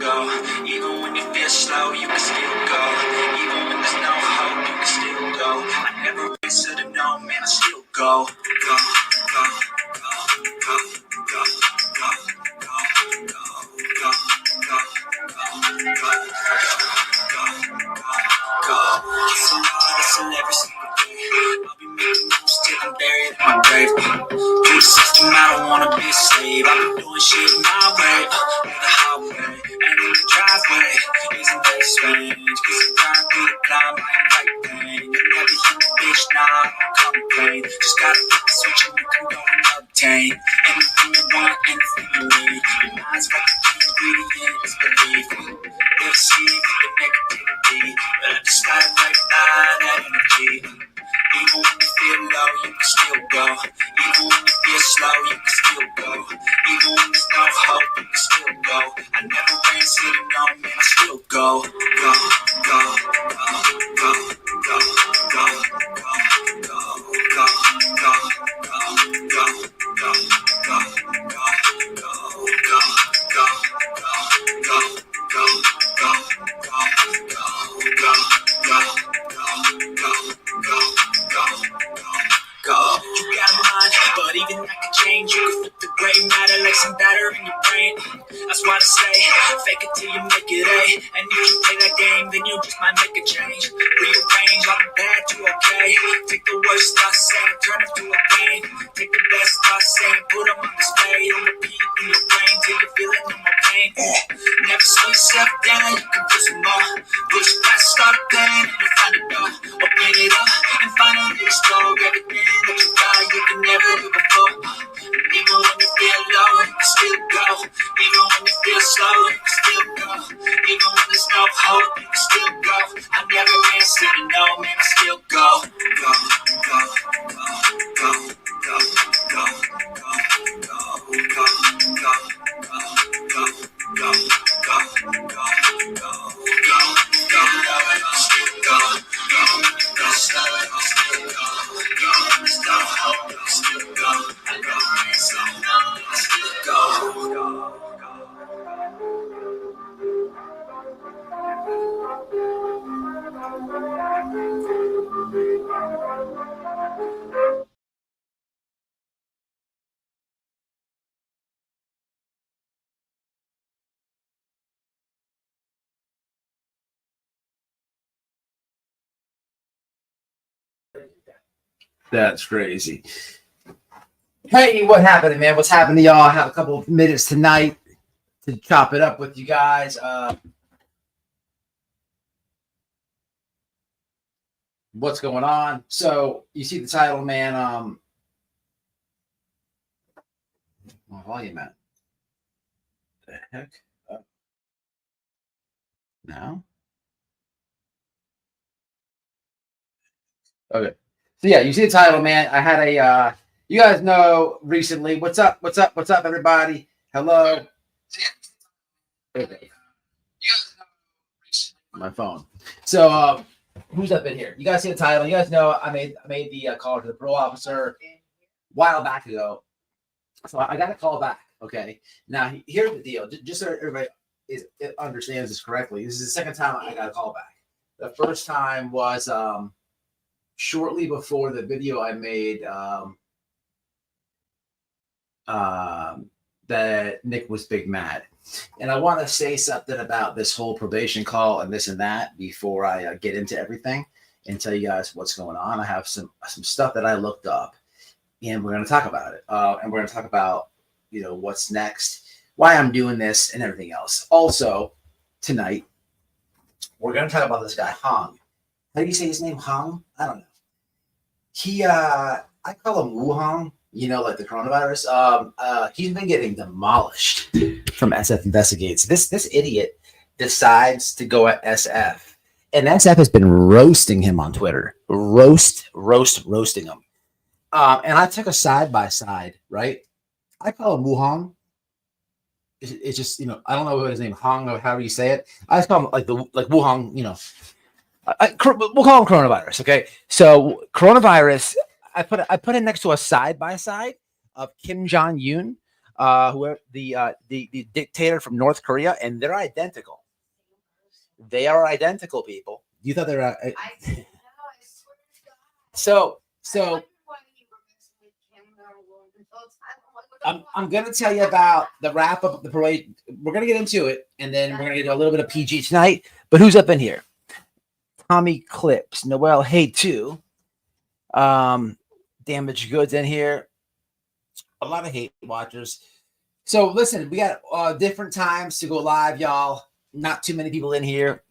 go. Even when you feel slow, you can still go. Even when there's no hope, you can still go. I never answer to no, man, I still go. Go, go, go, go, go, go, go, go, go, go, go. Hustle hard, hustle every single day. I'll be making moves till I'm buried in my grave. Through the system, I don't wanna be a slave. I've been doing shit my way, the highway, and in the driveway. Isn't that strange? Cause I'm trying through the climb, I ain't like pain. You never hear me, bitch, nah, I don't complain. Just gotta flip the switch and you can go and obtain anything you want, anything you need. Your mind's got the key ingredient, is belief. They'll see with the negativity, but I just gotta let that energy. Even when you feel low, you can still go. Even when you feel slow, you can still go. Even when there's no hope, you can still go. I never ran city, no, man, I still go. Go, go, go, go, go, go, go, go, go, go, go, go, go, go, you got a mind, but even that could change. You can flip the gray matter like some batter in your brain. That's why I say, fake it till you make it A. And if you play that game, then you just might make a change. Rearrange all the bad to okay. Take the worst thoughts saying, turn them to a game. Take the best thoughts saying, put them on display. On repeat in your brain till you're feeling no more pain. Never slow yourself down, you can do some more. Push past all the pain and you find a door. Open it up and finally explore everything that you thought you could never do before. And even when you feel low, you can still go. Even when you feel slow, you can still go. Even when there's no hope, you can still go. I never answer to no, man, I still go. Go, go, go, go, go, go, go, go, go, go, go, go, go, go, go, go, still go, go, go, slow, still go, go, there's no hope, still go, I go, so no, still go, go. That's crazy. Hey, what happened, man? What's happening to y'all? I have a couple of minutes tonight to chop it up with you guys. What's going on? So you see the title, man. My volume at the heck? Now? Okay. So yeah, you see the title, man. I had a you guys know recently. What's up? What's up? What's up, everybody? Hello. Okay. My phone. So who's up in here? You guys see the title? You guys know I made the call to the parole officer a while back ago. So I got a call back. Okay. Now here's the deal. Just so everybody understands this correctly. This is the second time I got a call back. The first time was shortly before the video I made that Nick was big mad. And I want to say something about this whole probation call and this and that before I get into everything and tell you guys what's going on. I have some stuff that I looked up, and we're going to talk about it. And we're going to talk about, you know, what's next, why I'm doing this, and everything else. Also, tonight, we're going to talk about this guy, Hong. How do you say his name? Hong? I don't know. He, I call him Wuhan, you know, like the coronavirus. He's been getting demolished from SF Investigates. This idiot decides to go at SF, and SF has been roasting him on Twitter, roasting him. And I took a side by side, right? I call him Wuhan. It's just, you know, I don't know what his name, Hong, or however you say it. I just call him like Wuhan, you know. We'll call him coronavirus, okay? So coronavirus, I put it next to a side by side of Kim Jong-un, whoever the dictator from North Korea, and they're identical. They are identical, people. You thought they were so I'm gonna tell you about the wrap up of the parade. We're gonna get into it, and then we're gonna do a little bit of PG tonight. But who's up in here? Tommy Clips, Noel, hey too. Damaged Goods in here. A lot of hate watchers. So listen, we got different times to go live, y'all. Not too many people in here.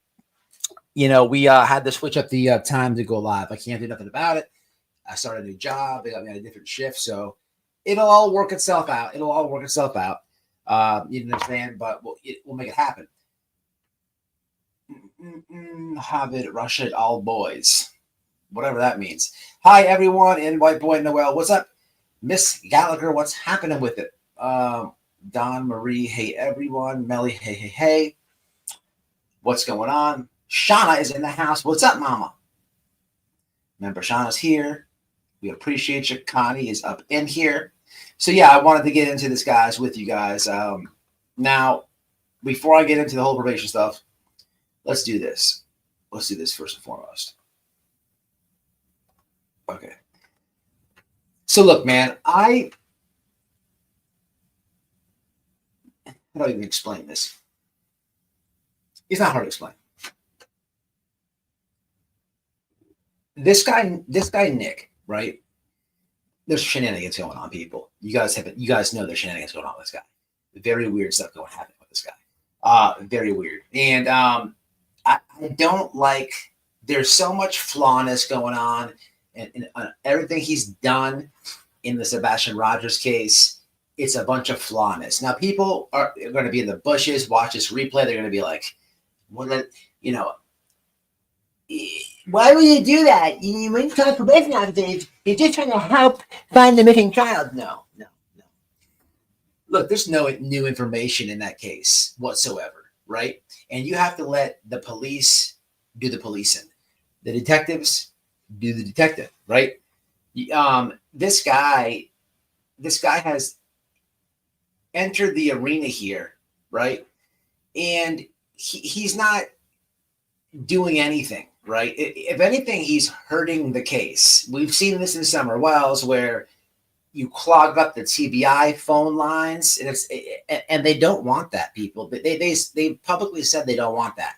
You know, we had to switch up the time to go live. I can't do nothing about it. I started a new job. They got me on a different shift, so it'll all work itself out. It'll all work itself out. You understand? But we'll make it happen. Hobbit, Russia, all boys, whatever that means. Hi everyone, and White Boy Noel, what's up? Miss Gallagher, what's happening with it? Don Marie, hey everyone. Melly, hey. What's going on? Shauna is in the house. What's up, Mama? Remember, Shauna's here. We appreciate you. Connie is up in here. So yeah, I wanted to get into this, guys, with you guys. Now, before I get into the whole probation stuff, let's do this. Let's do this first and foremost. Okay. So look, man, how do I even explain this? It's not hard to explain. This guy, Nick, right? There's shenanigans going on, people. You guys know there's shenanigans going on with this guy. Very weird stuff happening with this guy. Very weird. And I don't like, there's so much flawness going on and everything he's done in the Sebastian Rogers case. It's a bunch of flawness. Now, people are going to be in the bushes, watch this replay. They're going to be like, well, you know, why would you do that? You wouldn't call probation officers. You're just trying to help find the missing child. No. Look, there's no new information in that case whatsoever, right? And you have to let the police do the policing. The detectives do the detective, right? This guy has entered the arena here, right? And he's not doing anything, right? If anything, he's hurting the case. We've seen this in Summer Wells where you clog up the TBI phone lines, and they don't want that, people. They publicly said they don't want that,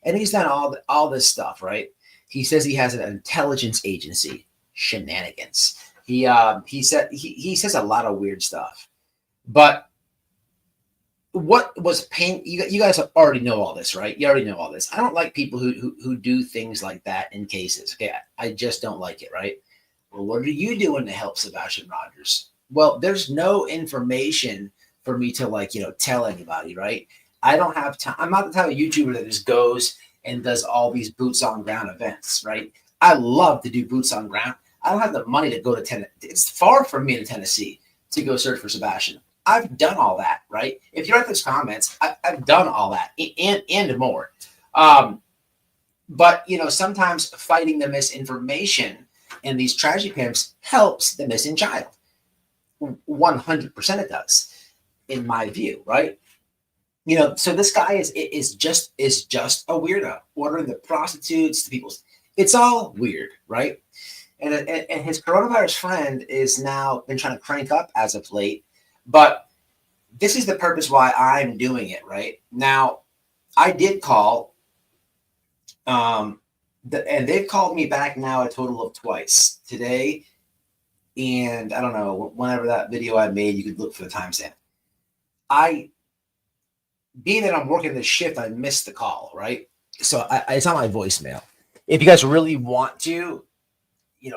and he's done all this stuff, right? He says he has an intelligence agency. Shenanigans. He says a lot of weird stuff, but what was pain? You guys already know all this, right? You already know all this. I don't like people who do things like that in cases. Okay, I just don't like it, right? Well, what are you doing to help Sebastian Rogers? Well, there's no information for me to tell anybody, right? I don't have time. I'm not the type of YouTuber that just goes and does all these boots on ground events, right? I love to do boots on ground. I don't have the money to go to Tennessee. It's far from me to Tennessee to go search for Sebastian. I've done all that, right? If you're at those comments, I've done all that and more. But sometimes fighting the misinformation and these tragedy pimps helps the missing child. 100% it does, in my view, right? So this guy is just a weirdo, ordering the prostitutes, the people's. It's all weird, right? And his coronavirus friend is now been trying to crank up as of late, but this is the purpose why I'm doing it right now. I did call, and they've called me back now a total of twice today, and I don't know, whenever that video I made, you could look for the timestamp. Being that I'm working this shift, I missed the call, right? So it's on my voicemail. If you guys really want to,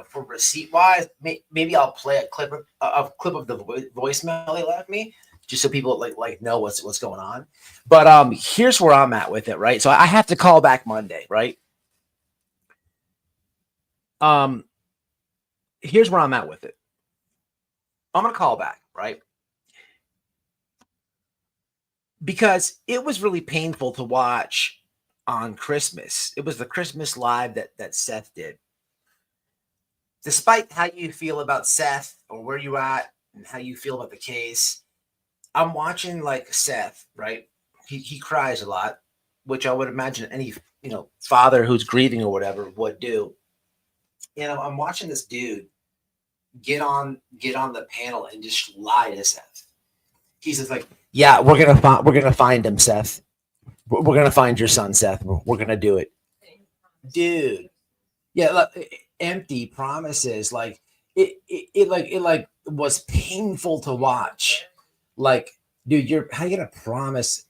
for receipt wise, maybe I'll play a clip of the voicemail they left me, just so people like know what's going on. But here's where I'm at with it, right? So I have to call back Monday, right? Here's where I'm at with it. I'm gonna call back, right? Because it was really painful to watch on Christmas. It was the Christmas live that Seth did. Despite how you feel about Seth or where you're at and how you feel about the case, I'm watching like Seth, right? He cries a lot, which I would imagine any father who's grieving or whatever would do. I'm watching this dude get on the panel and just lie to Seth. He's just like, yeah, we're gonna find him, Seth. We're gonna find your son, Seth. We're gonna do it, dude. Yeah, look, empty promises. Like it was painful to watch. Like, dude, how you gonna promise?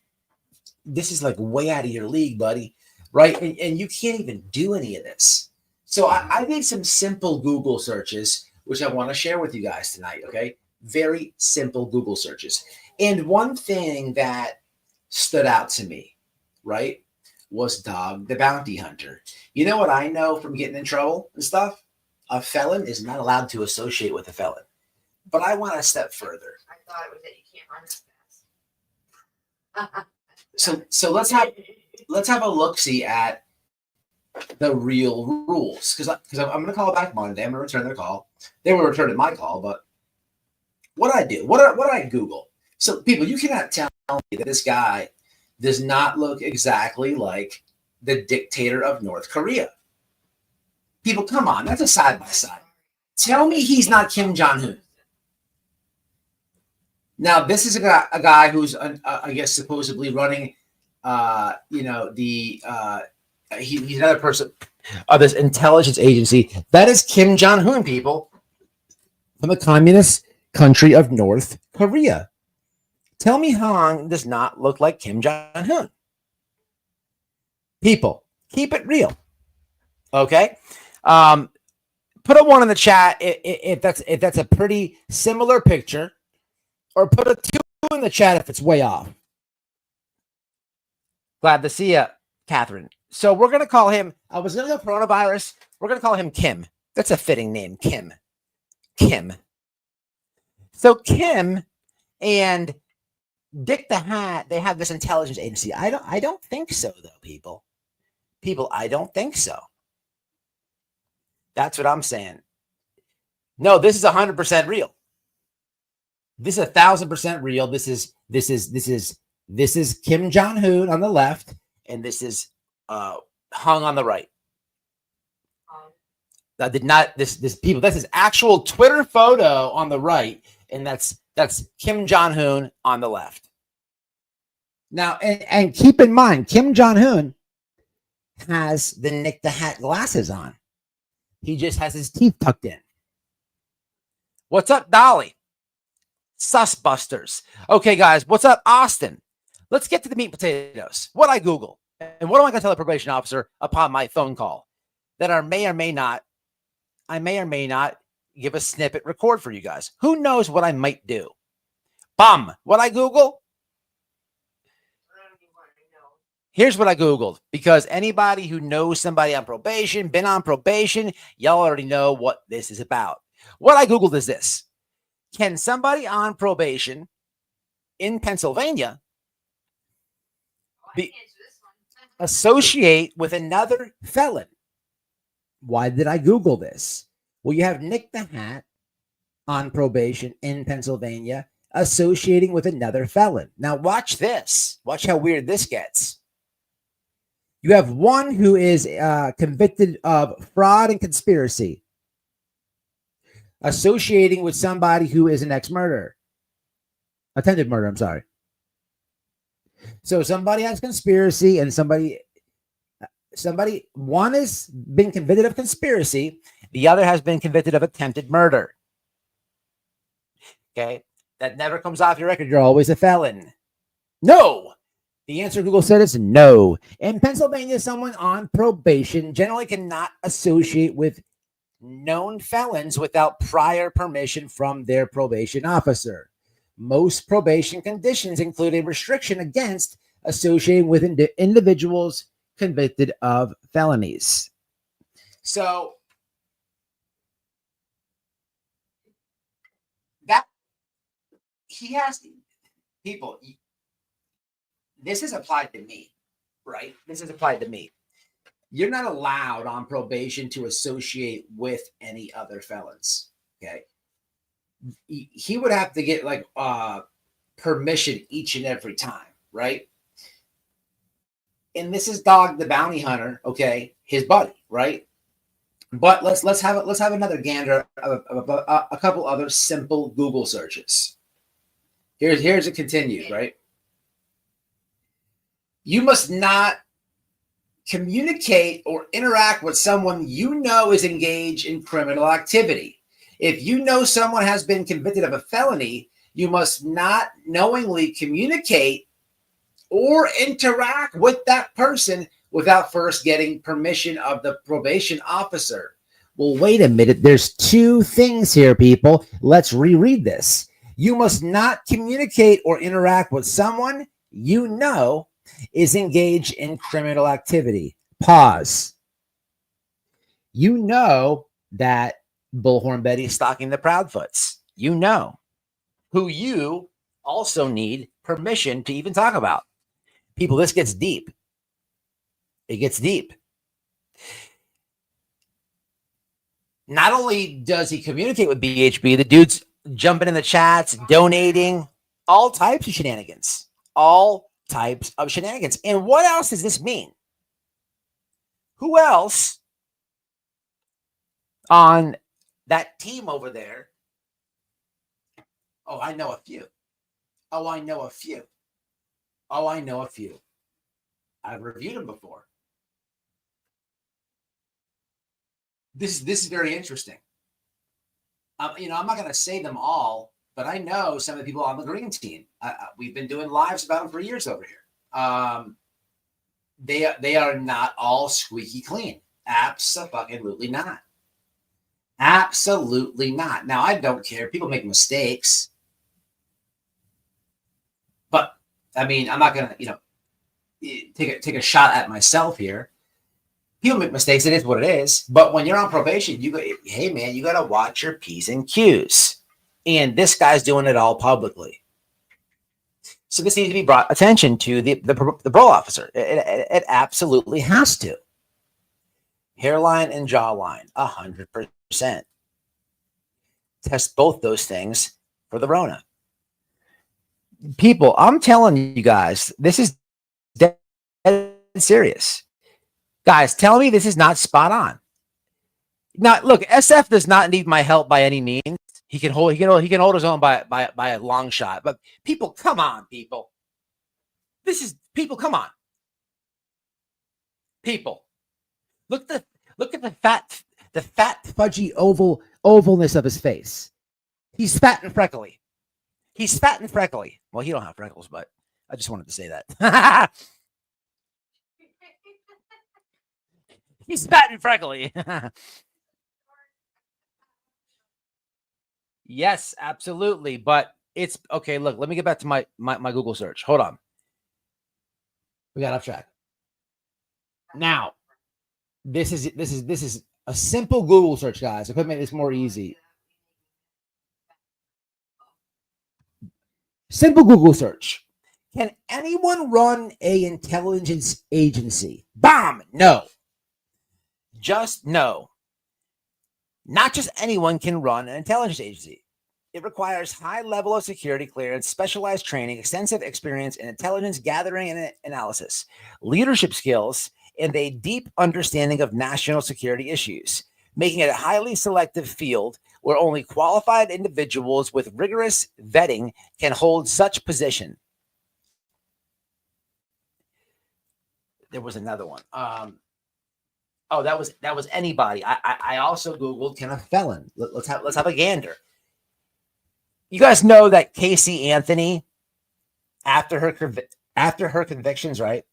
This is like way out of your league, buddy, right? And you can't even do any of this. So I did some simple Google searches, which I want to share with you guys tonight. Okay, very simple Google searches. And one thing that stood out to me, right, was Dog the Bounty Hunter. You know what I know from getting in trouble and stuff? A felon is not allowed to associate with a felon. But I want a step further. I thought it was that you can't run that fast. So let's have a look-see at the real rules, because I'm going to call back Monday. I'm going to return their call. They were returning my call, but what I do, what I Google. So people, you cannot tell me that this guy does not look exactly like the dictator of North Korea. People, come on, that's a side by side. Tell me he's not Kim Jong-un. Now, this is a guy who's, I guess, supposedly running, he's another person of this intelligence agency. That is Kim Jong-un, people, from the communist country of North Korea. Tell me Han does not look like Kim Jong-un. People, keep it real. Okay? Put a 1 in the chat if that's a pretty similar picture, or put a 2 in the chat if it's way off. Glad to see you, Catherine. So we're going to call him, I was going to go coronavirus. We're going to call him Kim. That's a fitting name, Kim. Kim. So Kim and Dick the Hat, they have this intelligence agency. I don't think so, though, people. People, I don't think so. That's what I'm saying. No, this is 100% real. This is 1,000% real. This is Kim Jong-un on the left, and this is Hung on the right. That did not this people. This is actual Twitter photo on the right, and that's Kim Jong-un on the left. Now, and keep in mind, Kim Jong-un has the Nick the Hat glasses on. He just has his teeth tucked in. What's up, Dolly? Susbusters. Okay, guys, what's up, Austin? Let's get to the meat and potatoes. What I Google, and what am I going to tell the probation officer upon my phone call? That I may or may not give a snippet record for you guys. Who knows what I might do? Bum. What I Google? Here's what I Googled, because anybody who knows somebody on probation, been on probation, y'all already know what this is about. What I Googled is this. Can somebody on probation in Pennsylvania associate with another felon? Why did I Google this? Well, you have Nick the Hat on probation in Pennsylvania associating with another felon. Now watch this. Watch how weird this gets. You have one who is convicted of fraud and conspiracy, associating with somebody who is an ex-murderer. Attempted murder, I'm sorry. So somebody has conspiracy, and somebody, one has been convicted of conspiracy, the other has been convicted of attempted murder. Okay? That never comes off your record. You're always a felon. No! The answer Google said is no. In Pennsylvania, someone on probation generally cannot associate with known felons without prior permission from their probation officer. Most probation conditions include a restriction against associating with individuals convicted of felonies. So that he has people. This is applied to me, right? This is applied to me. You're not allowed on probation to associate with any other felons. Okay. He would have to get like permission each and every time, right? And this is Dog the Bounty Hunter, okay, his buddy, right? But let's have another gander of a couple other simple Google searches. Here's a continued, right? You must not communicate or interact with someone you know is engaged in criminal activity. If you know someone has been convicted of a felony, you must not knowingly communicate or interact with that person without first getting permission of the probation officer. Well, wait a minute. There's two things here, people. Let's reread this. You must not communicate or interact with someone you know is engaged in criminal activity. Pause. You know that Bullhorn Betty is stalking the Proudfoots. You know who you also need permission to even talk about. People, this gets deep. It gets deep. Not only does he communicate with BHB, the dude's jumping in the chats, donating, all types of shenanigans. All types of shenanigans. And what else does this mean? Who else on that team over there? Oh, I know a few. Oh, I know a few. Oh, I know a few. I've reviewed them before. This is very interesting. I'm not going to say them all, but I know some of the people on the green team. We've been doing lives about them for years over here. They are not all squeaky clean. Absolutely not. Absolutely not. Now, I don't care. People make mistakes. But, I mean, I'm not going to, take a shot at myself here. People make mistakes. It is what it is. But when you're on probation, hey, man, you got to watch your P's and Q's. And this guy's doing it all publicly. So this needs to be brought attention to the parole officer. It absolutely has to. Hairline and jawline, 100%. Test both those things for the Rona. People, I'm telling you guys, this is dead serious. Guys, tell me this is not spot on. Now, look, SF does not need my help by any means. He can hold his own by a long shot. But people, come on, people. Come on. People. Look at the fat fudgy ovalness of his face. He's fat and freckly. Well, he don't have freckles, but I just wanted to say that. He's fat and freckly. Yes, absolutely. But it's okay. Look, let me get back to my Google search. Hold on. We got off track. Now, this is a simple Google search, guys. I could make this more easy. Simple Google search. Can anyone run an intelligence agency? Bomb. No. Just no. Not just anyone can run an intelligence agency. It requires high level of security clearance, specialized training, extensive experience in intelligence gathering and analysis, leadership skills, and a deep understanding of national security issues, making it a highly selective field where only qualified individuals with rigorous vetting can hold such position. There was another one. Oh, that was anybody. I also Googled, can a felon? Let's have a gander. You guys know that Casey Anthony, after her convictions, right?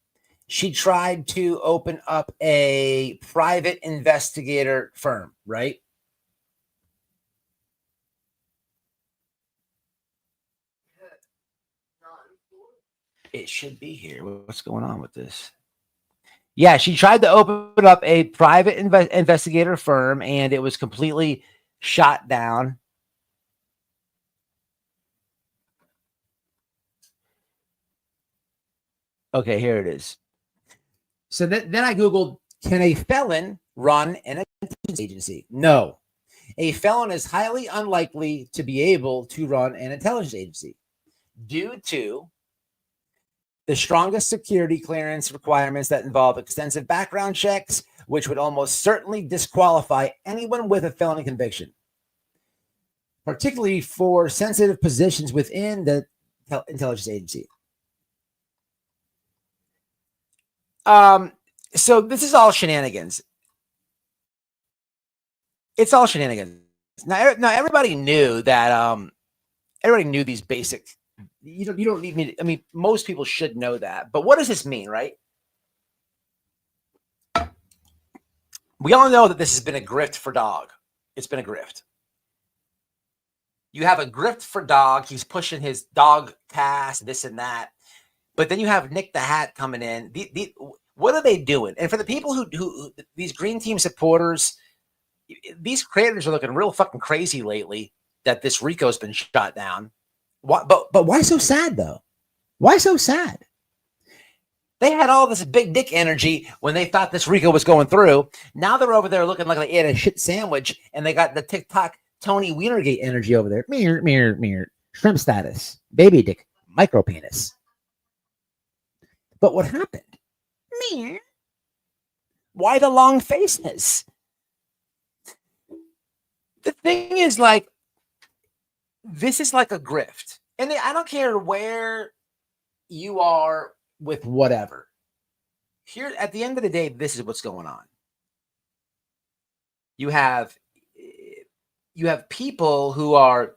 She tried to open up a private investigator firm, right? It should be here. What's going on with this? Yeah, she tried to open up a private investigator firm, and it was completely shot down. Okay, here it is. So then I Googled, can a felon run an intelligence agency? No. A felon is highly unlikely to be able to run an intelligence agency. due to the strongest security clearance requirements that involve extensive background checks, which would almost certainly disqualify anyone with a felony conviction, particularly for sensitive positions within the intelligence agency. So this is all shenanigans. It's all shenanigans. Now everybody knew that. Everybody knew these basic. You don't need me. I mean, most people should know that. But what does this mean, right? We all know that this has been a grift for dog. It's been a grift. You have a grift for dog. He's pushing his dog cast, this and that. But then you have Nick the Hat coming in. What are they doing? And for the people who these green team supporters, these creators are looking real fucking crazy lately that this Rico's been shot down. But why so sad though? Why so sad? They had all this big dick energy when they thought this Rico was going through. Now they're over there looking like they ate a shit sandwich, and they got the TikTok Tony Wienergate energy over there. Mirror. Shrimp status. Baby dick. Micro penis. But what happened? Why the long faces? The thing is, like, this is like a grift. And I don't care where you are with whatever. Here, at the end of the day, this is what's going on. You have people who are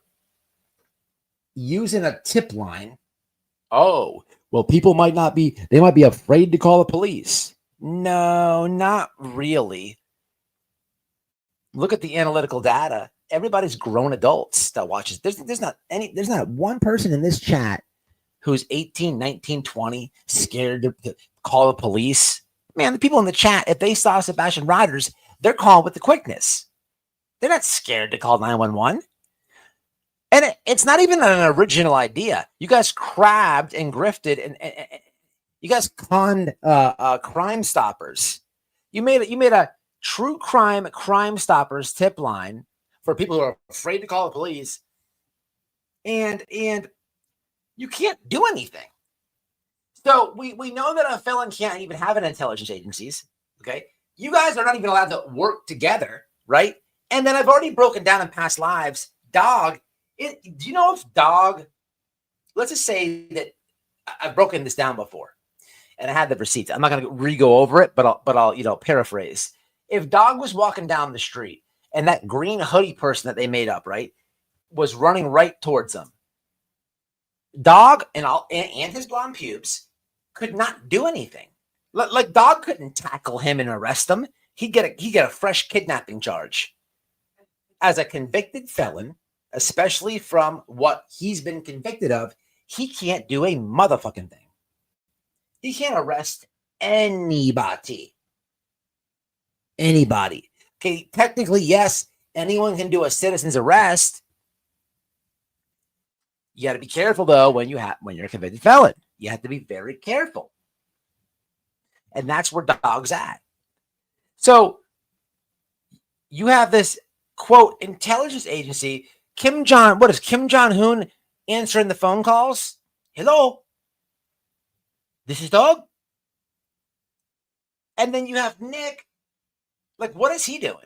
using a tip line. Oh, well, people might be afraid to call the police. No, not really. Look at the analytical data. Everybody's grown adults that watches. There's not one person in this chat who's 18, 19, 20, scared to call the police. Man, the people in the chat, if they saw Sebastian Riders, they're calling with the quickness. They're not scared to call 911. And it's not even an original idea. You guys crabbed and grifted, and you guys conned Crime Stoppers. You made a true Crime Stoppers tip line for people who are afraid to call the police, and you can't do anything. So we know that a felon can't even have an intelligence agencies. Okay, you guys are not even allowed to work together, right? And then I've already broken down in past lives. Dog, do you know if Dog? Let's just say that I've broken this down before, and I had the receipts. I'm not going to re-go over it, but I'll paraphrase. If Dog was walking down the street and that green hoodie person that they made up, right, was running right towards them, Dog and his blonde pubes could not do anything. Like Dog couldn't tackle him and arrest him. He'd get a fresh kidnapping charge. As a convicted felon, especially from what he's been convicted of, he can't do a motherfucking thing. He can't arrest anybody. Anybody. Okay, technically, yes, anyone can do a citizen's arrest. You got to be careful though when you're a convicted felon. You have to be very careful, and that's where Dog's at. So you have this quote intelligence agency. What is Kim Jong-un answering the phone calls? Hello, this is Dog. And then you have Nick. Like, what is he doing?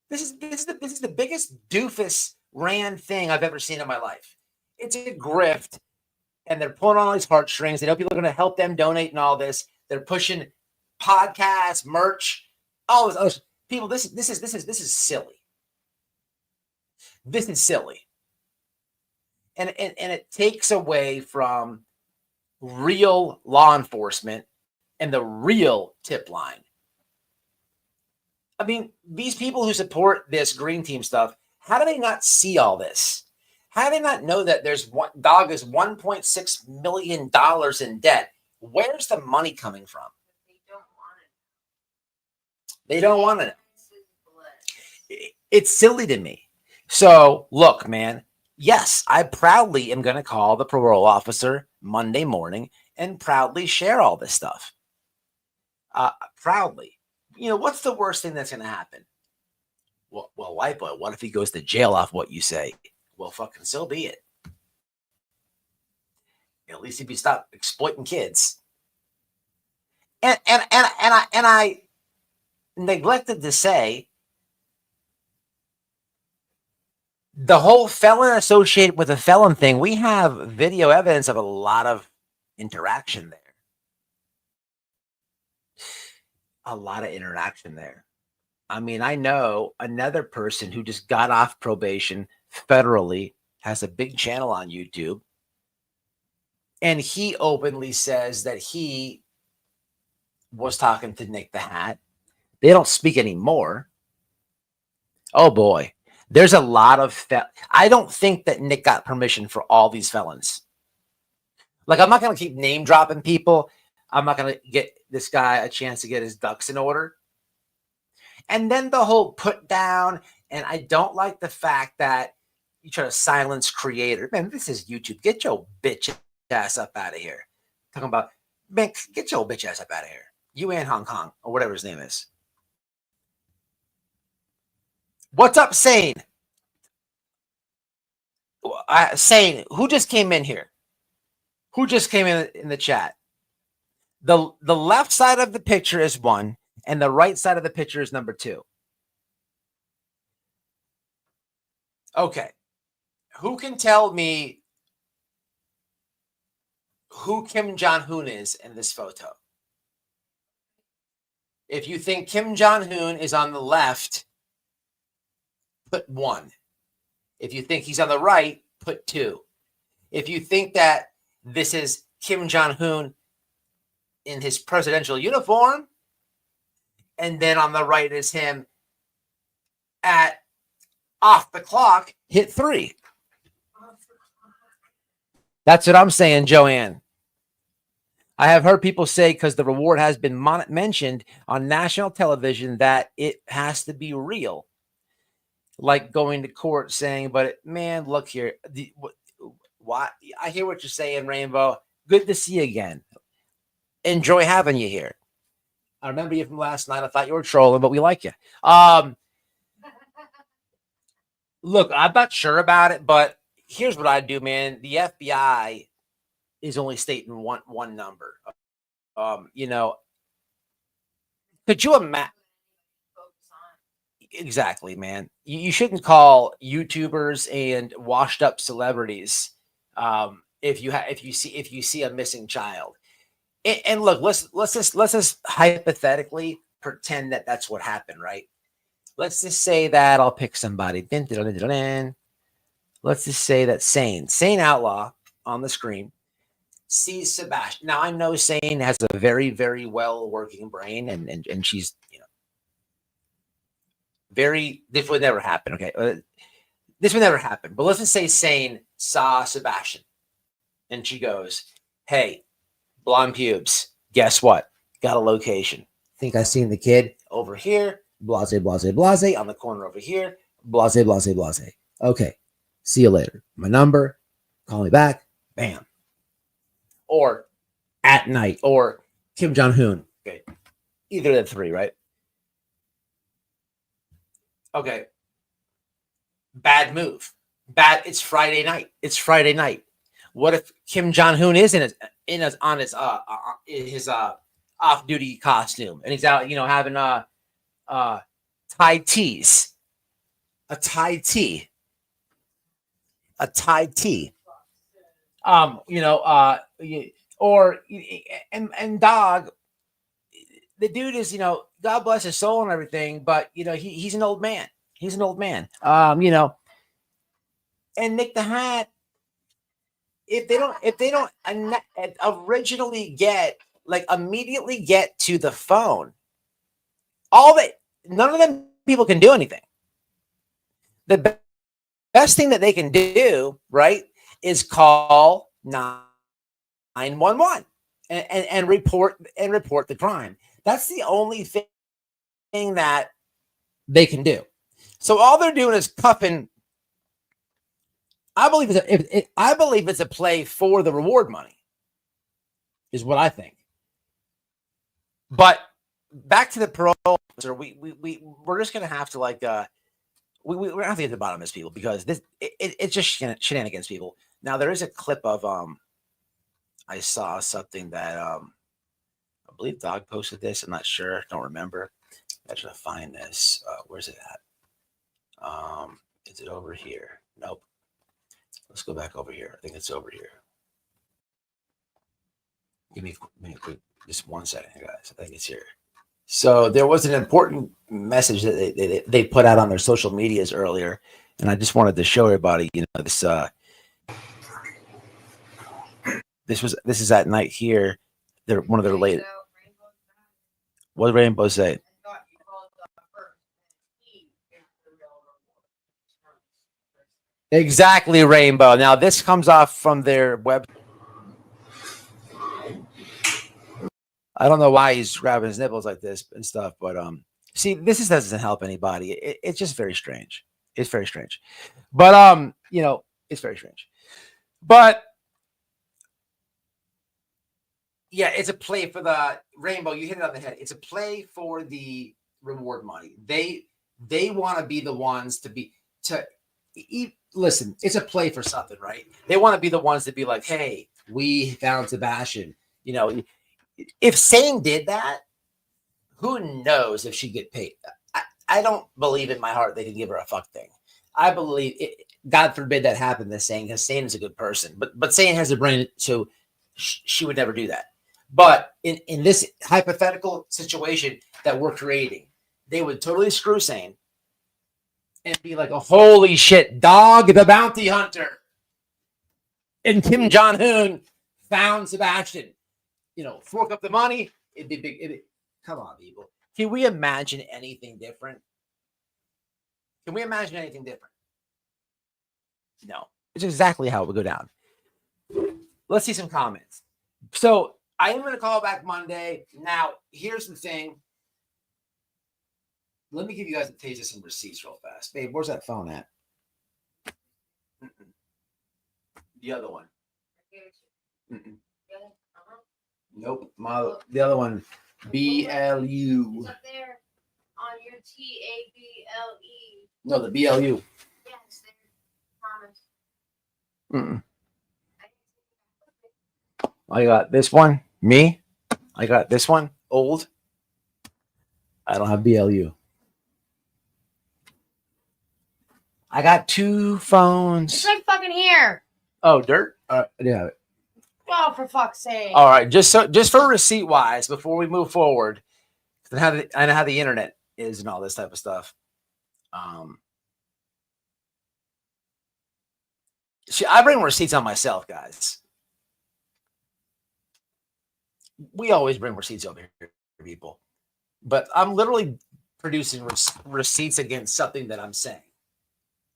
This is the biggest doofus ran thing I've ever seen in my life. It's a grift, and they're pulling on all these heartstrings. They know people are going to help them donate and all this. They're pushing podcasts, merch, all this other people. This is silly. This is silly, and it takes away from real law enforcement and the real tip line. I mean, these people who support this green team stuff, how do they not see all this? How do they not know that Dog is $1.6 million in debt? Where's the money coming from? They don't want it. It's silly to me. So, look, man, yes, I proudly am going to call the parole officer Monday morning and proudly share all this stuff. Proudly. You know, what's the worst thing that's going to happen? Well, white boy, what if he goes to jail off what you say? Well, fucking so be it. At least if you stop exploiting kids. And I neglected to say the whole felon associated with a felon thing. We have video evidence of a lot of interaction there. A lot of interaction there. I mean, I know another person who just got off probation federally, has a big channel on YouTube, and he openly says that he was talking to Nick the Hat. They don't speak anymore. Oh boy, there's a lot of I don't think that Nick got permission for all these felons. Like, I'm not going to keep name dropping people. I'm not going to get this guy a chance to get his ducks in order. And then the whole put down, and I don't like the fact that you try to silence creator. Man, this is YouTube. Get your bitch ass up out of here. Talking about, man, get your bitch ass up out of here. You in Hong Kong, or whatever his name is. What's up, Sane? Sane, who just came in here? Who just came in the chat? The left side of the picture is 1, and the right side of the picture is number 2. Okay. Who can tell me who Kim Jong-un is in this photo? If you think Kim Jong-un is on the left, put 1. If you think he's on the right, put 2. If you think that this is Kim Jong-un in his presidential uniform, and then on the right is him at off the clock, hit 3. That's what I'm saying, Joanne. I have heard people say, because the reward has been mentioned on national television, that it has to be real. Like going to court saying, but man, look here. Why? I hear what you're saying, Rainbow. Good to see you again. Enjoy having you here. I remember you from last night. I thought you were trolling, but we like you. Look, I'm not sure about it, but here's what I do, man. The FBI is only stating one number. You know, could you imagine? Exactly, man. You shouldn't call YouTubers and washed up celebrities if you see a missing child. And look, let's just hypothetically pretend that that's what happened, right? Let's just say that I'll pick somebody. Let's just say that Sane Outlaw on the screen sees Sebastian. Now I know Sane has a very, very well working brain, and she's, you know, this would never happen. Okay, this would never happen. But let's just say Sane saw Sebastian, and she goes, "Hey, blonde pubes. Guess what? Got a location. Think I seen the kid over here. Blase, blase, blase. On the corner over here. Blase, blase, blase. Okay. See you later. My number. Call me back. Bam." Or at night. Or Kim Jong-un. Okay. Either of the 3, right? Okay. Bad move. It's Friday night. It's Friday night. What if Kim Jong-un is on his off-duty costume, and he's out, you know, having Thai teas, a Thai tea, you know, or and dog, the dude is, you know, God bless his soul and everything, but you know, he's an old man. He's an old man. You know, and Nick the Hat. If they don't originally immediately get to the phone, none of them people can do anything. The best thing that they can do, right, is call 911 and report the crime. That's the only thing that they can do. So all they're doing is cuffing. I believe it's a play for the reward money, is what I think. But back to the parole officer, we're just gonna have to we're gonna have to get to the bottom of this, people, because it's just shenanigans, people. Now there is a clip of I saw something that I believe Dog posted this. I'm not sure. Don't remember. I should find this. Where's it at? Is it over here? Nope. Let's go back over here. I think it's over here. Give me a quick, just 1 second, guys. I think it's here. So there was an important message that they put out on their social medias earlier, and I just wanted to show everybody. This this is at night here. They're one of their late. What did Rainbow say? Exactly, Rainbow. Now this comes off from their web. I don't know why he's grabbing his nipples like this and stuff, but see, this doesn't help anybody. It's just very strange. It's very strange, but it's very strange. But yeah, it's a play for the Rainbow. You hit it on the head. It's a play for the reward money. They want to be the ones to listen. It's a play for something, right? They want to be the ones to be like, hey, we found Sebastian. If Sane did that, who knows if she'd get paid? I don't believe in my heart they could give her a fuck thing. I believe God forbid that happened to Sane, because Sane is a good person, but Sane has a brain, so she would never do that. But in this hypothetical situation that we're creating, they would totally screw Sane and be like, oh, holy shit, Dog the Bounty Hunter and Kim Jong-un found Sebastian. Fork up the money. It'd be big. Come on, people. Can we imagine anything different? Can we imagine anything different? No. It's exactly how it would go down. Let's see some comments. So I am going to call back Monday. Now, here's the thing. Let me give you guys a taste of some receipts real fast. Babe, where's that phone at? The other one. Nope. The other one. BLU. It's up there on your TABLE. No, the BLU. Yes, promise. I got this one. Me. I got this one. Old. I don't have BLU. I got two phones. It's right fucking here. Oh, dirt. I do have it. Oh, for fuck's sake! All right, just for receipt wise, before we move forward, I know how the internet is and all this type of stuff. I bring receipts on myself, guys. We always bring receipts over here, people. But I'm literally producing receipts against something that I'm saying,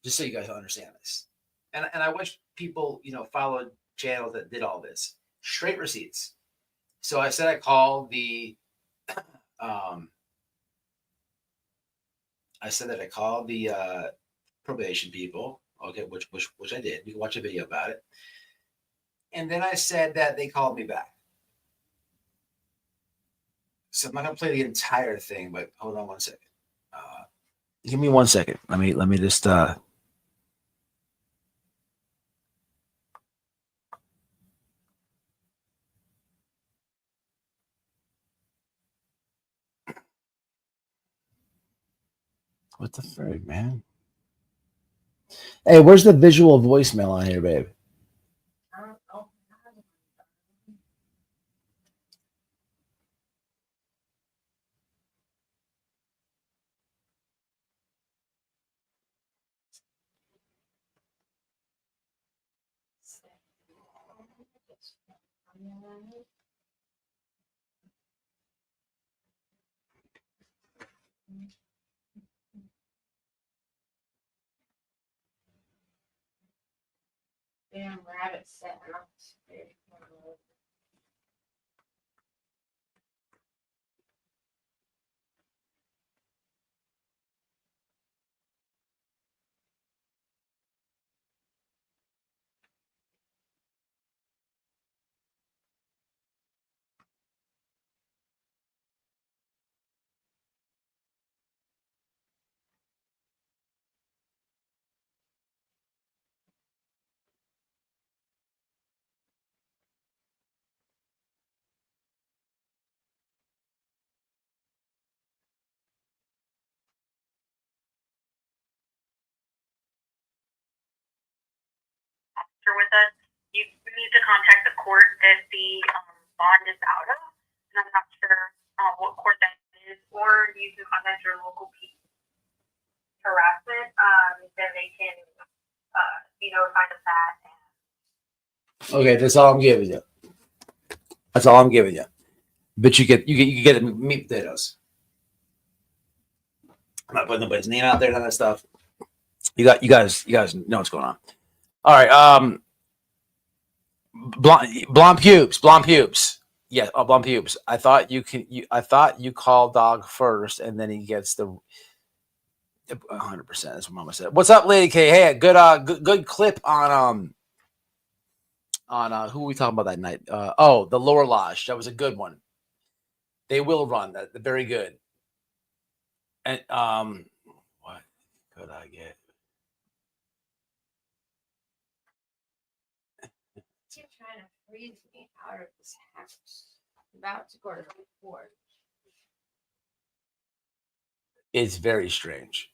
just so you guys understand this. And I wish people, followed channels that did all this. Straight receipts. So I said I called the probation people. Okay, which I did. You can watch a video about it. And then I said that they called me back. So I'm not gonna play the entire thing, but hold on 1 second. Give me 1 second. Let me just what the frig, man? Hey, where's the visual voicemail on here, babe? Damn rabbit set. with us, you need to contact the court that the bond is out of, and I'm not sure what court that is, or you can contact your local police harassment, then they can find a that. Okay, that's all I'm giving you. That's all I'm giving you. But you get meat potatoes. I'm not putting nobody's name out there, none of that stuff. You guys know what's going on. All right. Blonde pubes. Yeah, blonde pubes. I thought you call dog first, and then he gets the 100%. That's what Mama said. What's up, Lady K? Hey, good clip on who were we talking about that night? The Lower Lodge. That was a good one. They will run that. Very good. And what could I get? You're trying to freeze me out of this house. I'm about to go to the court. It's very strange.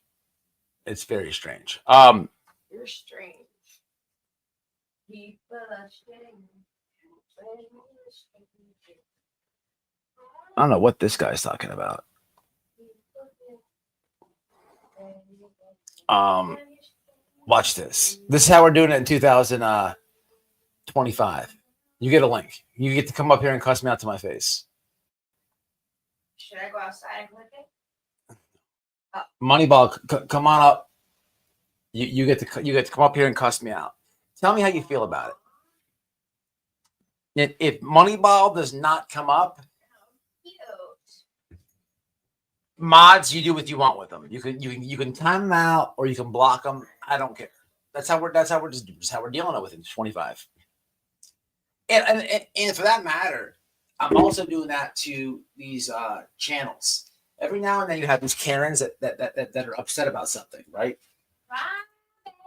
It's very strange. You're strange. People are strange. I don't know what this guy's talking about. Watch this. This is how we're doing it in 2025. You get a link. You get to come up here and cuss me out to my face. Should I go outside and click it? Moneyball, come on up. You get to come up here and cuss me out. Tell me how you feel about it. If Moneyball does not come up, mods, you do what you want with them. You can time them out or you can block them. I don't care. That's how we're dealing with it in 25. And for that matter, I'm also doing that to these channels. Every now and then you have these Karens that are upset about something, right?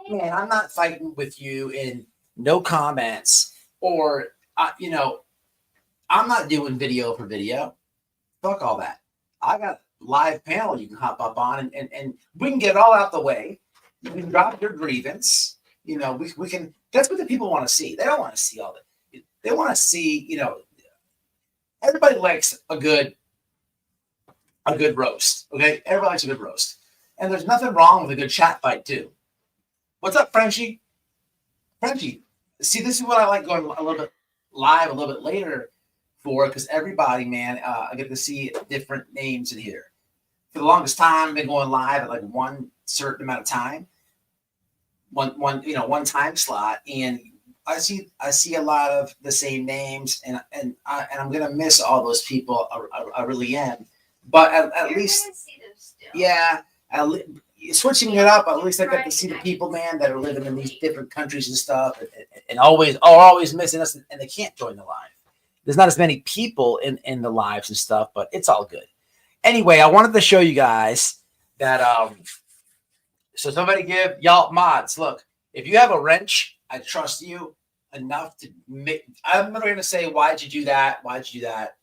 Man, I'm not fighting with you in no comments or I'm not doing video for video. Fuck all that. I got live panel you can hop up on and we can get it all out the way. You can drop your grievance. We can. That's what the people want to see. They don't want to see all that. They want to see. Everybody likes a good roast. Okay, everybody likes a good roast, and there's nothing wrong with a good chat fight too. What's up, Frenchie? Frenchie, see, this is what I like going a little bit live, a little bit later for, because everybody, man, I get to see different names in here. For the longest time, I've been going live at like one certain amount of time, one time slot, and I see a lot of the same names, and I'm gonna miss all those people. I really am, but at least, yeah, switching it up. At least I get to see the people, man, that are living in these different countries and stuff, and always missing us, and they can't join the live. There's not as many people in the lives and stuff, but it's all good. Anyway, I wanted to show you guys that. So somebody give y'all mods. Look, if you have a wrench, I trust you enough to make. I'm not going to say why'd you do that. Why'd you do that?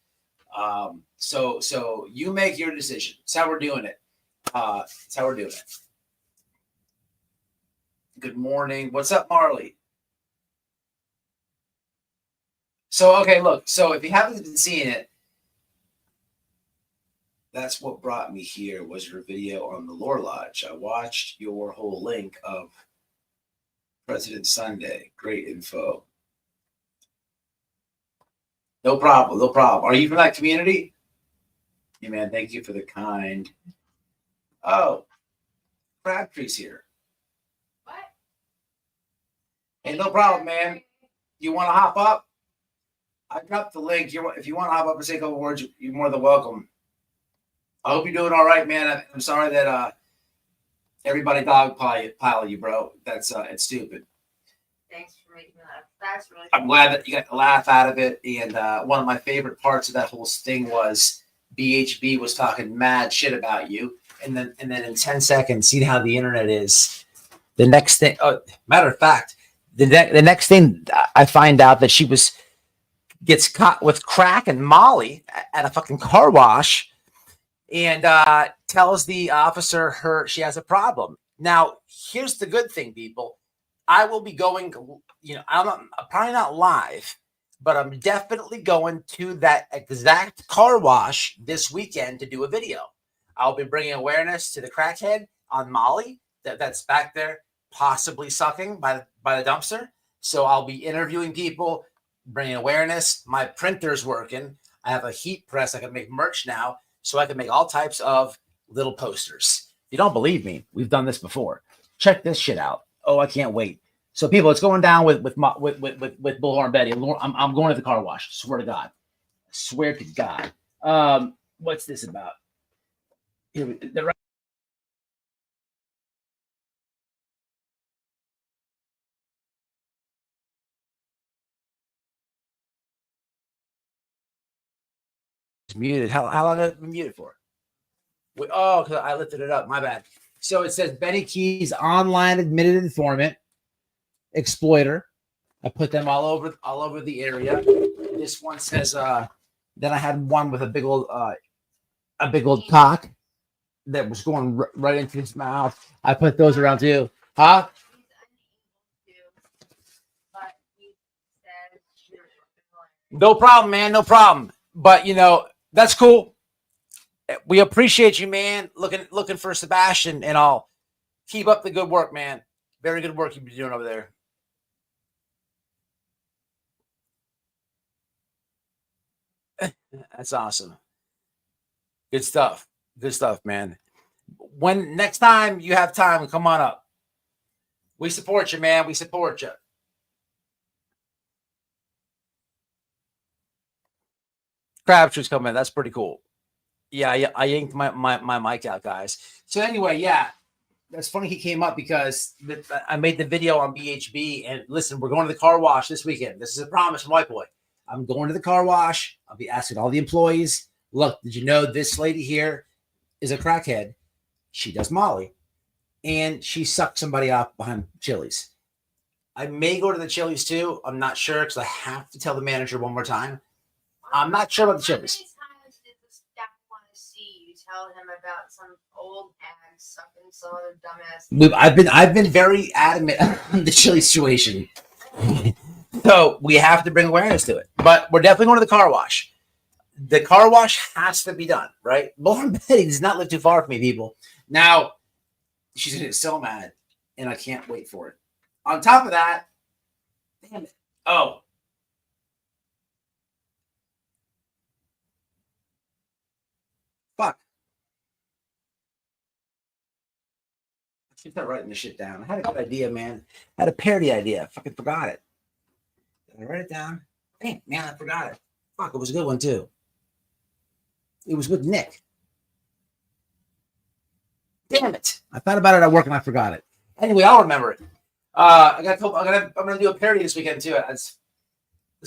So you make your decision. That's how we're doing it. That's how we're doing it. Good morning. What's up, Marley? So, okay, look. So if you haven't been seeing it, that's what brought me here was your video on the Lore Lodge. I watched your whole link of President Sunday. Great info. No problem. No problem. Are you from that community? Hey, man, thank you for the kind. Oh, Crabtree's here. What? Hey, no problem, man. You want to hop up? I dropped the link. If you want to hop up and say a couple words, you're more than welcome. I hope you're doing all right, man. I'm sorry that everybody dogpile you, bro. That's it's stupid. Thanks for making that. That's really. I'm glad that you got the laugh out of it. And one of my favorite parts of that whole thing was BHB was talking mad shit about you, and then in 10 seconds, see how the internet is. The next thing, matter of fact, the next thing I find out that she gets caught with crack and Molly at a fucking car wash, and tells the officer she has a problem. Now, here's the good thing, people. I will be going I'm probably not live, but I'm definitely going to that exact car wash this weekend to do a video. I'll be bringing awareness to the crackhead on Molly that's back there, possibly sucking by the dumpster. So I'll be interviewing people, bringing awareness. My printer's working. I have a heat press. I can make merch now, so I can make all types of little posters. If you don't believe me, we've done this before. Check this shit out. Oh, I can't wait. So, people, it's going down with Bullhorn Betty. I'm going to the car wash. Swear to God. Swear to God. What's this about? Here the muted. How long have it been muted for? Because I lifted it up. My bad. So it says Betty Keys, online admitted informant, exploiter. I put them all over the area. This one says then I had one with a big old cock that was going right into his mouth. I put those around too. Huh? No problem, man. No problem. But that's cool. We appreciate you, man. Looking for Sebastian and all. Keep up the good work, man. Very good work you've been doing over there. That's awesome. Good stuff. Good stuff, man. When next time you have time, come on up. We support you, man. We support you. Crabtree's coming. That's pretty cool. Yeah, I yanked my mic out, guys. So anyway, yeah, that's funny he came up because I made the video on BHB. And listen, we're going to the car wash this weekend. This is a promise from White Boy. I'm going to the car wash. I'll be asking all the employees, look, did you know this lady here is a crackhead? She does Molly. And she sucked somebody off behind Chili's. I may go to the Chili's too. I'm not sure because I have to tell the manager one more time. I'm not sure about the Chili's. How many times did the staff want to see you tell him about some old hag sucking some other dumbass? I've been very adamant on the Chili situation. So we have to bring awareness to it. But we're definitely going to the car wash. The car wash has to be done, right? Lauren Betty does not live too far from me, people. Now, she's going to get so mad, and I can't wait for it. On top of that, damn it. Oh. Fuck. I should start writing this shit down. I had a good idea, man. I had a parody idea. I fucking forgot it. Did I write it down? Damn, man, I forgot it. Fuck, it was a good one, too. It was with Nick. Damn it. I thought about it at work and I forgot it. Anyway, I'll remember it. I'm gonna do a parody this weekend too. This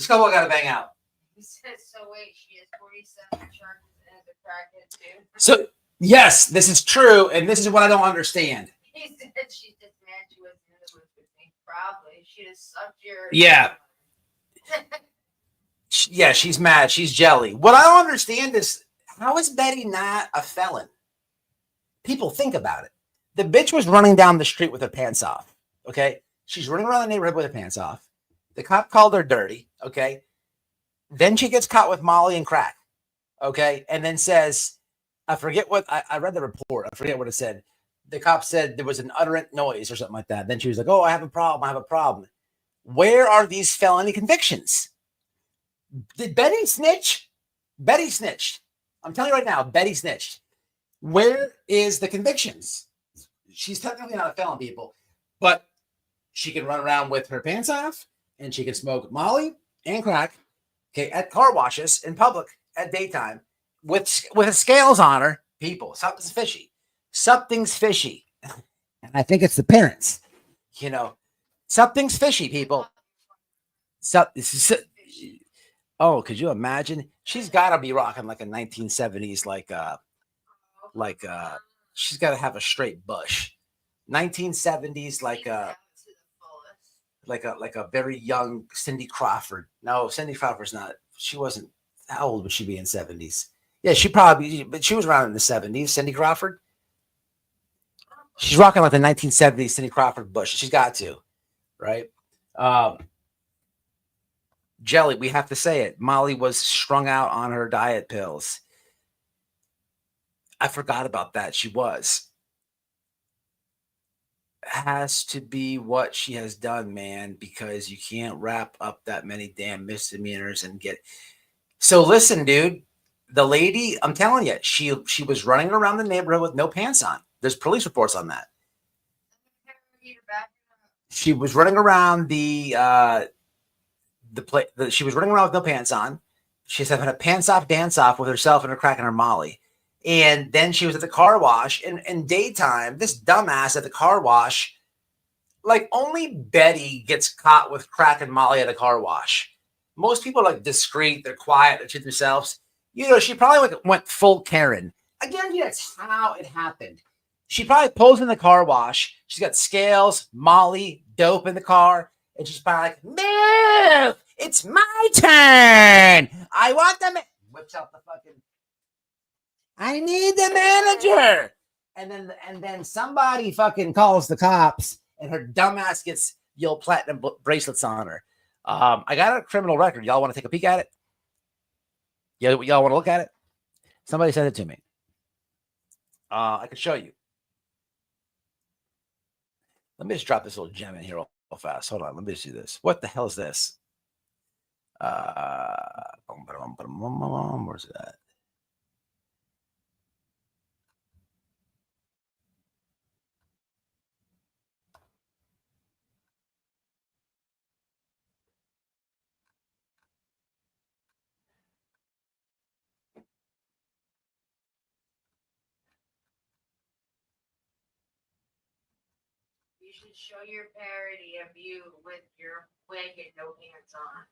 couple I gotta bang out. He says, so wait, she has 47 charges as a crackhead too. So yes, this is true, and this is what I don't understand. He said she's just mad she wasn't in the booth with me. Probably. She just sucked your Yeah. Yeah, she's mad. She's jelly. What I don't understand is how is Betty not a felon? People think about it. The bitch was running down the street with her pants off. Okay. She's running around the neighborhood with her pants off. The cop called her dirty. Okay. Then she gets caught with Molly and crack. Okay. And then says, I forget what I read the report. I forget what it said. The cop said there was an utterant noise or something like that. Then she was like, oh, I have a problem. I have a problem. Where are these felony convictions? Did Betty snitch? Betty snitched. I'm telling you right now, Betty snitched. Where is the convictions? She's technically not a felon, people, but she can run around with her pants off and she can smoke Molly and crack, okay, at car washes in public at daytime with scales on her. People, something's fishy. Something's fishy. And I think it's the parents. Something's fishy, people. Oh, could you imagine? She's got to be rocking like a 1970s, she's got to have a straight bush. 1970s, like a very young Cindy Crawford. No, Cindy Crawford's not. She wasn't. How old would she be in 70s? Yeah, but she was around in the 70s. Cindy Crawford. She's rocking like the 1970s Cindy Crawford bush. She's got to, right? Jelly, we have to say it. Molly was strung out on her diet pills. I forgot about that. She was. Has to be what she has done, man, because you can't wrap up that many damn misdemeanors and get. So listen, dude, the lady, I'm telling you, she was running around the neighborhood with no pants on. There's police reports on that. She was running around she was running around with no pants on. She's having a pants off dance off with herself and her crack and her Molly. And then she was at the car wash in daytime. This dumbass at the car wash, like only Betty gets caught with crack and Molly at a car wash. Most people are like discreet, they're quiet, they're to themselves. You know, she probably went full Karen. Again, that's how it happened. She probably pulls in the car wash. She's got scales, Molly, dope in the car. And she's probably like, move! It's my turn! I want the whips out the fucking. I need the manager. And then somebody fucking calls the cops, and her dumbass gets the old platinum bracelets on her. I got a criminal record. Y'all want to take a peek at it? Y'all want to look at it? Somebody sent it to me. I can show you. Let me just drop this little gem in here real fast. Hold on. Let me just do this. What the hell is this? Where's it at? You should show your parody of you with your wig and no pants on.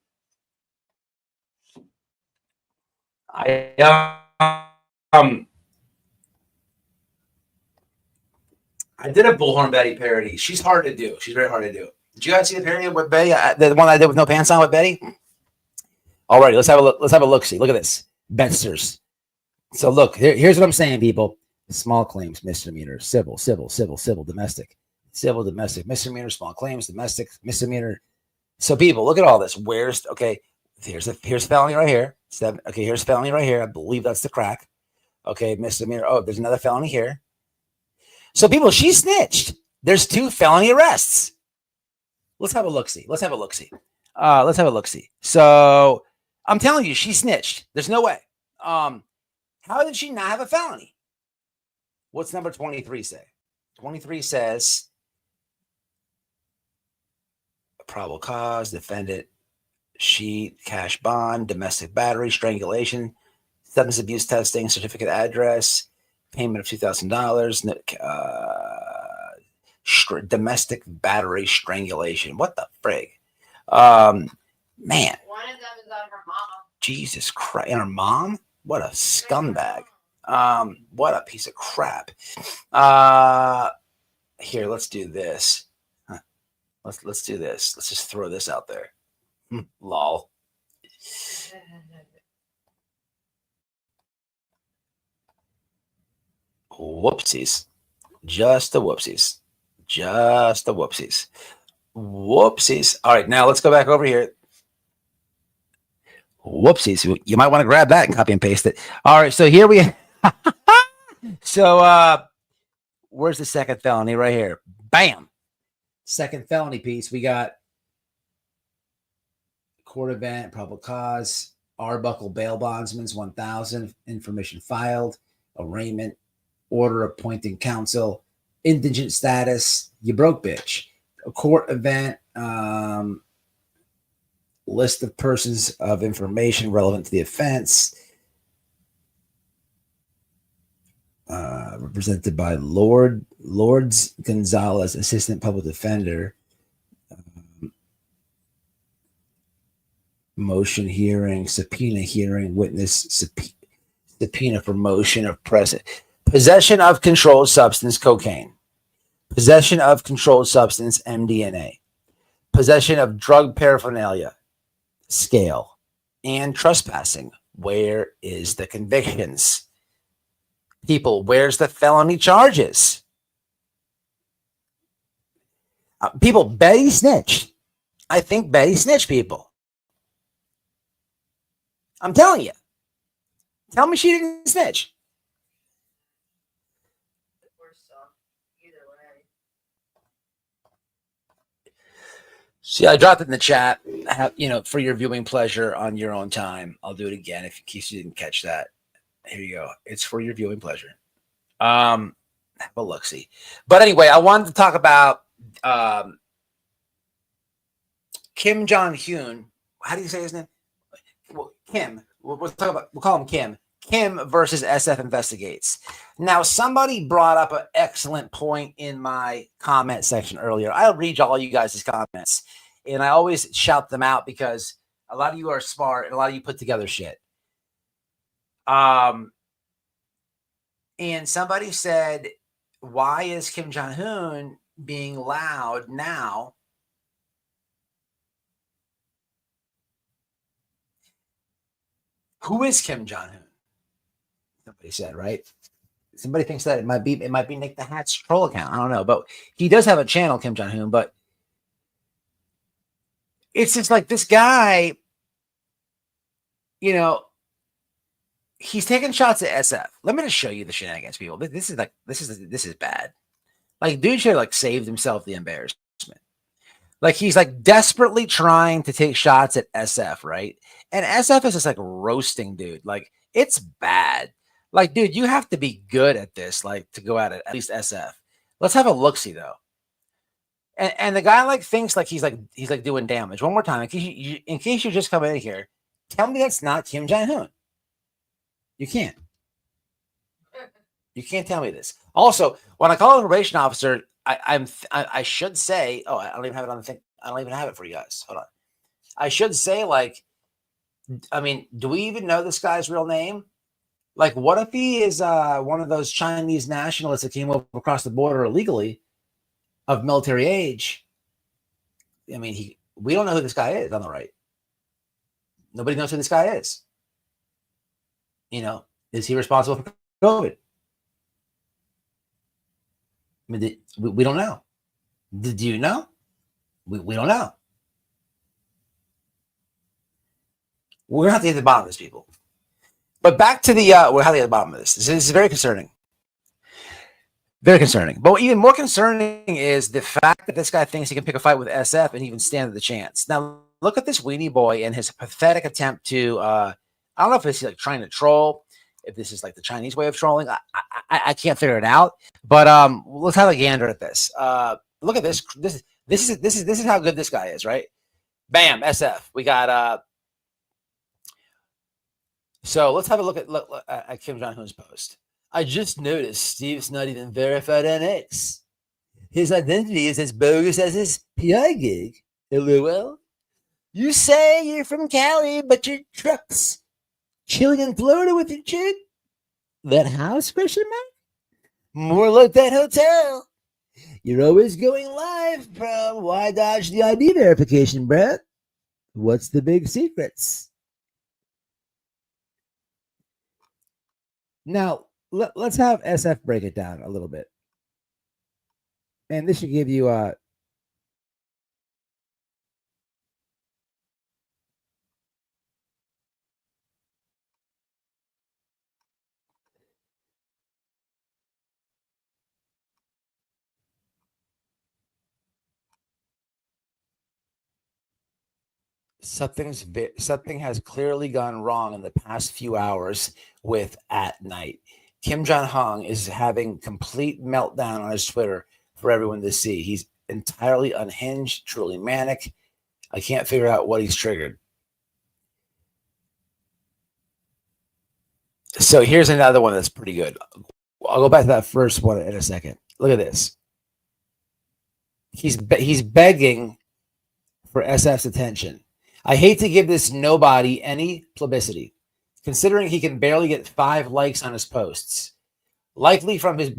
I did a Bullhorn Betty parody. She's hard to do. She's very hard to do. Did you guys see the parody with Betty? The one I did with no pants on with Betty? Alrighty, let's have a look. Let's have a look. See, look at this. Betsters. So look, here's what I'm saying, people. Small claims, misdemeanor, civil, domestic. Civil, domestic, misdemeanor, small claims, domestic, misdemeanor. So people, look at all this. Here's felony right here. Okay, here's felony right here. I believe that's the crack. Okay, misdemeanor. Oh, there's another felony here. So people, she snitched. There's 2 felony arrests. Let's have a look-see. Let's have a look-see. So I'm telling you, she snitched. There's no way. How did she not have a felony? What's number 23 say? 23 says probable cause, defendant, sheet, cash bond, domestic battery, strangulation, substance abuse testing, certificate address, payment of $2,000, domestic battery strangulation. What the frig? Man. One of them is on her mom. Jesus Christ. And her mom? What a scumbag. What a piece of crap. Here, let's do this. Let's do this. Let's just throw this out there. Lol. Whoopsies. Just the whoopsies. Whoopsies. All right, now let's go back over here. Whoopsies. You might want to grab that and copy and paste it. All right, so here we So where's the second felony? Right here. Bam. Second felony piece. We got court event, probable cause, Arbuckle bail bondsman's 1,000, information filed, arraignment, order appointing counsel, indigent status, you broke bitch, a court event, list of persons of information relevant to the offense, represented by Lords Gonzalez, assistant public defender. Motion hearing, subpoena hearing, witness subpoena for motion of present. Possession of controlled substance, cocaine. Possession of controlled substance, MDMA. Possession of drug paraphernalia, scale. And trespassing. Where is the convictions? People, where's the felony charges? People, Betty snitched. I think Betty snitched people. I'm telling you. Tell me she didn't snitch. Or stuff. Either way. See, I dropped it in the chat. For your viewing pleasure on your own time. I'll do it again in case you didn't catch that. Here you go. It's for your viewing pleasure. Have a look-see. But anyway, I wanted to talk about Kim Jong-un. How do you say his name? Well, Kim. We'll call him Kim. Kim versus SF Investigates. Now, somebody brought up an excellent point in my comment section earlier. I'll read all you guys' comments, and I always shout them out because a lot of you are smart and a lot of you put together shit. And somebody said, why is Kim Jong-un being loud now? Who is Kim Jong-un? Somebody said, right? Somebody thinks that it might be Nick the Hat's troll account. I don't know, but he does have a channel, Kim Jong-un, but it's just like this guy, he's taking shots at SF. Let me just show you the shenanigans, people. This is bad. Like, dude should have saved himself the embarrassment. Like, he's desperately trying to take shots at SF, right? And SF is just roasting dude. Like, it's bad. Like, dude, you have to be good at this, to go at it, at least SF. Let's have a look-see, though. And the guy thinks he's doing damage. One more time, in case you're just coming in here, tell me that's not Kim Jong-un. You can't. You can't tell me this. Also, when I call a probation officer, I should say, I don't even have it on the thing. I don't even have it for you guys. Hold on. I should say, do we even know this guy's real name? What if he is one of those Chinese nationalists that came over across the border illegally of military age? We don't know who this guy is on the right. Nobody knows who this guy is. Is he responsible for COVID? We don't know. Do you know? We don't know. We're going to have to get to the bottom of this, people. But back to we're going to have to get to the bottom of this. This is very concerning. Very concerning. But even more concerning is the fact that this guy thinks he can pick a fight with SF and even stand the chance. Now, look at this weenie boy and his pathetic attempt to, I don't know if it's trying to troll, if this is the Chinese way of trolling. I can't figure it out. But let's have a gander at this. Look at this. This is how good this guy is, right? Bam, SF. We got so let's have a look at Kim Jong-un's post. I just noticed Steve's not even verified on X. His identity is as bogus as his PI gig. LOL. You say you're from Cali, but your truck's chilling in Florida with your chick? That house, question mark? More like that hotel. You're always going live, bro. Why dodge the ID verification, bro? What's the big secrets? Now, let's have SF break it down a little bit. And this should give you something has clearly gone wrong in the past few hours with At Night. Kim Jong-un is having complete meltdown on his Twitter for everyone to see. He's entirely unhinged, truly manic. I can't figure out what he's triggered. So here's another one that's pretty good. I'll go back to that first one in a second. Look at this. He's begging for SF's attention. I hate to give this nobody any publicity, considering he can barely get 5 likes on his posts, likely from his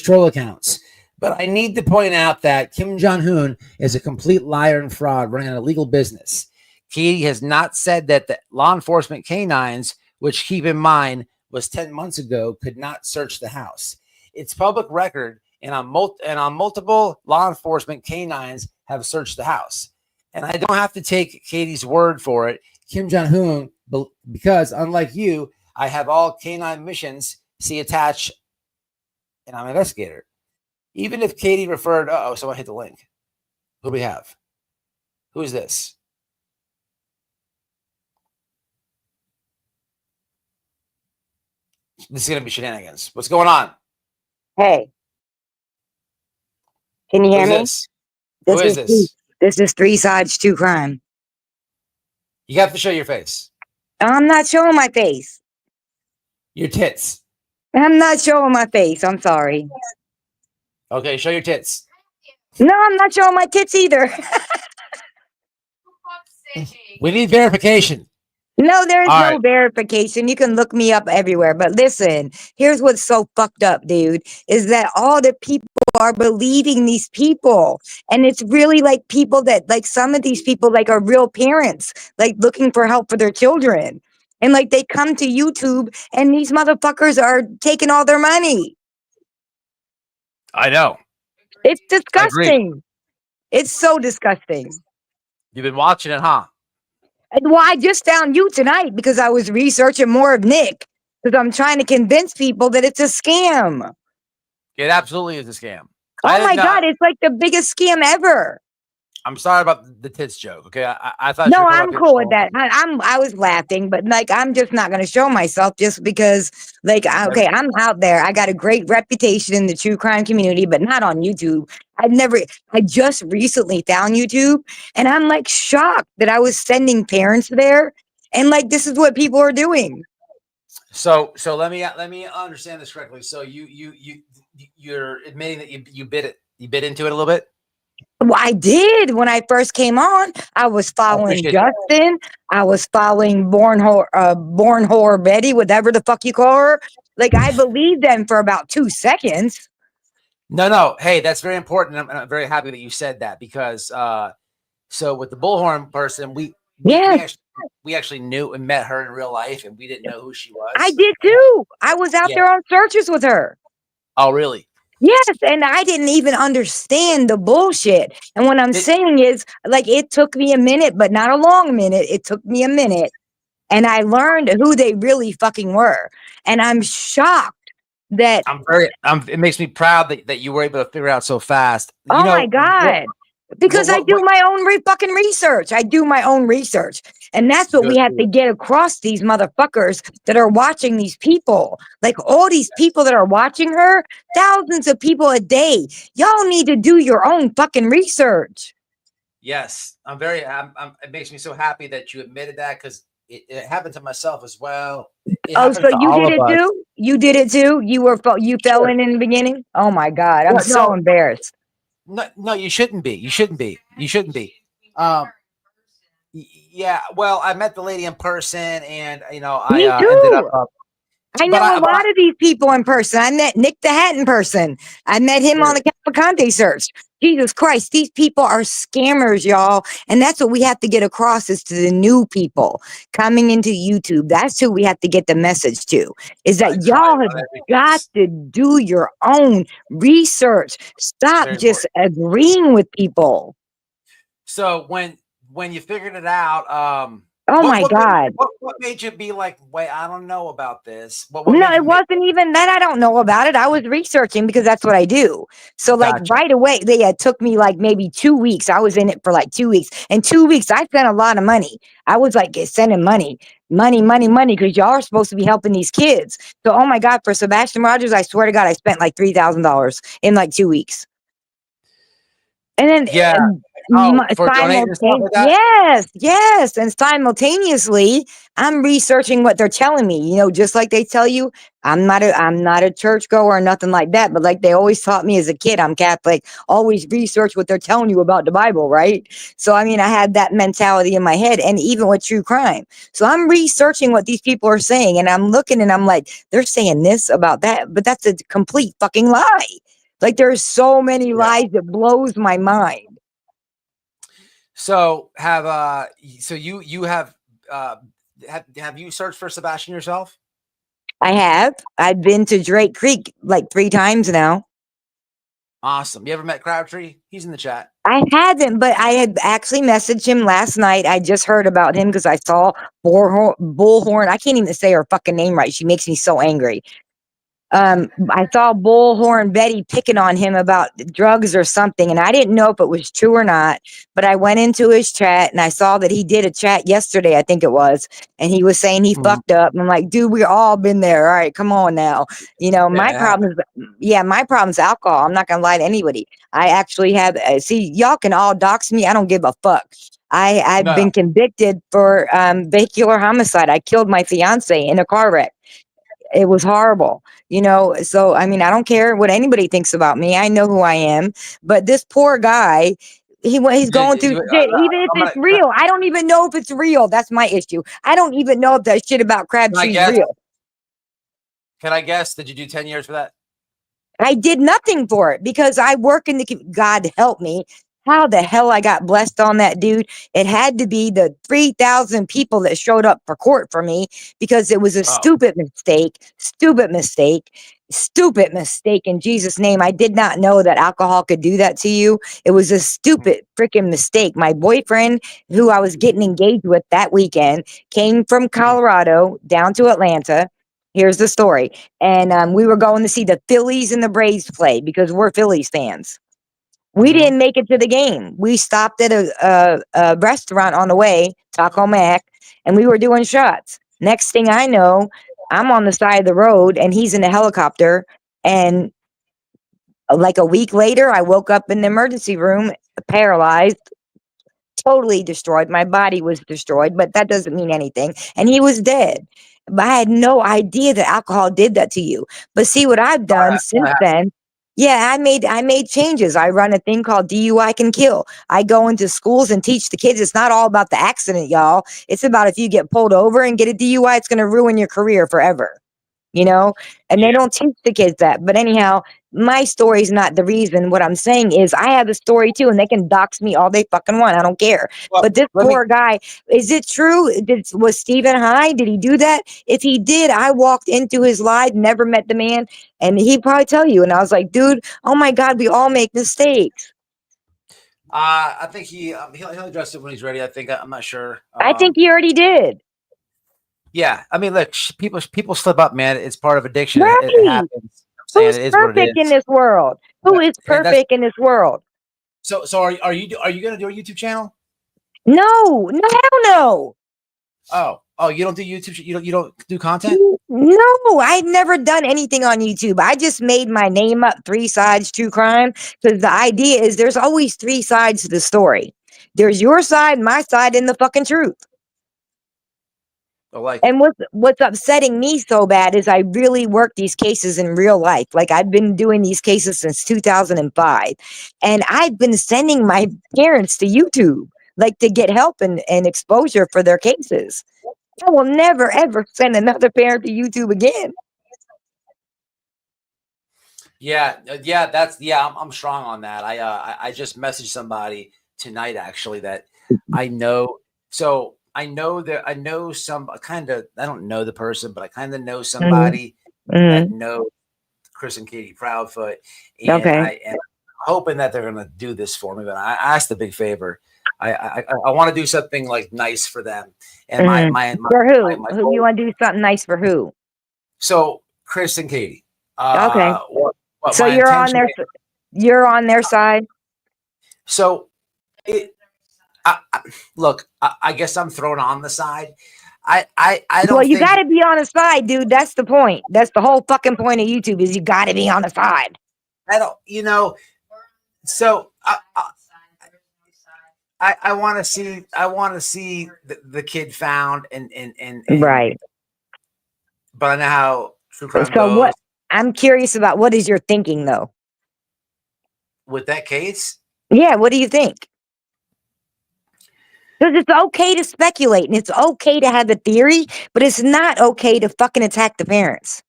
troll accounts. But I need to point out that Kim Jong-un is a complete liar and fraud running an illegal business. He has not said that the law enforcement canines, which keep in mind was 10 months ago, could not search the house. It's public record, and on multiple law enforcement canines have searched the house. And I don't have to take Katie's word for it. Kim Jong-un, because unlike you, I have all canine missions, see attached, and I'm an investigator. Even if Katie referred, someone hit the link. Who do we have? Who is this? This is going to be shenanigans. What's going on? Hey, can you hear Who's me? this? Who is this? This is Three Sides to Crime. You have to show your face. I'm not showing my face. Your tits. I'm not showing my face. I'm sorry. Okay, show your tits. No, I'm not showing my tits either. We need verification. No, there's All no right. verification. You can look me up everywhere. But listen, here's what's so fucked up, dude, is that all the people are believing these people. And it's really like people that, like, some of these people, like, are real parents, like, looking for help for their children. And, like, they come to YouTube and these motherfuckers are taking all their money. I know. It's I agree. disgusting. It's so disgusting. You've been watching it, huh? Well, I just found you tonight because I was researching more of Nick because I'm trying to convince people that it's a scam. It absolutely is a scam. Oh my God, it's like the biggest scam ever. I'm sorry about the tits joke. Okay, I thought. No, you were I'm cool with that. I was laughing, but like I'm just not going to show myself just because, like, okay, I'm out there. I got a great reputation in the true crime community, but not on YouTube. I just recently found YouTube, and I'm like shocked that I was sending parents there, and like this is what people are doing. So let me understand this correctly. So you're admitting that you bit into it a little bit. Well, I did when I first came on. I was following Justin. I was following Born Whore Betty, whatever the fuck you call her. Like I believed them for about 2 seconds. No. Hey, that's very important. I'm very happy that you said that because so with the bullhorn person, we actually knew and met her in real life, and we didn't know who she was. I did too. I was out there on searches with her. Oh, really? Yes, and I didn't even understand the bullshit. And what I'm saying is, like, it took me a minute, but not a long minute. It took me a minute, and I learned who they really fucking were. And I'm shocked that it makes me proud that you were able to figure out so fast. Oh my God. Because I do my own fucking research. I do my own research. And that's what we have to get across these motherfuckers that are watching these people. Like all these people that are watching her, thousands of people a day. Y'all need to do your own fucking research. Yes. It makes me so happy that you admitted that because it happened to myself as well. Oh, so you did it too? You did it too? You fell in the beginning? Oh my God. I'm so embarrassed. No, you shouldn't be. You shouldn't be. Yeah. Well, I met the lady in person, and Me too. I ended up. I know a lot of these people in person. I met Nick the Hat in person. I met him on the Cavalcante search. Jesus Christ, these people are scammers, y'all. And that's what we have to get across is to the new people coming into YouTube. That's who we have to get the message to, is that y'all have got to do your own research. Stop just agreeing with people. So when you figured it out, oh my God. What made you be like, wait, I don't know about this? No, it wasn't even that I don't know about it. I was researching because that's what I do. So like right away, they took me like maybe 2 weeks. I was in it for like 2 weeks. In 2 weeks, I spent a lot of money. I was like sending money, because y'all are supposed to be helping these kids. So, oh my God, for Sebastian Rogers, I swear to God, I spent like $3,000 in like 2 weeks. And then yes, and simultaneously I'm researching what they're telling me, just like they tell you I'm not a churchgoer or nothing like that, but like they always taught me as a kid, I'm Catholic, always research what they're telling you about the Bible, right? So I mean, I had that mentality in my head, and even with true crime. So I'm researching what these people are saying, and I'm looking and I'm like, they're saying this about that, but that's a complete fucking lie. Like there's so many lies that blows my mind. So have you searched for Sebastian yourself? I have. I've been to Drake Creek like 3 times now. Awesome. You ever met Crabtree? He's in the chat. I hadn't, but I had actually messaged him last night. I just heard about him because I saw Bullhorn. I can't even say her fucking name right. She makes me so angry. I saw Bullhorn Betty picking on him about drugs or something, and I didn't know if it was true or not, but I went into his chat and I saw that he did a chat yesterday, I think it was, and he was saying he fucked up. And I'm like, dude, we all been there. All right, come on now. You know, my problem's alcohol. I'm not gonna lie to anybody. I actually have see, y'all can all dox me. I don't give a fuck. I've been convicted for vehicular homicide. I killed my fiance in a car wreck. It was horrible, you know. So I mean, I don't care what anybody thinks about me. I know who I am. But this poor guy, he's going through shit. Even if it's real, I don't even know if it's real. That's my issue. I don't even know if that shit about Crabtree's real. Can I guess? Did you do 10 years for that? I did nothing for it because I work in the God help me. How the hell I got blessed on that, dude? It had to be the 3,000 people that showed up for court for me because it was a stupid mistake in Jesus' name. I did not know that alcohol could do that to you. It was a stupid freaking mistake. My boyfriend, who I was getting engaged with that weekend, came from Colorado down to Atlanta. Here's the story. And we were going to see the Phillies and the Braves play because we're Phillies fans. We didn't make it to the game. We stopped at a restaurant on the way, Taco Mac, and we were doing shots. Next thing I know, I'm on the side of the road and he's in a helicopter. And like a week later, I woke up in the emergency room, paralyzed, totally destroyed. My body was destroyed, but that doesn't mean anything. And he was dead. But I had no idea that alcohol did that to you. But see what I've done since then. Yeah, I made changes. I run a thing called DUI Can Kill. I go into schools and teach the kids. It's not all about the accident, y'all. It's about if you get pulled over and get a DUI, it's going to ruin your career forever. You know, and they don't teach the kids that. But anyhow, my story is not the reason. What I'm saying is I have a story too, and they can dox me all they fucking want. I don't care. Well, but this poor guy, is it true? Was Stephen high? Did he do that? If he did, I walked into his live, never met the man, and he'd probably tell you. And I was like, dude, oh my God, we all make mistakes. I think he'll address it when he's ready. I'm not sure. I think he already did. Yeah, I mean, look, people slip up, man. It's part of addiction. Right. It happens. Who's perfect in this world? Who is perfect in this world? So are you gonna do a YouTube channel? No, hell no. Oh, you don't do YouTube? You don't do content? No, I'd never done anything on YouTube. I just made my name up, 3 Sides True Crime, because the idea is there's always 3 sides to the story. There's your side, my side, and the fucking truth. And what's upsetting me so bad is I really work these cases in real life. Like I've been doing these cases since 2005, and I've been sending my parents to YouTube, like to get help and exposure for their cases. I will never ever send another parent to YouTube again. I'm strong on that. I just messaged somebody tonight actually that I know. So I know some kind of, I don't know the person, but I kind of know somebody that knows Chris and Katie Proudfoot. And I'm hoping that they're going to do this for me, but I asked a big favor. I want to do something like nice for them. And for who? Who you want to do something nice for who? So Chris and Katie. So you're on their side. So look, I guess I'm thrown on the side. I don't. Well, you got to be on the side, dude. That's the point. That's the whole fucking point of YouTube is you got to be on the side. I don't, So I want to see. I want to see the kid found and right. But I know how true crime goes. What? I'm curious about what is your thinking though with that case. Yeah, what do you think? Because it's okay to speculate and it's okay to have a theory, but it's not okay to fucking attack the parents.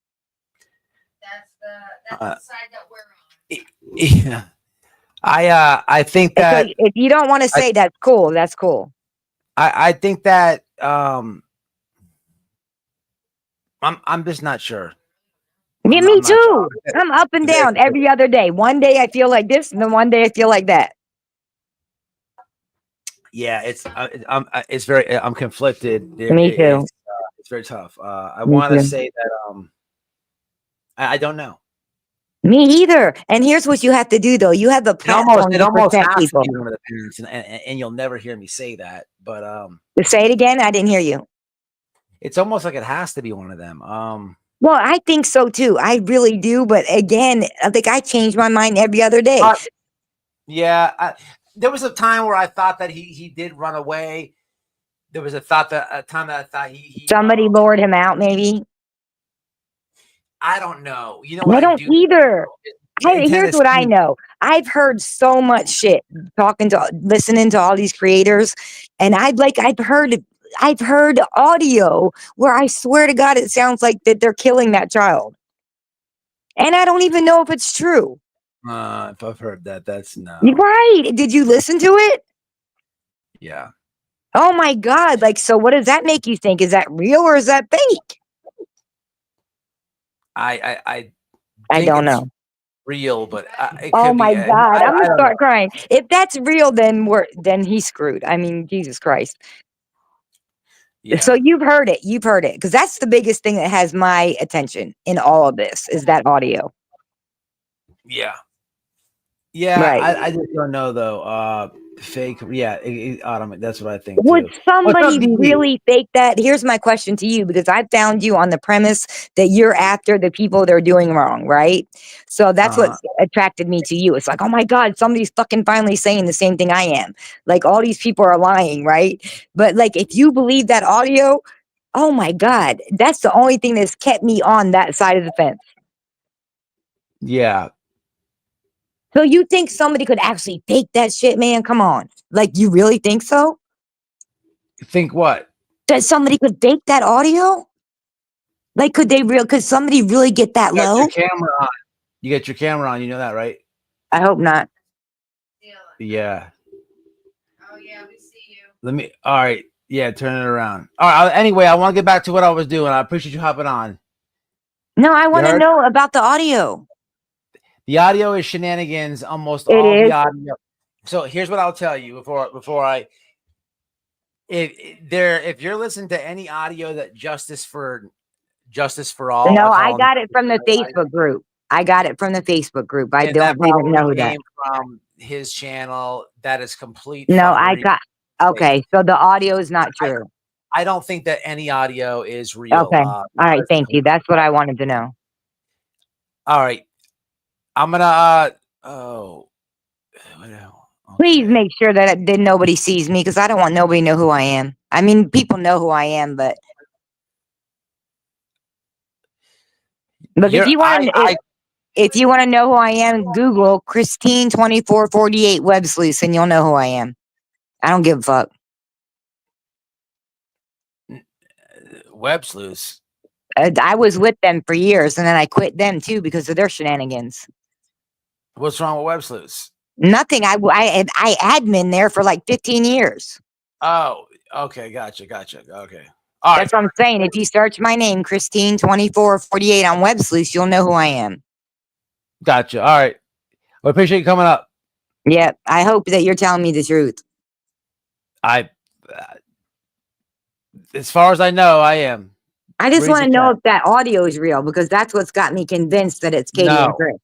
That's the side that we're on. Yeah. I think that if you don't want to say that's cool, that's cool. I think that I'm just not sure. Yeah, me too. I'm up and down every other day. One day I feel like this, and then one day I feel like that. Yeah, it's very. I'm conflicted. Me too. It's very tough. I Me want to too. say that I don't know. Me either. And here's what you have to do, though. You have a platform It to almost protect has to people. be one of the parents, and you'll never hear me say that. But Say it again. I didn't hear you. it's almost like it has to be one of them. Well, I think so too. I really do. But again, I think I change my mind every other day. Yeah, there was a time where I thought that he did run away. There was a time that I thought he Somebody lured him out, maybe. I don't know. You know what I I don't do? either. In Here's what I Tennessee, know. I've heard so much shit listening to all these creators, and I've heard audio where I swear to God it sounds like that they're killing that child, and I don't even know if it's true. if I've heard that, that's no. Right? Did you listen to it? Yeah. Oh my God! Like, so what does that make you think? Is that real or is that fake? I I think don't it's know. real, but it Oh could my be. God! I'm I gonna don't start know. crying. If that's real, then he's screwed. I mean, Jesus Christ. So Yeah. you've heard it. You've heard it. Because that's the biggest thing that has my attention in all of this is that audio. Yeah. Yeah. Right. I just don't know though. Fake. Yeah. Autumn, that's what I think Would too. What's up, somebody DD? really fake that? Here's my question to you, because I found you on the premise that you're after the people that are doing wrong, right? So that's what attracted me to you. It's like, oh my God, somebody's fucking finally saying the same thing I am. Like all these people are lying, right? But like if you believe that audio, oh my God, that's the only thing that's kept me on that side of the fence. Yeah. So you think somebody could actually fake that shit, man? Come on. Like, you really think so? Think what? That somebody could fake that audio? Like, could somebody really get that You got low? your camera on. You got your camera on. You know that, right? I hope not. Yeah. Oh yeah, we see you. All right. Yeah. Turn it around. All right. Anyway, I want to get back to what I was doing. I appreciate you hopping on. No, I want to heard? know about the audio. The audio is shenanigans. Almost It all the is. audio. So here's what I'll tell you before I. If you're listening to any audio that Justice for All, No, I I call them, got it from the Facebook group. I got it from the Facebook group. I and that don't even probably know that. came from his channel. That is complete. No, I fuckery. got. Okay, so the audio is not true. I don't think that any audio is real. Okay. All right, thank you. That's what I wanted to know. All right. I'm gonna Please make sure that nobody sees me, because I don't want nobody to know who I am. I mean, people know who I am, but if you want to, if you want to know who I am, Google Christine 2448 Web Sleuths, and you'll know who I am. I don't give a fuck. Web Sleuths. I was with them for years, and then I quit them too because of their shenanigans. What's wrong with Web Sleuths? Nothing. I admin there for like 15 years. Oh, okay, gotcha. Okay, all that's what I'm saying. If you search my name, Christine 2448 on Web Sleuths, you'll know who I am. Gotcha. All right. Well, I appreciate you coming up. Yeah, I hope that you're telling me the truth. As far as I know, I am. I just want to know if that audio is real, because that's what's got me convinced that it's Katie and Grift.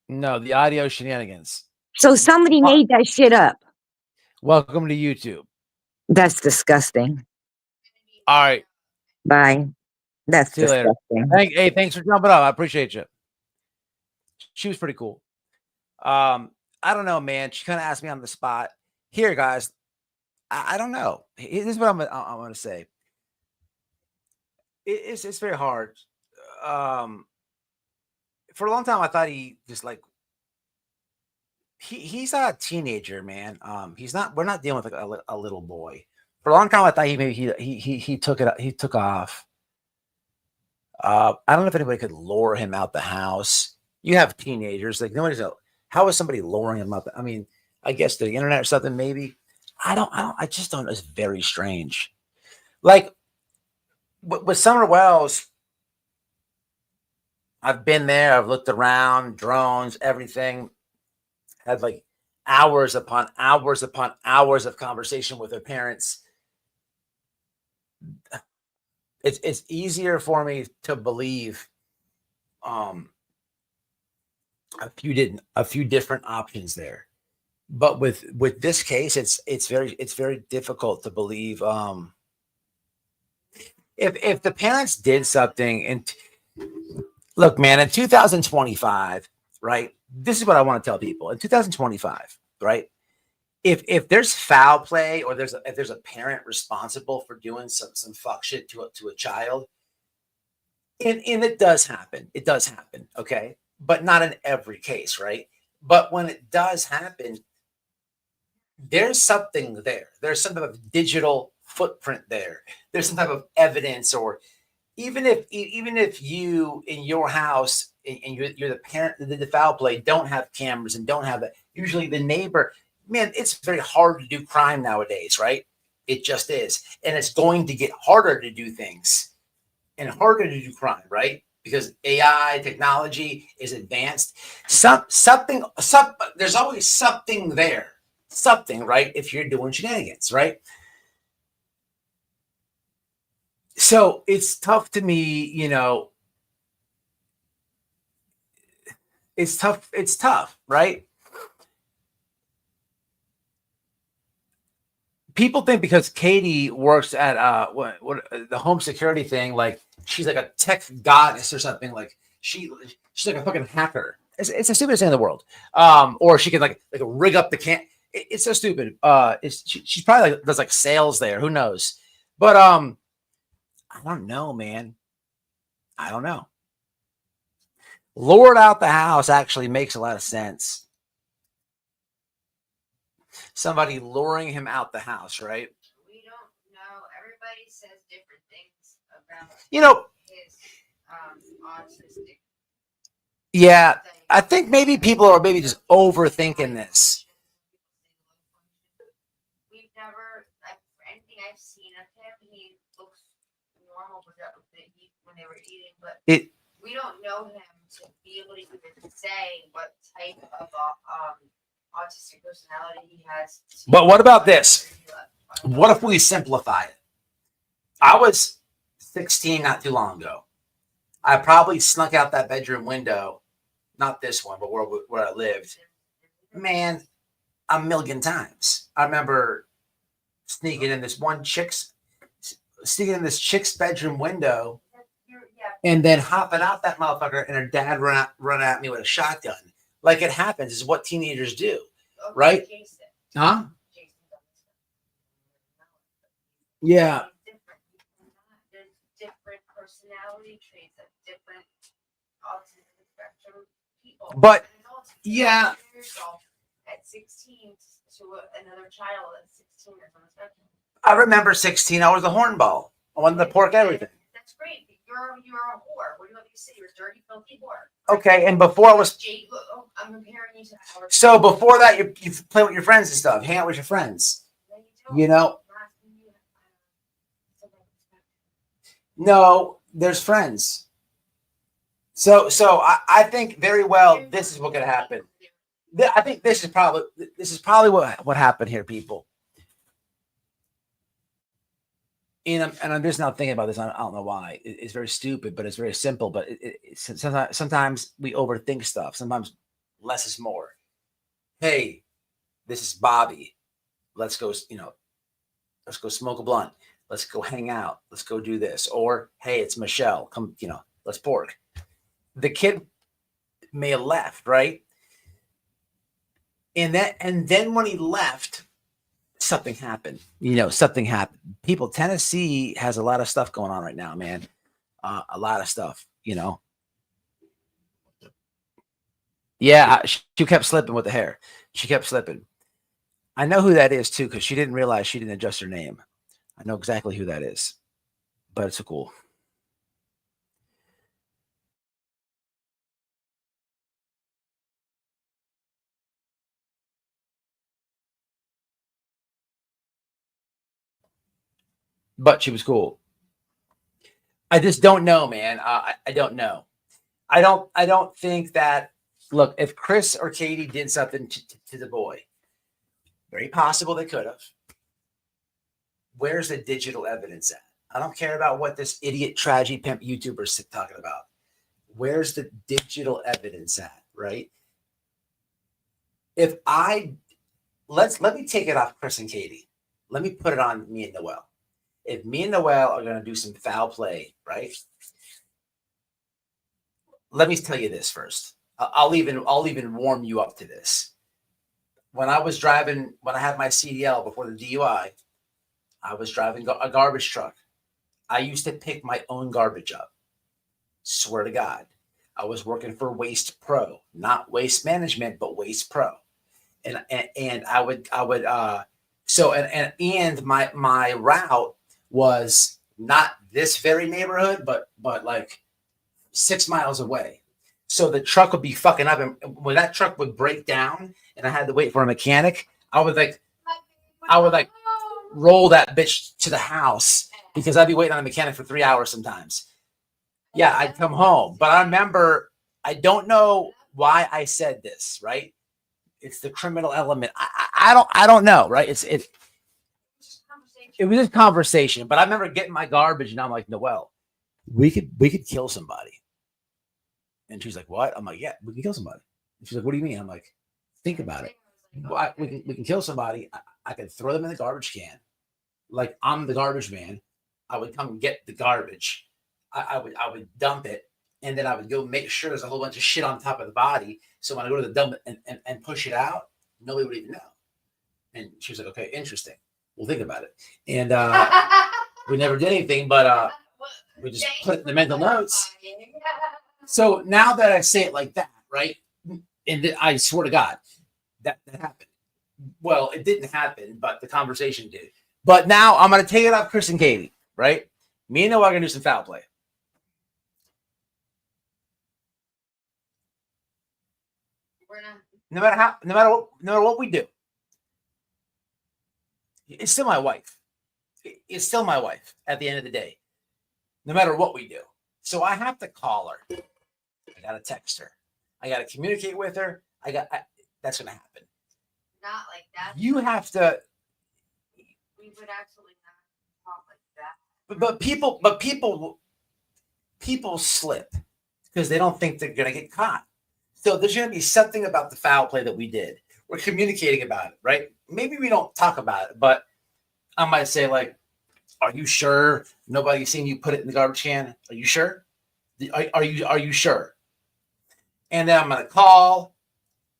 No, the audio shenanigans. So somebody made that shit up. Welcome to YouTube. That's disgusting. All right. Bye. That's See you disgusting. Later. Hey, thanks for jumping up. I appreciate you. She was pretty cool. I don't know, man. She kind of asked me on the spot. Here, guys. I don't know. This is what I'm going to say. It's very hard. For a long time, I thought he just like he's a teenager, man. He's not. We're not dealing with like a little boy. For a long time, I thought he took it. He took off. I don't know if anybody could lure him out the house. You have teenagers, like nobody's. How is somebody luring him up? I mean, I guess the internet or something, maybe. I just don't. It's very strange. Like with Summer Wells, I've been there. I've looked around, drones, everything. Had like hours upon hours upon hours of conversation with their parents. It's easier for me to believe a few different options there. But with this case, it's very difficult to believe if the parents did something. And look, man, in 2025, right? This is what I want to tell people. In 2025, right? If there's foul play, or if there's a parent responsible for doing some fuck shit to a child, and it does happen. It does happen, okay? But not in every case, right? But when it does happen, there's something there. There's some type of digital footprint there. There's some type of evidence, or even if you in your house and you're the parent that did the foul play, don't have cameras and don't have that. Usually the neighbor, man, it's very hard to do crime nowadays, right? It just is. And it's going to get harder to do things and harder to do crime, right? Because AI technology is advanced. There's always something there. Something, right? If you're doing shenanigans, right? So it's tough to me, it's tough, right? People think because Katie works at what the home security thing, like she's like a tech goddess or something. Like she's like a fucking hacker. It's the stupidest thing in the world. Or she can like rig up the it's so stupid. She's probably like does like sales there. Who knows? But I don't know, man. I don't know. Lured out the house actually makes a lot of sense. Somebody luring him out the house, right? We don't know. Everybody says different things about his autistic. Yeah, I think maybe people are maybe just overthinking this. We've never, anything I've seen of him, he looks normal when they were eating, but we don't know him to be able to even say what type of autistic personality he has. But what about this? What if we simplify it? I was 16 not too long ago. I probably snuck out that bedroom window, not this one, but where I lived, man, a million times. I remember sneaking in this chick's bedroom window, and then hopping out that motherfucker, and her dad run at me with a shotgun. Like it happens, is what teenagers do, right? Huh? Yeah. There's different personality traits of different autism spectrum people. But yeah, at 16 to another child at 16 is on the spectrum. I remember 16. I was the hornball. I wanted to pork everything. That's great. You're a whore. What do you want me to say? You're a dirty, filthy whore. Okay, and before I was. I'm comparing you to our. So before that, you play with your friends and stuff. Hang out with your friends. No, there's friends. So I think very well this is what could happen. I think this is probably what happened here, people. And I'm just now thinking about this. I don't know why. It's very stupid, but it's very simple. But sometimes we overthink stuff. Sometimes less is more. Hey, this is Bobby. Let's go. Let's go smoke a blunt. Let's go hang out. Let's go do this. Or hey, it's Michelle. Come, let's pork. The kid may have left, right? And then when he left, something happened. Something happened. People, Tennessee has a lot of stuff going on right now, man. A lot of stuff, Yeah, she kept slipping with the hair. She kept slipping. I know who that is too, because she didn't realize she didn't adjust her name. I know exactly who that is, but it's cool. But she was cool. I just don't know, man. I don't know. I don't think that. Look, if Chris or Katie did something to the boy, very possible they could have. Where's the digital evidence at? I don't care about what this idiot tragedy pimp YouTuber's talking about. Where's the digital evidence at, right? If let me take it off Chris and Katie. Let me put it on me and Noel. If me and Noel are going to do some foul play, right? Let me tell you this first. I'll even warm you up to this. When I was driving, when I had my CDL before the DUI, I was driving a garbage truck. I used to pick my own garbage up. Swear to God. I was working for Waste Pro, not Waste Management, but Waste Pro. And I would my route was not this very neighborhood, but like 6 miles away. So the truck would be fucking up, and when that truck would break down and I had to wait for a mechanic, I would roll that bitch to the house because I'd be waiting on a mechanic for 3 hours sometimes. Yeah, I'd come home. But I remember, I don't know why I said this, right? It's the criminal element. I don't know, right? It was just conversation. But I remember getting my garbage and I'm like, Noelle, we could kill somebody. And she's like, what? I'm like, yeah, we can kill somebody. And she's like, what do you mean? I'm like, think about it. We can kill somebody. I could throw them in the garbage can. Like, I'm the garbage man. I would come get the garbage. I would dump it, and then I would go make sure there's a whole bunch of shit on top of the body. So when I go to the dump and push it out, nobody would even know. And she was like, okay, interesting. We'll think about it. And we never did anything, but we just put it in the mental notes. So now that I say it like that, right? And I swear to God, that happened. Well, it didn't happen, but the conversation did. But now I'm going to take it off Chris and Katie, right? Me and Noah are going to do some foul play. No matter what we do, it's still my wife. It's still my wife at the end of the day, no matter what we do. So I have to call her. I got to text her. I got to communicate with her. That's going to happen. Not like that. You have to. We would absolutely not talk like that. But people slip because they don't think they're going to get caught. So there's going to be something about the foul play that we did. We're communicating about it, right? Maybe we don't talk about it, but I might say, like, are you sure nobody's seen you put it in the garbage can? Are you sure? Are you sure? And then I'm going to call,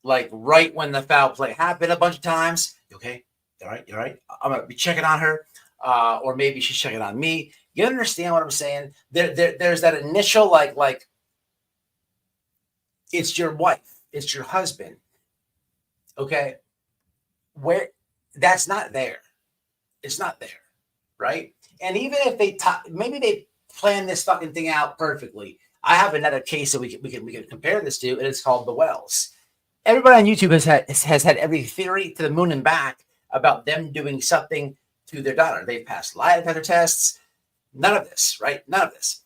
like, right when the foul play happened a bunch of times. Okay? All right? You all right? I'm going to be checking on her. Or maybe she's checking on me. You understand what I'm saying? There's that initial, like, it's your wife. It's your husband. Okay? Where that's not there. It's not there. Right? And even if maybe they plan this fucking thing out perfectly. I have another case that we can compare this to, and it's called the Wells. Everybody on YouTube has had every theory to the moon and back about them doing something to their daughter. They've passed lie detector tests. None of this, right? None of this.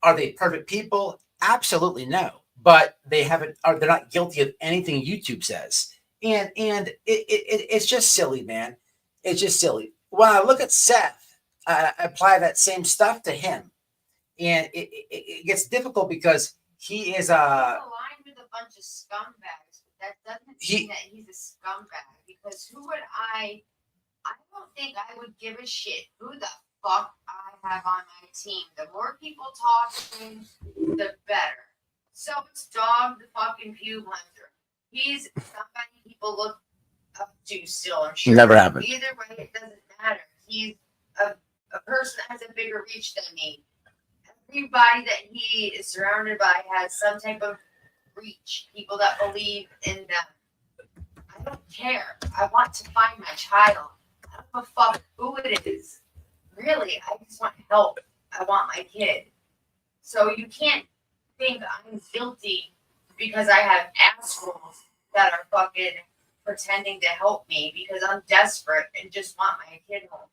Are they perfect people? Absolutely no. But they're not guilty of anything YouTube says. And it's just silly, man. It's just silly. When I look at Seth, I apply that same stuff to him. And it gets difficult because he is aligned with a bunch of scumbags. That doesn't mean that he's a scumbag. Because who would I don't think I would give a shit who the fuck I have on my team. The more people talking, the better. So it's Dog the fucking pew hunter. He's somebody people look up to still, I'm sure. Never happened. Either way, it doesn't matter. He's a person that has a bigger reach than me. Everybody that he is surrounded by has some type of reach. People that believe in them. I don't care. I want to find my child. I don't give a fuck who it is. Really, I just want help. I want my kid. So you can't think I'm guilty because I have assholes that are fucking pretending to help me because I'm desperate and just want my kid home.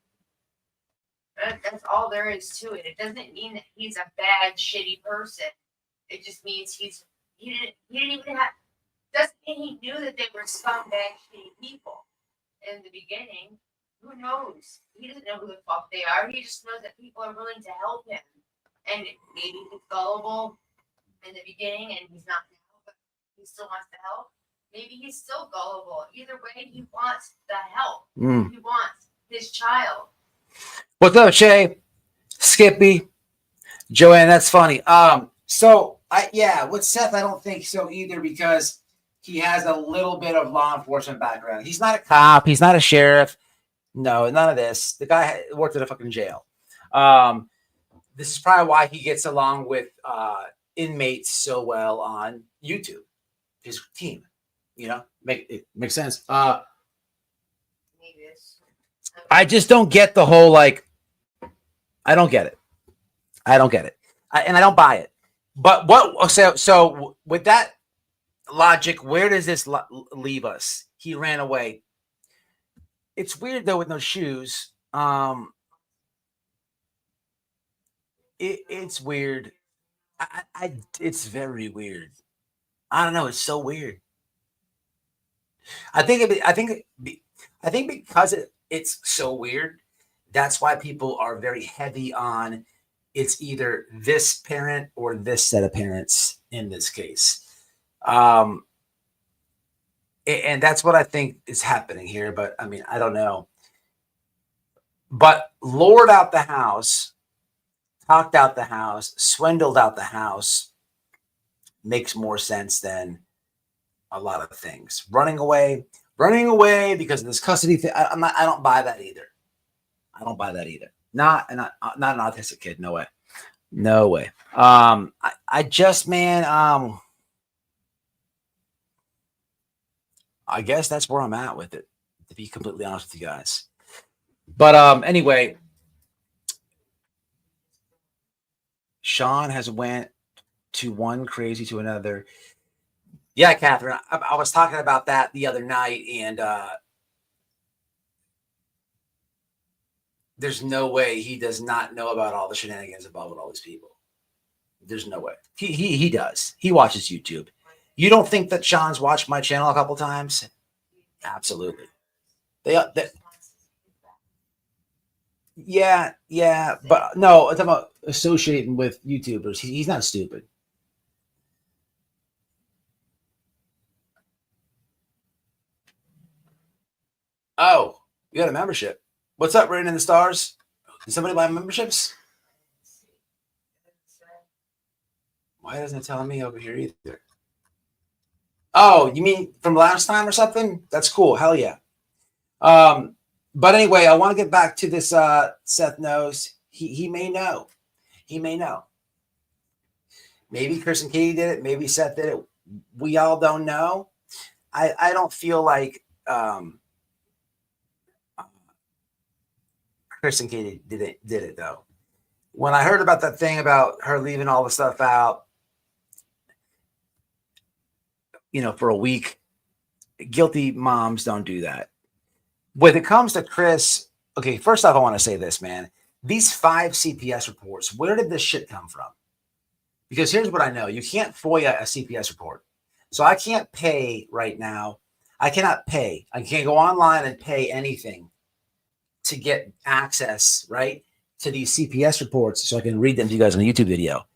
That's all there is to it. It doesn't mean that he's a bad, shitty person. It just means he didn't even have. Doesn't mean he knew that they were scumbag shitty people in the beginning. Who knows? He doesn't know who the fuck they are. He just knows that people are willing to help him. And maybe he's gullible in the beginning and he's not now, but he still wants to help. Maybe he's still gullible. Either way, he wants the help. He wants his child. What's up, Shay? Skippy? Joanne, that's funny. So with Seth, I don't think so either, because he has a little bit of law enforcement background. He's not a cop. He's not a sheriff. No, none of this. The guy worked at a fucking jail. This is probably why he gets along with inmates so well on YouTube. His team, it makes sense. I just don't get the whole I don't get it. I don't get it, and I don't buy it. But so with that logic, where does this leave us? He ran away. It's weird though with no shoes. It's weird. It's very weird. I don't know. It's so weird. I think because it's so weird, that's why people are very heavy on it's either this parent or this set of parents in this case. And that's what I think is happening here. But I mean, I don't know. But lured out the house, talked out the house, swindled out the house makes more sense than a lot of things. Running away because of this custody thing. I don't buy that either. I don't buy that either. Not an autistic kid. No way. No way. I just, man, I guess that's where I'm at with it, to be completely honest with you guys. But anyway, Sean has went to one crazy to another. Yeah, Catherine, I was talking about that the other night, and there's no way he does not know about all the shenanigans involved with all these people. There's no way. He does. He watches YouTube. You don't think that Sean's watched my channel a couple times? Absolutely. Yeah, but no, I'm talking about associating with YouTubers. He's not stupid. Oh, you got a membership. What's up, Rain in the Stars? Did somebody buy memberships? Why isn't it telling me over here either? Oh, you mean from last time or something? That's cool. Hell yeah. But anyway, I want to get back to this. Seth knows. He may know. He may know. Maybe Chris and Katie did it. Maybe Seth did it. We all don't know. I don't feel like Chris and Katie did it though. When I heard about that thing about her leaving all the stuff out, for a week, guilty moms don't do that. When it comes to Chris, okay, first off, I want to say this, man. These 5 CPS reports, where did this shit come from? Because here's what I know. You can't FOIA a CPS report. So I can't pay right now. I cannot pay. I can't go online and pay anything to get access, right, to these CPS reports so I can read them to you guys on a YouTube video.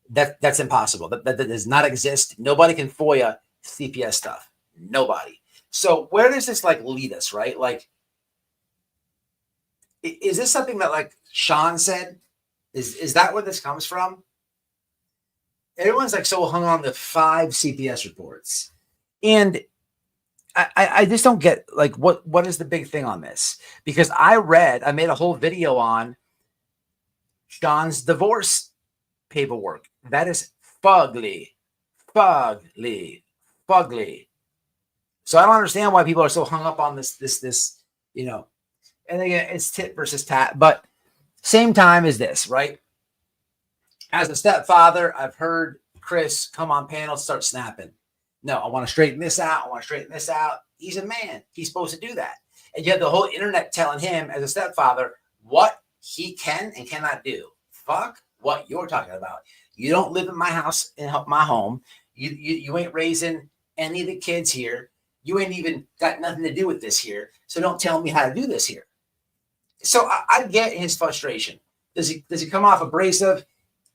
That's impossible. That does not exist. Nobody can FOIA CPS stuff. Nobody. So where does this lead us, right? Is this something that Sean said? Is that where this comes from? Everyone's so hung on the 5 CPS reports. And I just don't get what is the big thing on this? Because I made a whole video on Sean's divorce paperwork. That is fugly. So I don't understand why people are so hung up on this, and again, it's tit versus tat, but same time as this, right? As a stepfather, I've heard Chris come on panels, start snapping. No, I want to straighten this out. He's a man. He's supposed to do that. And you have the whole internet telling him as a stepfather what he can and cannot do. Fuck what you're talking about. You don't live in my house and my home. You ain't raising any of the kids here. You ain't even got nothing to do with this here. So don't tell me how to do this here. So I get his frustration. Does he come off abrasive?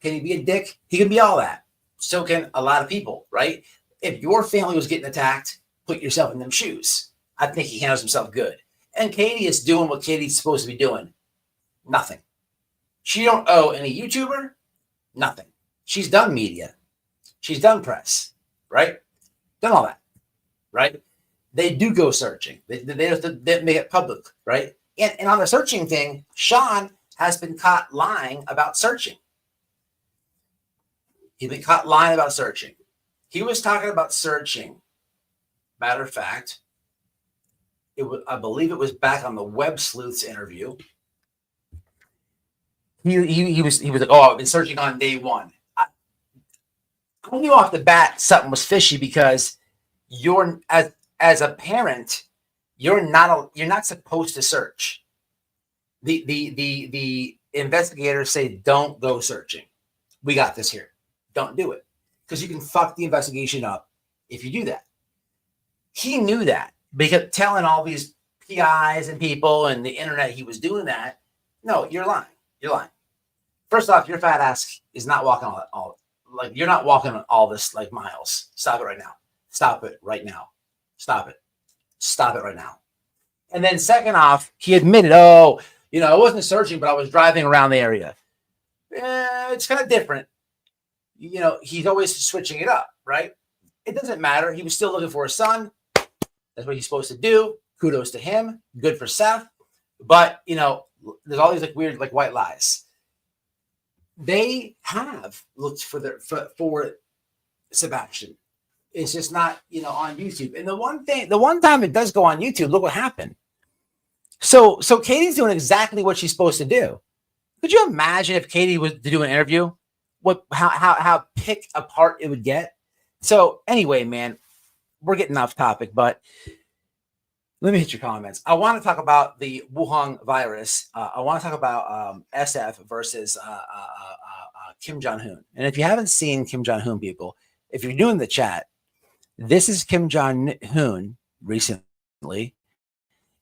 Can he be a dick? He can be all that. So can a lot of people, right? If your family was getting attacked, put yourself in them shoes. I think he handles himself good. And Katie is doing what Katie's supposed to be doing. Nothing. She don't owe any YouTuber. Nothing. She's done media. She's done press, right? Done all that, right? They do go searching. They make it public, right? And on the searching thing, Sean has been caught lying about searching. He's been caught lying about searching. He was talking about searching. Matter of fact, I believe it was back on the Web Sleuths interview. He was like, oh, I've been searching on day one. I knew off the bat something was fishy because you're as a parent, you're not supposed to search. The investigators say don't go searching. We got this here. Don't do it because you can fuck the investigation up if you do that. He knew that. But he kept telling all these PIs and people and the internet he was doing that. No, you're lying. You're lying. First off, your fat ass is not walking you're not walking all this like miles. Stop it right now. Stop it right now. Stop it. Stop it right now. And then second off, he admitted, I wasn't searching, but I was driving around the area. It's kind of different. He's always switching it up, right? It doesn't matter. He was still looking for his son. That's what he's supposed to do. Kudos to him. Good for Seth. But, there's all these weird white lies. They have looked for Sebastian. It's just not, on YouTube. And the one time it does go on YouTube, look what happened. So Katie's doing exactly what she's supposed to do. Could you imagine if Katie was to do an interview? How pick apart it would get? So anyway, man, we're getting off topic, but let me hit your comments. I want to talk about the Wuhan virus. I want to talk about SF versus Kim Jong-un. And if you haven't seen Kim Jong-un, people, if you're new in the chat, this is Kim Jong-un recently.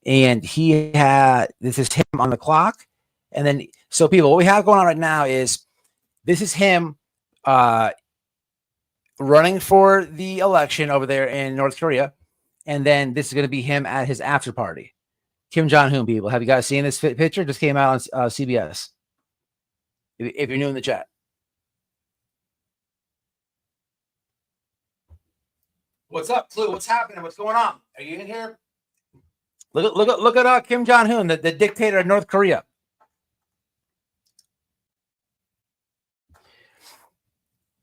And this is him on the clock. And then, so people, what we have going on right now is this is him running for the election over there in North Korea. And then this is going to be him at his after party. Kim Jong-un, people. Have you guys seen this picture? Just came out on CBS. If you're new in the chat. What's up, Clue? What's happening? What's going on? Are you in here? Look at Kim Jong-un, the dictator of North Korea.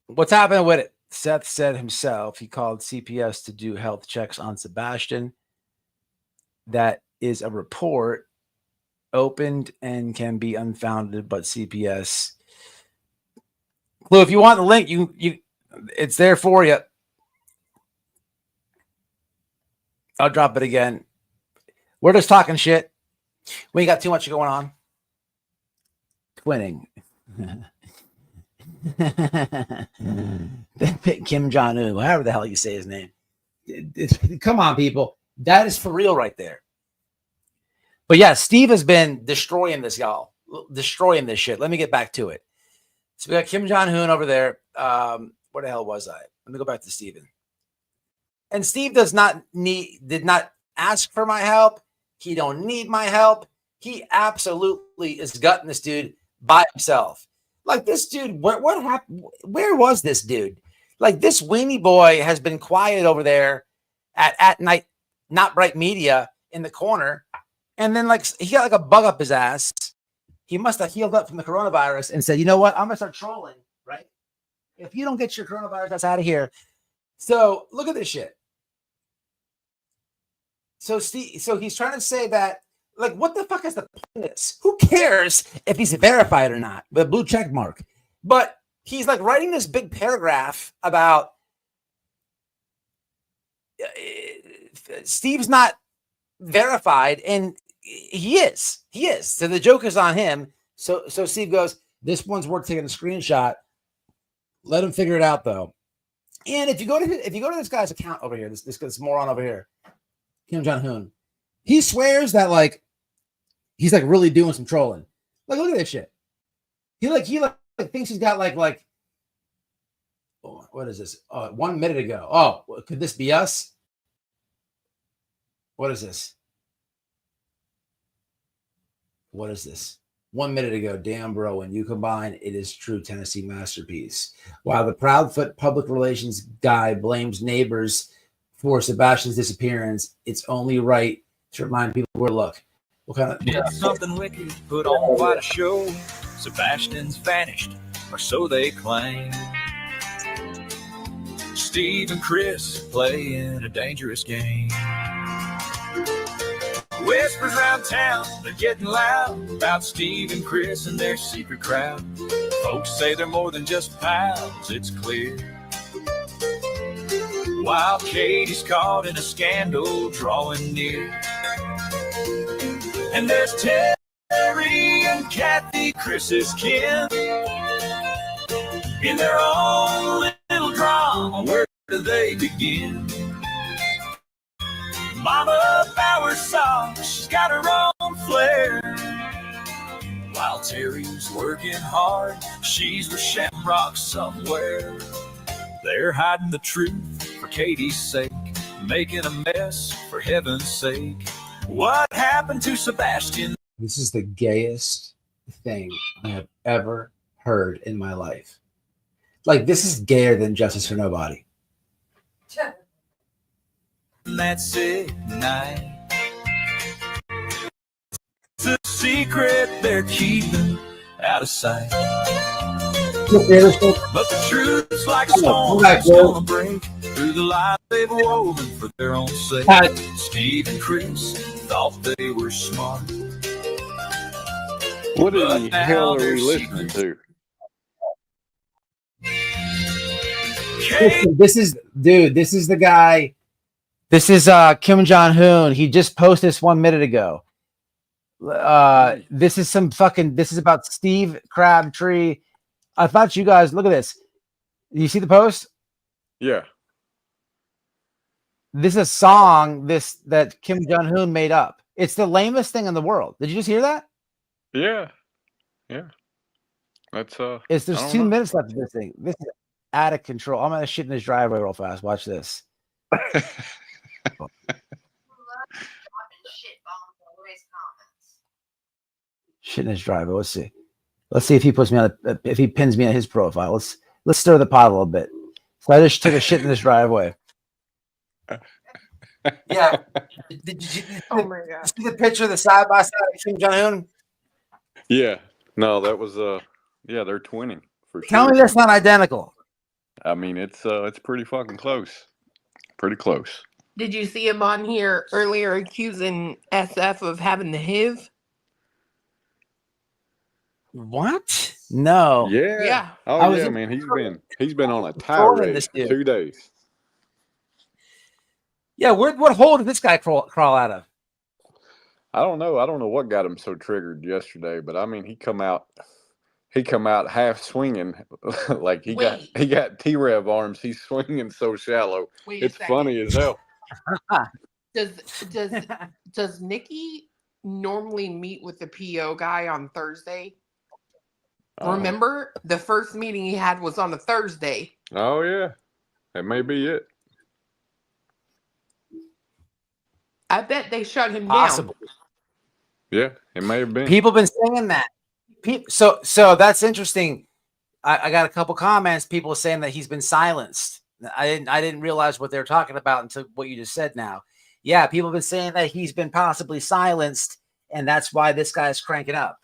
What's happening with it? Seth said himself he called CPS to do health checks on Sebastian. That is a report opened and can be unfounded, but CPS. Lou, if you want the link, you it's there for you. I'll drop it again. We're just talking shit. We ain't got too much going on. Twinning. Kim Jong-un, however the hell you say his name. Come on, people. That is for real right there. But yeah, Steve has been destroying this, y'all. Destroying this shit. Let me get back to it. So we got Kim Jong-un over there. Where the hell was I? Let me go back to Steven. And Steve did not ask for my help. He don't need my help. He absolutely is gutting this dude by himself. Like this dude, what happened? Where was this dude? Like this weenie boy has been quiet over there at night, Not Bright Media in the corner. And then he got a bug up his ass. He must have healed up from the coronavirus and said, you know what? I'm going to start trolling, right? If you don't get your coronavirus, that's out of here. So look at this shit. So he's trying to say that, what the fuck is the point of this? Who cares if he's verified or not? The blue check mark. But he's writing this big paragraph about Steve's not verified, and he is. So the joke is on him. So Steve goes, this one's worth taking a screenshot Let him figure it out, though. And if you go to this guy's account over here, this moron over here, Kim Jong-un, he swears that like he's like really doing some trolling. Like, look at this shit. He thinks he's got like oh, what is this? 1 minute ago. Oh, could this be us? What is this? What is this? 1 minute ago, damn bro, when you combine, it is true Tennessee masterpiece. While the Proudfoot public relations guy blames neighbors for Sebastian's disappearance, it's only right to remind people where to look. What kind of did something wicked, put on quite a show. Sebastian's vanished, or so they claim. Steve and Chris playing a dangerous game. Whispers around town, they're getting loud about Steve and Chris and their secret crowd. Folks say they're more than just pals, it's clear. While Katie's caught in a scandal drawing near. And there's Terry and Kathy, Chris's kin, in their own little drama. Where do they begin? Mama Bauer's song, she's got her own flair. While Terry's working hard, she's with Shamrock somewhere. They're hiding the truth for Katie's sake, making a mess for heaven's sake. What happened to Sebastian? This is the gayest thing I have ever heard in my life. Like, this is gayer than Justice for Nobody. That's it, night. It's a secret they're keeping out of sight. But the truth's like a storm that's gonna break through the lies they've woven for their own sake. Steve and Chris thought they were smart. What in the hell are we listening to? This is the guy. This is Kim Jong-un. He just posted this 1 minute ago. This is about Steve Crabtree. I thought you guys, look at this. You see the post? Yeah. This is a song that Kim Jong-un made up. It's the lamest thing in the world. Did you just hear that? Yeah. Yeah. That's there's 2 minutes left of this thing. This is out of control. I'm gonna shit in his driveway real fast. Watch this. Shit in his driveway. Let's see. Let's see if he puts me on if he pins me on his profile. Let's stir the pot a little bit. So I just took a shit in his driveway. Yeah. Did you oh my God. See the picture of the side by side of Kim Jong-un? Yeah. No, that was yeah, they're twinning for sure. Tell me that's not identical. I mean, it's pretty fucking close. Pretty close. Did you see him on here earlier accusing SF of having the HIV? What? No. Yeah. Yeah. Oh yeah, man. He's been on a tirade 2 days. Yeah. What hole did this guy crawl out of? I don't know. I don't know what got him so triggered yesterday, but I mean, he come out half swinging, like he got T-Rev arms. He's swinging so shallow. It's funny as hell. Does Nikki normally meet with the PO guy on Thursday? Remember, the first meeting he had was on a Thursday. Oh yeah, that may be it. I bet they shut him Possible. down. Yeah, it may have been. People been saying that. So that's interesting. I got a couple comments. People saying that he's been silenced. I didn't realize what they're talking about until what you just said. Now, yeah, people have been saying that he's been possibly silenced, and that's why this guy's cranking up.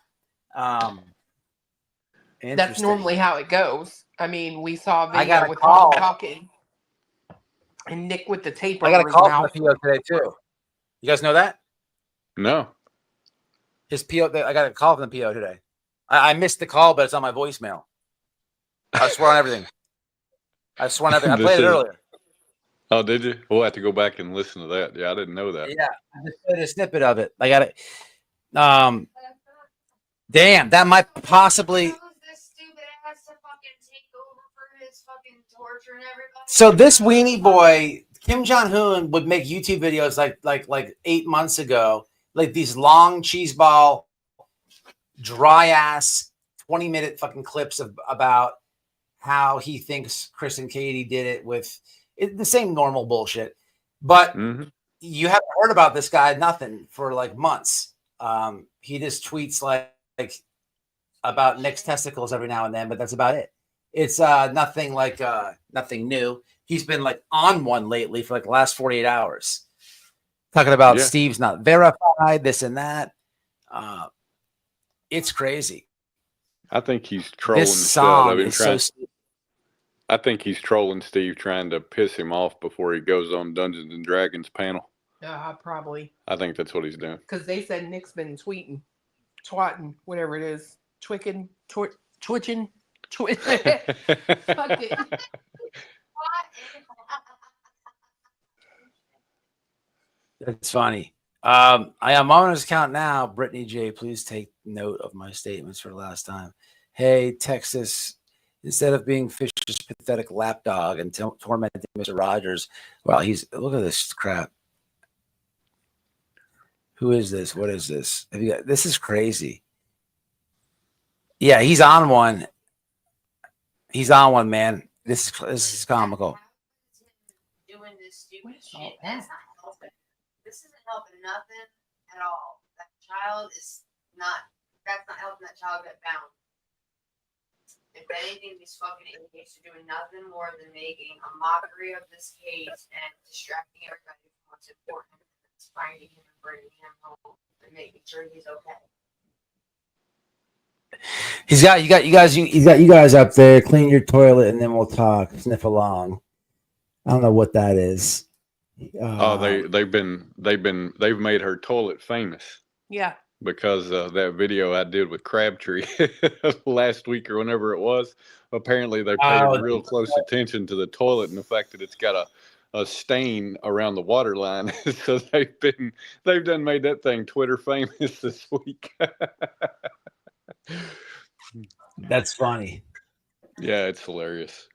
That's normally how it goes. I mean, we saw a video with Tom talking and Nick with the tape. I got a call from the PO today too. You guys know that? No. His PO. I got a call from the PO today. I missed the call, but it's on my voicemail. I swear on everything. I swear on everything. I played it earlier. Oh, did you? We'll have to go back and listen to that. Yeah, I didn't know that. Yeah, I just played a snippet of it. I got it. Damn, that might possibly. This stupid ass to fucking take over for his torturing everybody. So this weenie boy, Kim Jong-un, would make YouTube videos like 8 months ago, like these long cheeseball, dry ass 20-minute fucking clips about how he thinks Chris and Katie did it with the same normal bullshit. But you haven't heard about this guy, nothing for like months. He just tweets like about Nick's testicles every now and then, but that's about it. It's nothing like nothing new. He's been like on one lately for like the last 48 hours. Talking about Steve's not verified, this and that. It's crazy. I think he's trolling This song is so I think he's trolling Steve, trying to piss him off before he goes on Dungeons and Dragons panel. Probably. I think that's what he's doing. Because they said Nick's been twatting, whatever it is, twitching. Fuck it. That's funny. I am on his account now. Brittany J, please take note of my statements for the last time. Hey, Texas, instead of being Fisher's pathetic lapdog and tormenting Mr. Rogers, well, look at this crap. Who is this? What is this? This is crazy. Yeah, he's on one. He's on one, man. This is comical. Doing this stupid shit. That's not helping. This isn't helping nothing at all. That child is not. That's not helping that child get bound. If anything, these fucking idiots are doing nothing more than making a mockery of this case and distracting everybody from what's important. It's finding him and bringing him home and making sure he's okay. He's got you guys up there. Clean your toilet and then we'll talk. Sniff along. I don't know what that is. They've made her toilet famous. Yeah. Because that video I did with Crabtree last week or whenever it was. Apparently they paid real close attention to the toilet and the fact that it's got a stain around the water line. So they've done made that thing Twitter famous this week. That's funny. Yeah, it's hilarious.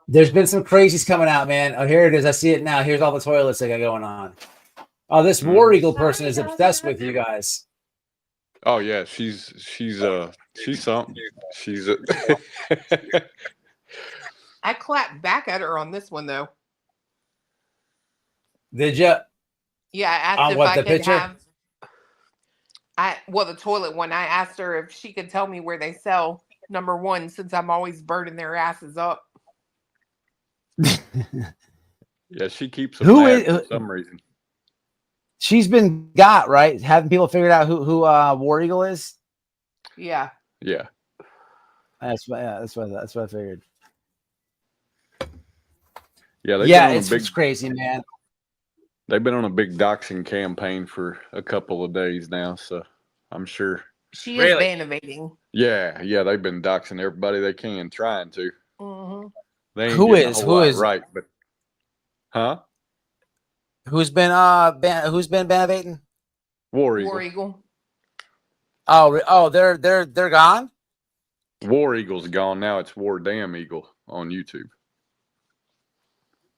There's been some crazies coming out, man. Oh, here it is. I see it now. Here's all the toilets they got going on. Oh, this War Eagle person is obsessed with you guys. Oh yeah, she's something. She's I clapped back at her on this one though. Did you? Yeah, I asked if what, I the could picture? have. The toilet one. I asked her if she could tell me where they sell number one, since I'm always burning their asses up. Yeah, she keeps them mad for some reason. She's been got, right? Haven't people figured out who War Eagle is? Yeah. Yeah. That's what I figured. Yeah, it's crazy, man. They've been on a big doxing campaign for a couple of days now, so I'm sure. She is bannovating. Yeah, they've been doxing everybody they can, trying to. Mm-hmm. They ain't Who getting a is whole lot right? But who's been bannovating? War Eagle. War Eagle. Oh, they're gone. War Eagle's gone now. It's War Damn Eagle on YouTube.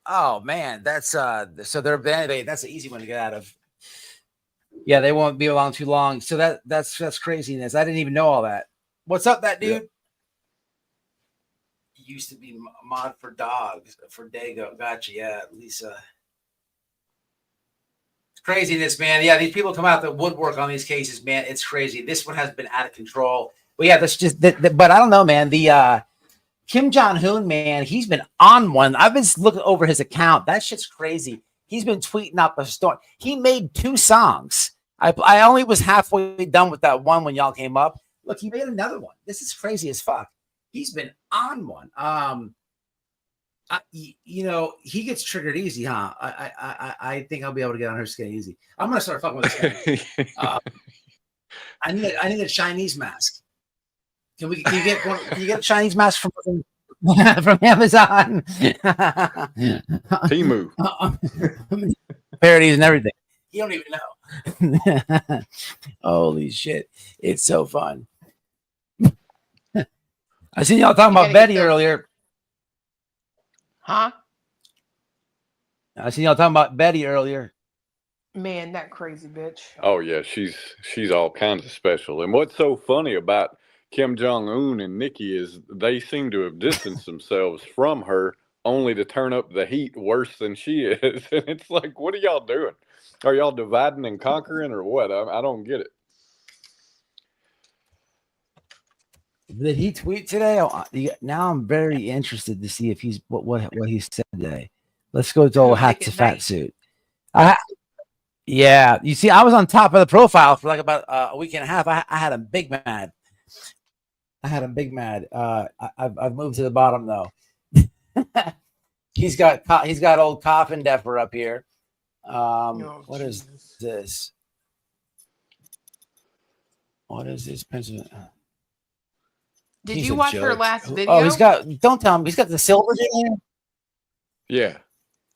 Oh man, that's so they're bannovating. That's an easy one to get out of. Yeah, they won't be along too long. So that's craziness. I didn't even know all that. What's up, that dude? Yeah. Used to be mod for dogs for Dago. Gotcha. Yeah, Lisa. It's craziness, man. Yeah, these people come out the woodwork on these cases, man. It's crazy. This one has been out of control. But yeah, that's just. But I don't know, man. The Kim Jong-un, man, he's been on one. I've been looking over his account. That shit's crazy. He's been tweeting up a story. He made 2 songs. I only was halfway done with that one when y'all came up. Look, he made another one. This is crazy as fuck. He's been on one. He gets triggered easy, huh? I think I'll be able to get on her skin easy. I'm gonna start fucking with this guy. I need a Chinese mask. Can you get a Chinese mask from Amazon? Temu. Parodies and everything. You don't even know. Holy shit. It's so fun. I seen y'all talking about Betty earlier. Huh? I seen y'all talking about Betty earlier. Man, that crazy bitch. Oh yeah, she's all kinds of special. And what's so funny about Kim Jong-un and Nikki is they seem to have distanced themselves from her only to turn up the heat worse than she is. And it's like, what are y'all doing? Are y'all dividing and conquering or what? I don't get it. Did he tweet today? Oh, now I'm very interested to see if he's what he said today. Let's go to old hat to fat suit. Yeah, you see, I was on top of the profile for like about a week and a half. I had him big mad. I've moved to the bottom though. he's got old coffin Defer up here. What is this? What is this? Did you watch her last video? Oh, don't tell him. He's got the silver in here. Yeah.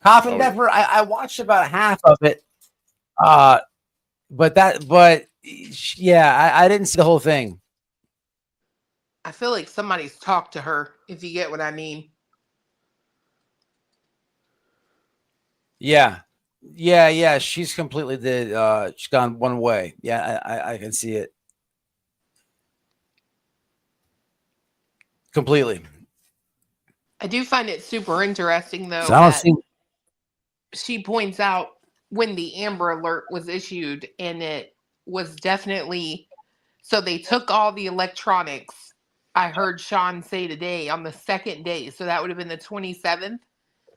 Coffin Defer. I watched about half of it. But yeah, I didn't see the whole thing. I feel like somebody's talked to her, if you get what I mean. Yeah. She's completely she's gone one way. Yeah, I can see it. Completely. I do find it super interesting though. So she points out when the Amber Alert was issued, and it was definitely so they took all the electronics. I heard Sean say today on the second day, so that would have been the 27th.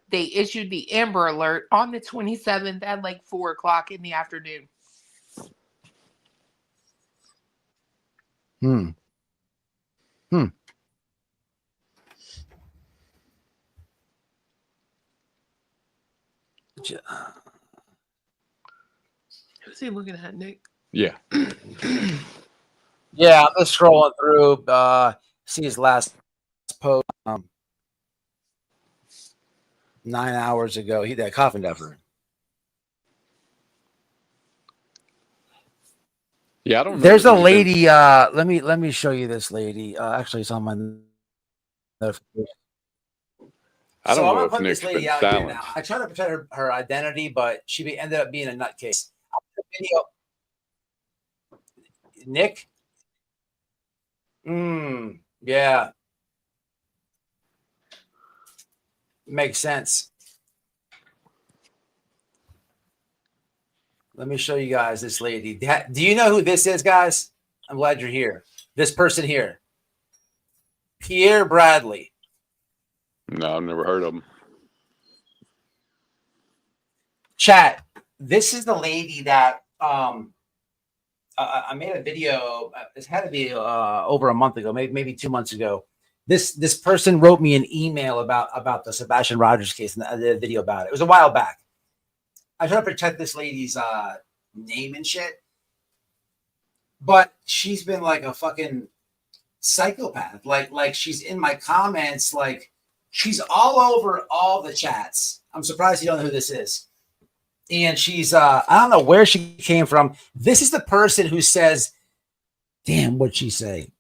They issued the Amber Alert on the 27th at like 4:00 in the afternoon. Who's he looking at, Nick? Yeah. Yeah, I'm just scrolling through. See his last post 9 hours ago. He that coffin Defer. Yeah, I don't know. There's a lady. Let me show you this lady. Actually, it's on my notification. I don't know if put Nick's this lady been out silent. here now. I try to protect her identity, but she ended up being a nutcase. Video. Nick. Yeah. Makes sense. Let me show you guys this lady. Do you know who this is, guys? I'm glad you're here. This person here. Pierre Bradley. No, I've never heard of him. Chat. This is the lady that I made a video. It's had to be over a month ago, maybe 2 months ago. This person wrote me an email about the Sebastian Rogers case and the video about it. It was a while back. I try to protect this lady's name and shit, but she's been like a fucking psychopath. Like she's in my comments. Like she's all over all the chats. I'm surprised you don't know who this is. And she's I don't know where she came from. This is the person who says, damn, what'd she say?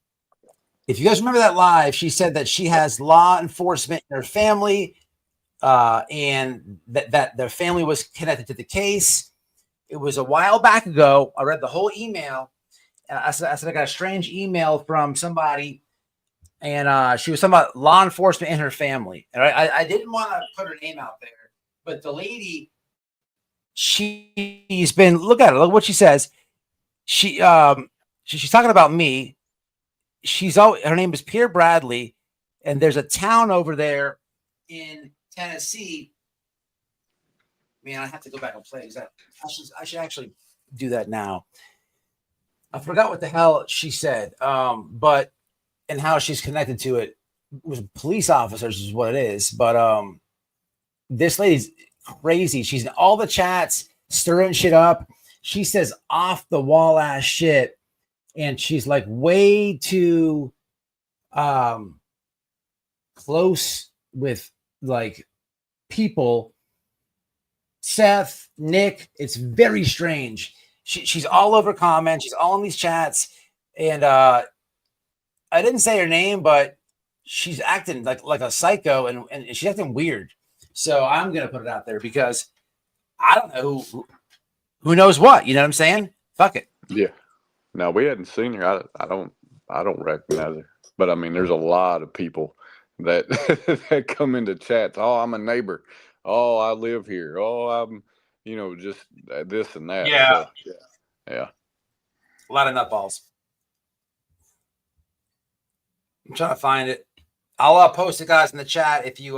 If you guys remember that live, she said that she has law enforcement in her family, and that their family was connected to the case. It was a while back ago. I read the whole email. I said I got a strange email from somebody, and she was talking about law enforcement in her family. And I didn't want to put her name out there, but the lady, she's been, look at her, look what she says. She's talking about me. Her name is Pierre Bradley, and there's a town over there in Tennessee. Man, I have to go back and play. I should actually do that now. I forgot what the hell she said, but and how she's connected to it. It was police officers is what it is. But this lady's crazy. She's in all the chats, stirring shit up. She says off the wall ass shit. And she's like way too close with like people. Seth, Nick, it's very strange. She's all over comments. She's all in these chats. And I didn't say her name, but she's acting like a psycho, and she's acting weird. So I'm gonna put it out there because I don't know who knows what. You know what I'm saying? Fuck it. Yeah. No, we hadn't seen her. I don't recognize her. But I mean, there's a lot of people that that come into chats. Oh, I'm a neighbor. Oh, I live here. Oh, I'm just this and that. Yeah. So, yeah. A lot of nutballs. I'm trying to find it. I'll post it, guys, in the chat if you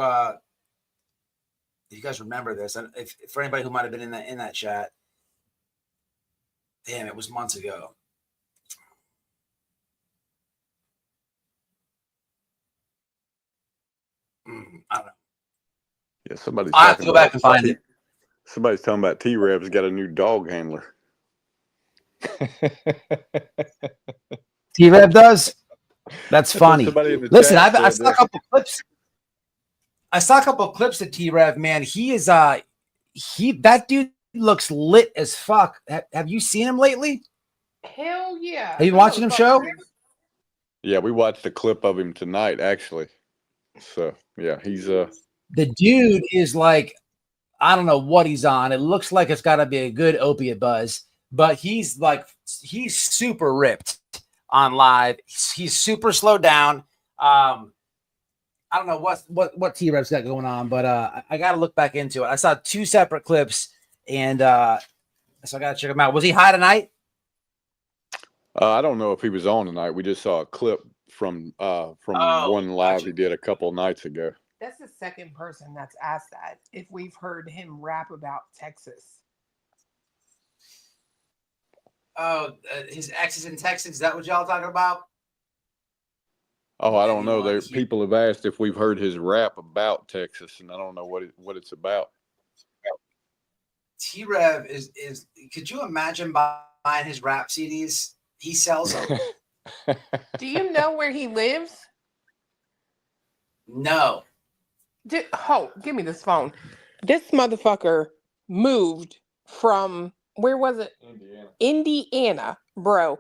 guys remember this, and if for anybody who might have been in that chat. Damn, it was months ago. I don't know. Yeah, somebody's I have to go back and find it. Somebody's talking about T-Rev's got a new dog handler. T-Rev does. That's funny. Listen, I saw a couple clips. I saw a couple of clips of T-Rev, man. He is that dude looks lit as fuck. Have you seen him lately? Hell yeah. Have you been watching him show? Yeah, we watched a clip of him tonight, actually. So yeah, he's the dude is like, I don't know what he's on. It looks like it's got to be a good opiate buzz, but he's super ripped on live. He's super slowed down. I don't know what T-Rev's got going on, but I got to look back into it. I saw 2 separate clips, and so I got to check them out. Was he high tonight? I don't know if he was on tonight. We just saw a clip from one live he did a couple of nights ago. That's the second person that's asked that if we've heard him rap about Texas. Oh, his ex is in Texas. Is that what y'all talking about? Oh, I don't know. People have asked if we've heard his rap about Texas, and I don't know what it's about. T-Rev is. Could you imagine buying his rap CDs? He sells them. Do you know where he lives? No. Give me this phone. This motherfucker moved from, where was it? Indiana, bro.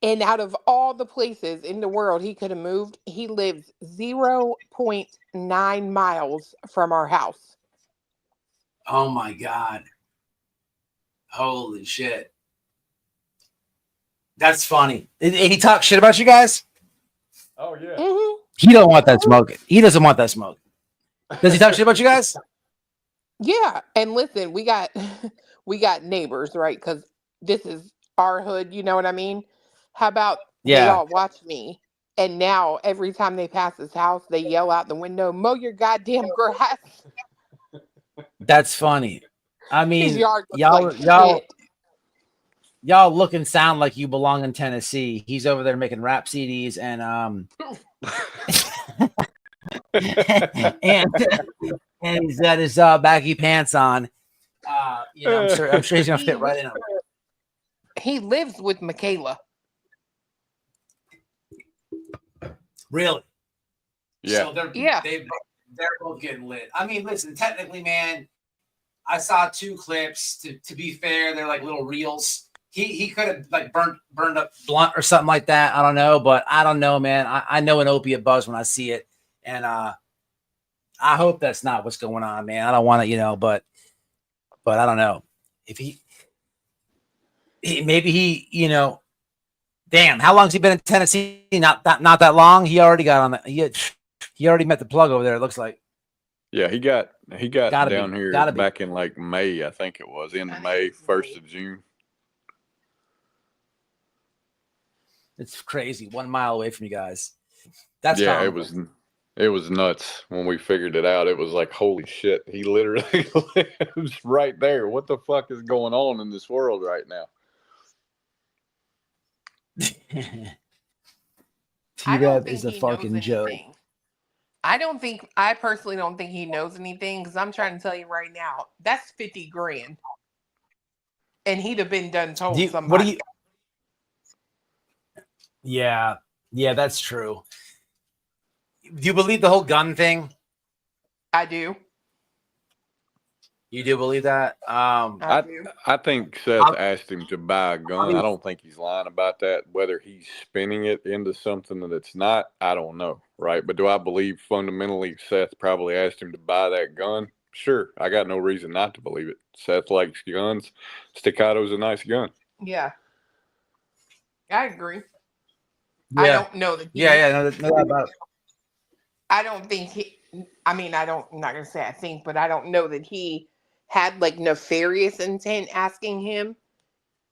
And out of all the places in the world he could have moved, he lives 0.9 miles from our house. Oh my God. Holy shit. That's funny. And he talks shit about you guys? Oh, yeah. Mm-hmm. He don't want that smoke. He doesn't want that smoke. Does he talk shit about you guys? Yeah. And listen, we got neighbors, right? Because this is our hood, you know what I mean? How about they all watch me, and now every time they pass his house, they yell out the window, "Mow your goddamn grass." That's funny. I mean, His yard looks y'all like shit. Y'all look and sound like you belong in Tennessee. He's over there making rap CDs and and he's got his baggy pants on. I'm sure he's gonna fit right in them. He lives with Michaela. Really? Yeah. So they're both getting lit. I mean, listen, technically, man, I saw 2 clips. To be fair, they're like little reels. He could have like burned up blunt or something like that. I don't know, but I don't know, man. I know an opiate buzz when I see it, and I hope that's not what's going on, man. I don't want to, but I don't know if maybe he, damn. How long's he been in Tennessee? Not that long. He already got on that. He already met the plug over there. It looks like. Yeah, he got down here back in like May, I think it was, in May, 1st of June. It's crazy. 1 mile away from you guys. That's comical. It was nuts when we figured it out. It was like, holy shit, he literally lives right there. What the fuck is going on in this world right now? T-Rev is a fucking joke. I personally don't think he knows anything, because I'm trying to tell you right now, that's $50,000. And he'd have been done told somebody. Yeah, that's true. Do you believe the whole gun thing? I do. You do believe that? I do. I think Seth asked him to buy a gun. I don't think he's lying about that. Whether he's spinning it into something that it's not, I don't know, right? But do I believe fundamentally Seth probably asked him to buy that gun? Sure. I got no reason not to believe it. Seth likes guns. Staccato's a nice gun. Yeah, I agree. Yeah. I don't know that. No doubt about it. I don't think he. I mean, I'm not gonna say I think, but I don't know that he had like nefarious intent asking him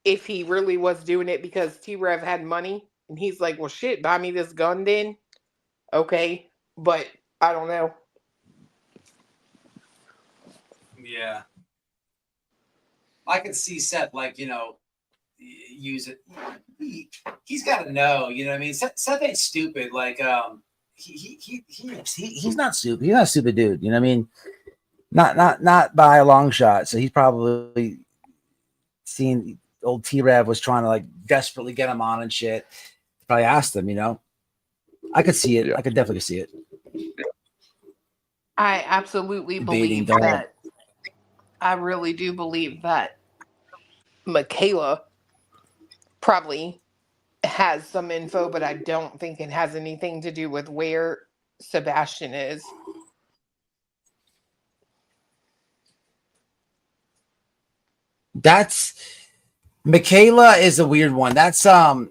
if he really was doing it because T-Rev had money, and he's like, "Well, shit, buy me this gun then." Okay, but I don't know. Yeah. I can see Seth, like, use it. He's got to know, you know what I mean? Seth ain't stupid. Like, he's not stupid. He's not a stupid dude. You know what I mean? Not by a long shot. So he's probably seen old T-Rev was trying to like desperately get him on and shit. Probably asked him, I could see it. Yeah. I could definitely see it. I absolutely believe that. I really do believe that Michaela probably has some info, but I don't think it has anything to do with where Sebastian is. That's Michaela is a weird one. That's a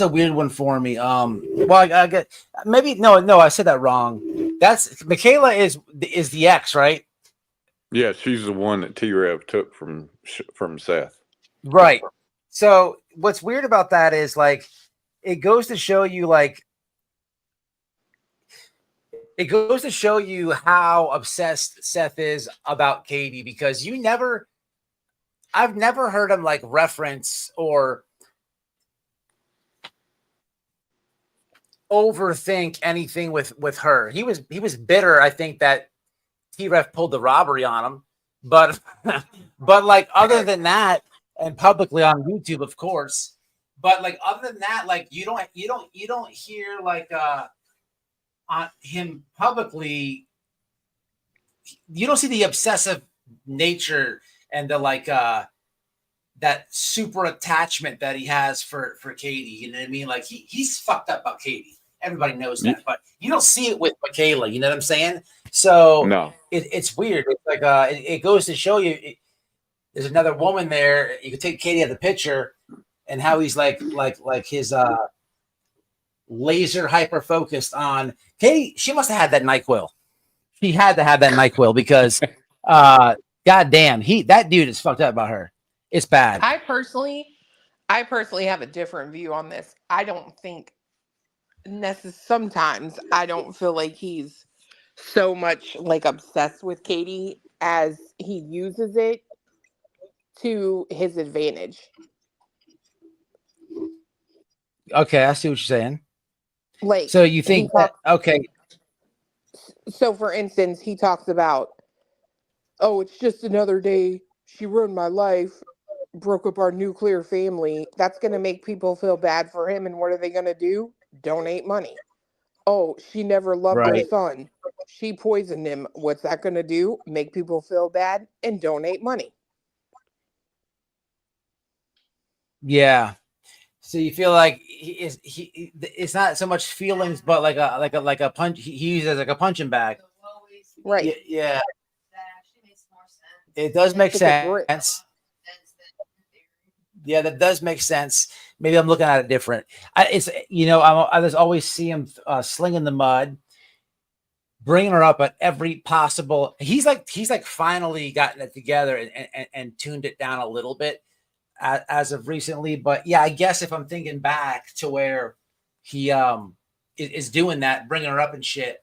weird one for me. Well, I get maybe no, I said that wrong. That's Michaela is the ex, right? Yeah, she's the one that T-Rev took from Seth. Right. So what's weird about that is like it goes to show you how obsessed Seth is about Katie, because I've never heard him like reference or overthink anything with her. He was bitter, I think, that T-Rev pulled the robbery on him, but like other than that, and publicly on YouTube, of course, but like other than that, like you don't hear like on him publicly. You don't see the obsessive nature and the like that super attachment that he has for Katie. You know what I mean? Like he's fucked up about Katie. Everybody knows that, but you don't see it with Michaela. You know what I'm saying? So No, it's weird. It's like it goes to show you there's another woman there. You can take Katie out of the picture, and how he's like his laser hyper focused on Katie. She must have had that NyQuil. She had to have that NyQuil because goddamn, that dude is fucked up about her. It's bad. I personally have a different view on this. I don't think sometimes I don't feel like he's so much like obsessed with Katie as he uses it to his advantage. Okay, I see what you're saying. Like, so you think that, okay. So for instance, he talks about, oh, it's just another day. She ruined my life, broke up our nuclear family. That's going to make people feel bad for him. And what are they going to do? Donate money. Oh, she never loved her son. She poisoned him. What's that going to do? Make people feel bad and donate money. Yeah. So you feel like it's not so much feelings, but like a punch. He uses it like a punching bag. Right. Yeah. That actually makes more sense. It does make sense. Yeah, that does make sense. Maybe I'm looking at it different. I just always see him slinging the mud, bringing her up at every possible. He's like finally gotten it together and tuned it down a little bit as of recently. But yeah, I guess if I'm thinking back to where he is doing that, bringing her up and shit.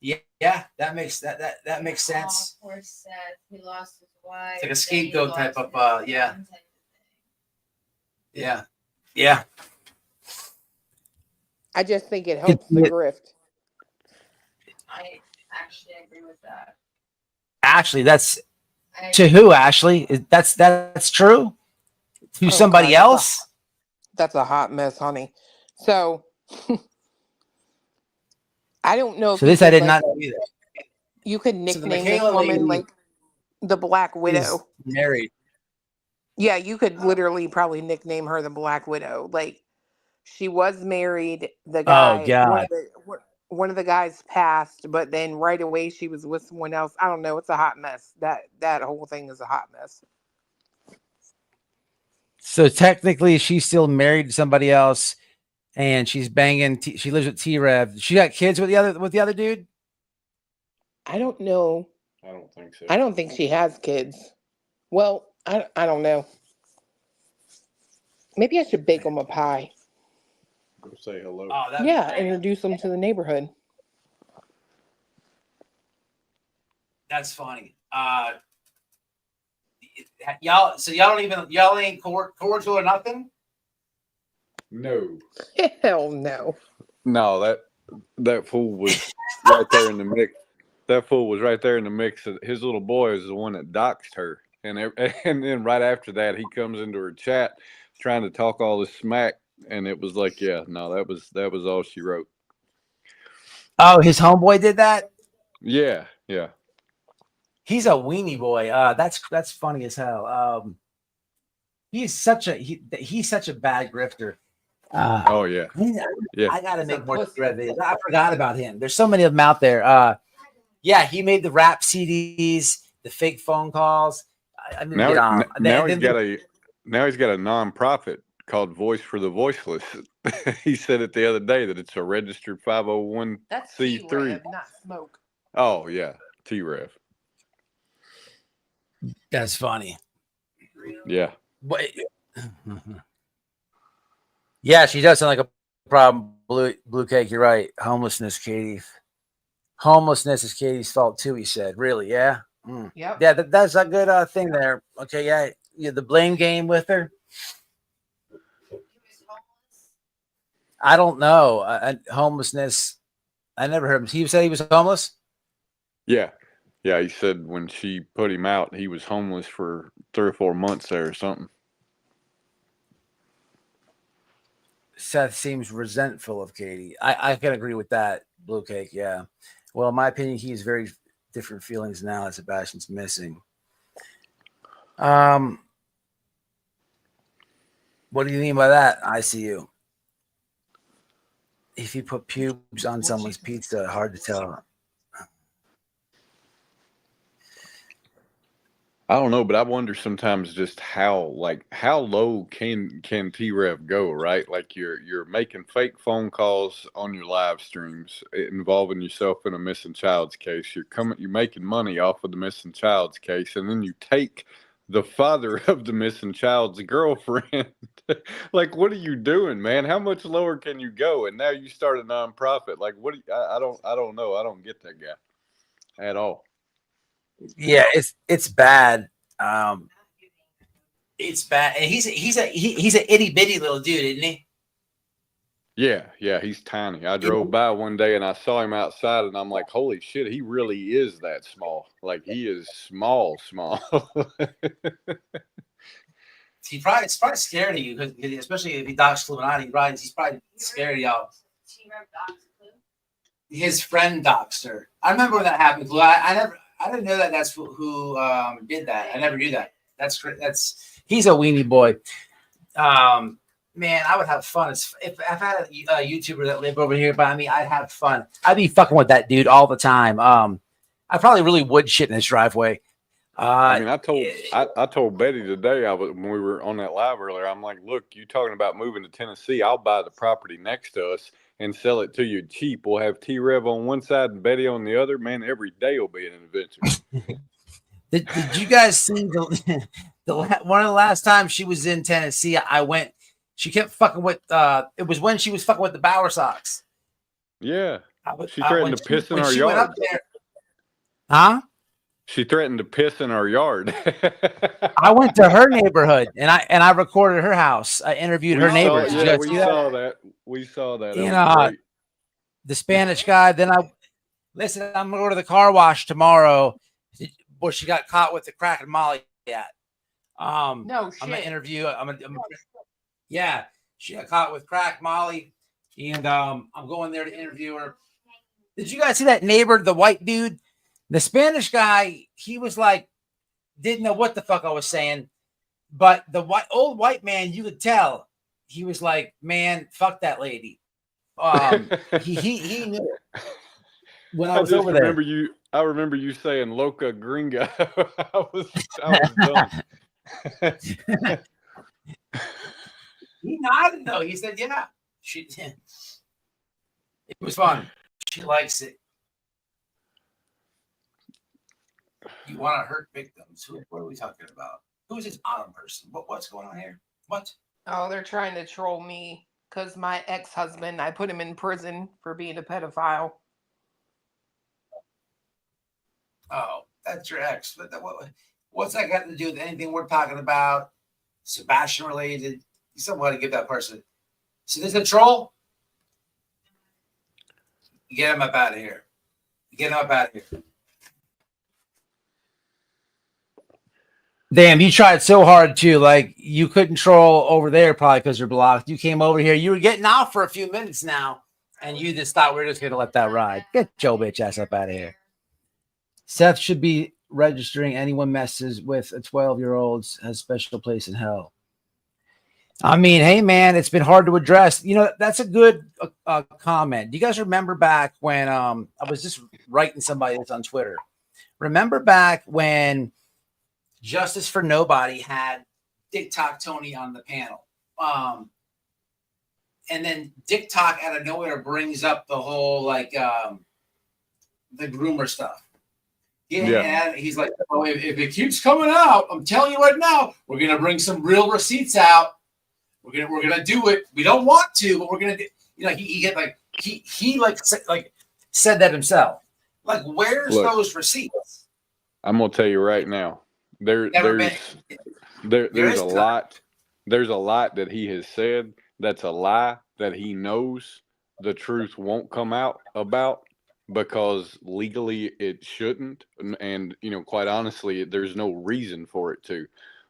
Yeah, that makes makes sense. Poor Seth, he lost his wife. It's like a scapegoat type of yeah. Yeah. I just think it helps the grift. I actually agree with that. Ashley, that's to who? Ashley, that's true. To somebody else. That's a hot mess, honey. So I don't know if So you this I could did like not know either. you could So the nickname this Michaela woman lady like the Black is Widow. married. Yeah, you could literally probably nickname her the Black Widow. Like she was married. The Oh guy, God. one of the guys passed, but then right away she was with someone else. I don't know. It's a hot mess. That whole thing is a hot mess. So technically, she's still married to somebody else, and she's banging. She lives with T-Rev. She got kids with the other dude. I don't know. I don't think so. I don't think she has kids. Well, I don't know. Maybe I should bake them a pie. Go say hello. Oh, Yeah, introduce them to the neighborhood. That's funny. Y'all. So y'all ain't cordial or nothing. No. Hell no. No, that fool was right there in the mix. That fool was right there in the mix. His little boy is the one that doxed her, and then right after that, he comes into her chat trying to talk all this smack, and it was like, yeah, no, that was all she wrote. Oh, his homeboy did that. Yeah. He's a weenie boy. That's funny as hell. He's such a bad grifter. Oh yeah. I gotta make more T-Rev videos. I forgot about him. There's so many of them out there. Yeah, he made the rap CDs, the fake phone calls. I mean, now he's got a nonprofit called Voice for the Voiceless. He said it the other day that it's a registered 501c3. That's T-Rev, not smoke. Oh yeah, T-Rev. That's funny. Yeah. But, yeah, she does sound like a problem. Blue Cake, you're right. Homelessness, Katie. Homelessness is Katie's fault too, he said. Really? Yeah. Yep. Yeah, that's a good thing there. Okay, yeah, the blame game with her. I don't know. Homelessness. I never heard him. He said he was homeless. Yeah. He said when she put him out, he was homeless for 3 or 4 months there or something. Seth seems resentful of Katie. I can agree with that. Blue Cake, yeah. Well, in my opinion, he has very different feelings now that Sebastian's missing. What do you mean by that? I see you. If you put pubes on someone's pizza, hard to tell. I don't know, but I wonder sometimes just how low can T-Rev go, right? Like you're making fake phone calls on your live streams involving yourself in a missing child's case. You're making money off of the missing child's case, and then you take the father of the missing child's girlfriend. Like, what are you doing, man? How much lower can you go? And now you start a nonprofit. Like, what? I don't know. I don't get that guy at all. Yeah, it's bad. It's bad. And he's an itty bitty little dude, isn't he? Yeah, he's tiny. I drove by one day and I saw him outside, and I'm like, holy shit, he really is that small. Like, he is small. He's probably scared of you, because especially if he docs Illuminati, he's probably scared of y'all. His friend doxed her. I remember when that happened. I didn't know that that's who did that. I never knew that. He's a weenie boy. Man, I would have fun. If I had a YouTuber that lived over here by me, I'd have fun. I'd be fucking with that dude all the time. I probably really would shit in his driveway. I mean, I told Betty today, when we were on that live earlier, I'm like, look, you talking about moving to Tennessee? I'll buy the property next to us and sell it to you cheap. We'll have T-Rev on one side and Betty on the other. Man, every day will be an adventure. Did you guys see one of the last times she was in Tennessee? I went. She kept fucking with. It was when she was fucking with the Bower Sox. Yeah, she threatened to piss in our yard. Went up there, huh? She threatened to piss in our yard. I went to her neighborhood and I recorded her house. I interviewed her neighbors. Yeah, we saw that. We saw that. You know, the Spanish guy. Then I'm gonna go to the car wash tomorrow, where she got caught with the crack and Molly at. No shit. I'm gonna interview. Yeah, she got caught with crack Molly, and I'm going there to interview her. Did you guys see that neighbor, the white dude? The Spanish guy, he was like, didn't know what the fuck I was saying. But the old white man, you could tell, he was like, man, fuck that lady. He knew it. When I was over there. I remember you saying "loca gringa." I was done. He nodded though. He said, "Yeah, she did." It was fun. She likes it. You want to hurt victims? What are we talking about? Who's this autumn person? What's going on here? What? Oh, they're trying to troll me because my ex-husband, I put him in prison for being a pedophile. Oh, that's your ex. What's that got to do with anything we're talking about? Sebastian related? Somebody give that person. So there's a troll? Get him up out of here. Get him up out of here. Damn, you tried so hard too. Like you couldn't troll over there probably because you're blocked. You came over here. You were getting out for a few minutes now, and you just thought we were just gonna let that ride. Get Joe bitch ass up out of here. Seth should be registering anyone messes with a 12-year-old has special place in hell. I mean, hey man, it's been hard to address. You know, that's a good comment. Do you guys remember back when I was just writing somebody this on Twitter? Remember back when Justice for Nobody had Tik Tok Tony on the panel. And then Tik Tok out of nowhere brings up the whole like the groomer stuff. Yeah. He's like, oh, if it keeps coming out, I'm telling you right now, we're gonna bring some real receipts out. We're gonna do it. We don't want to, but we're gonna do. You know, he said that himself. Like, where's those receipts? I'm gonna tell you right now. There's a lot. There's a lot that he has said that's a lie that he knows the truth won't come out about. Because legally it shouldn't, and you know, quite honestly, there's no reason for it to.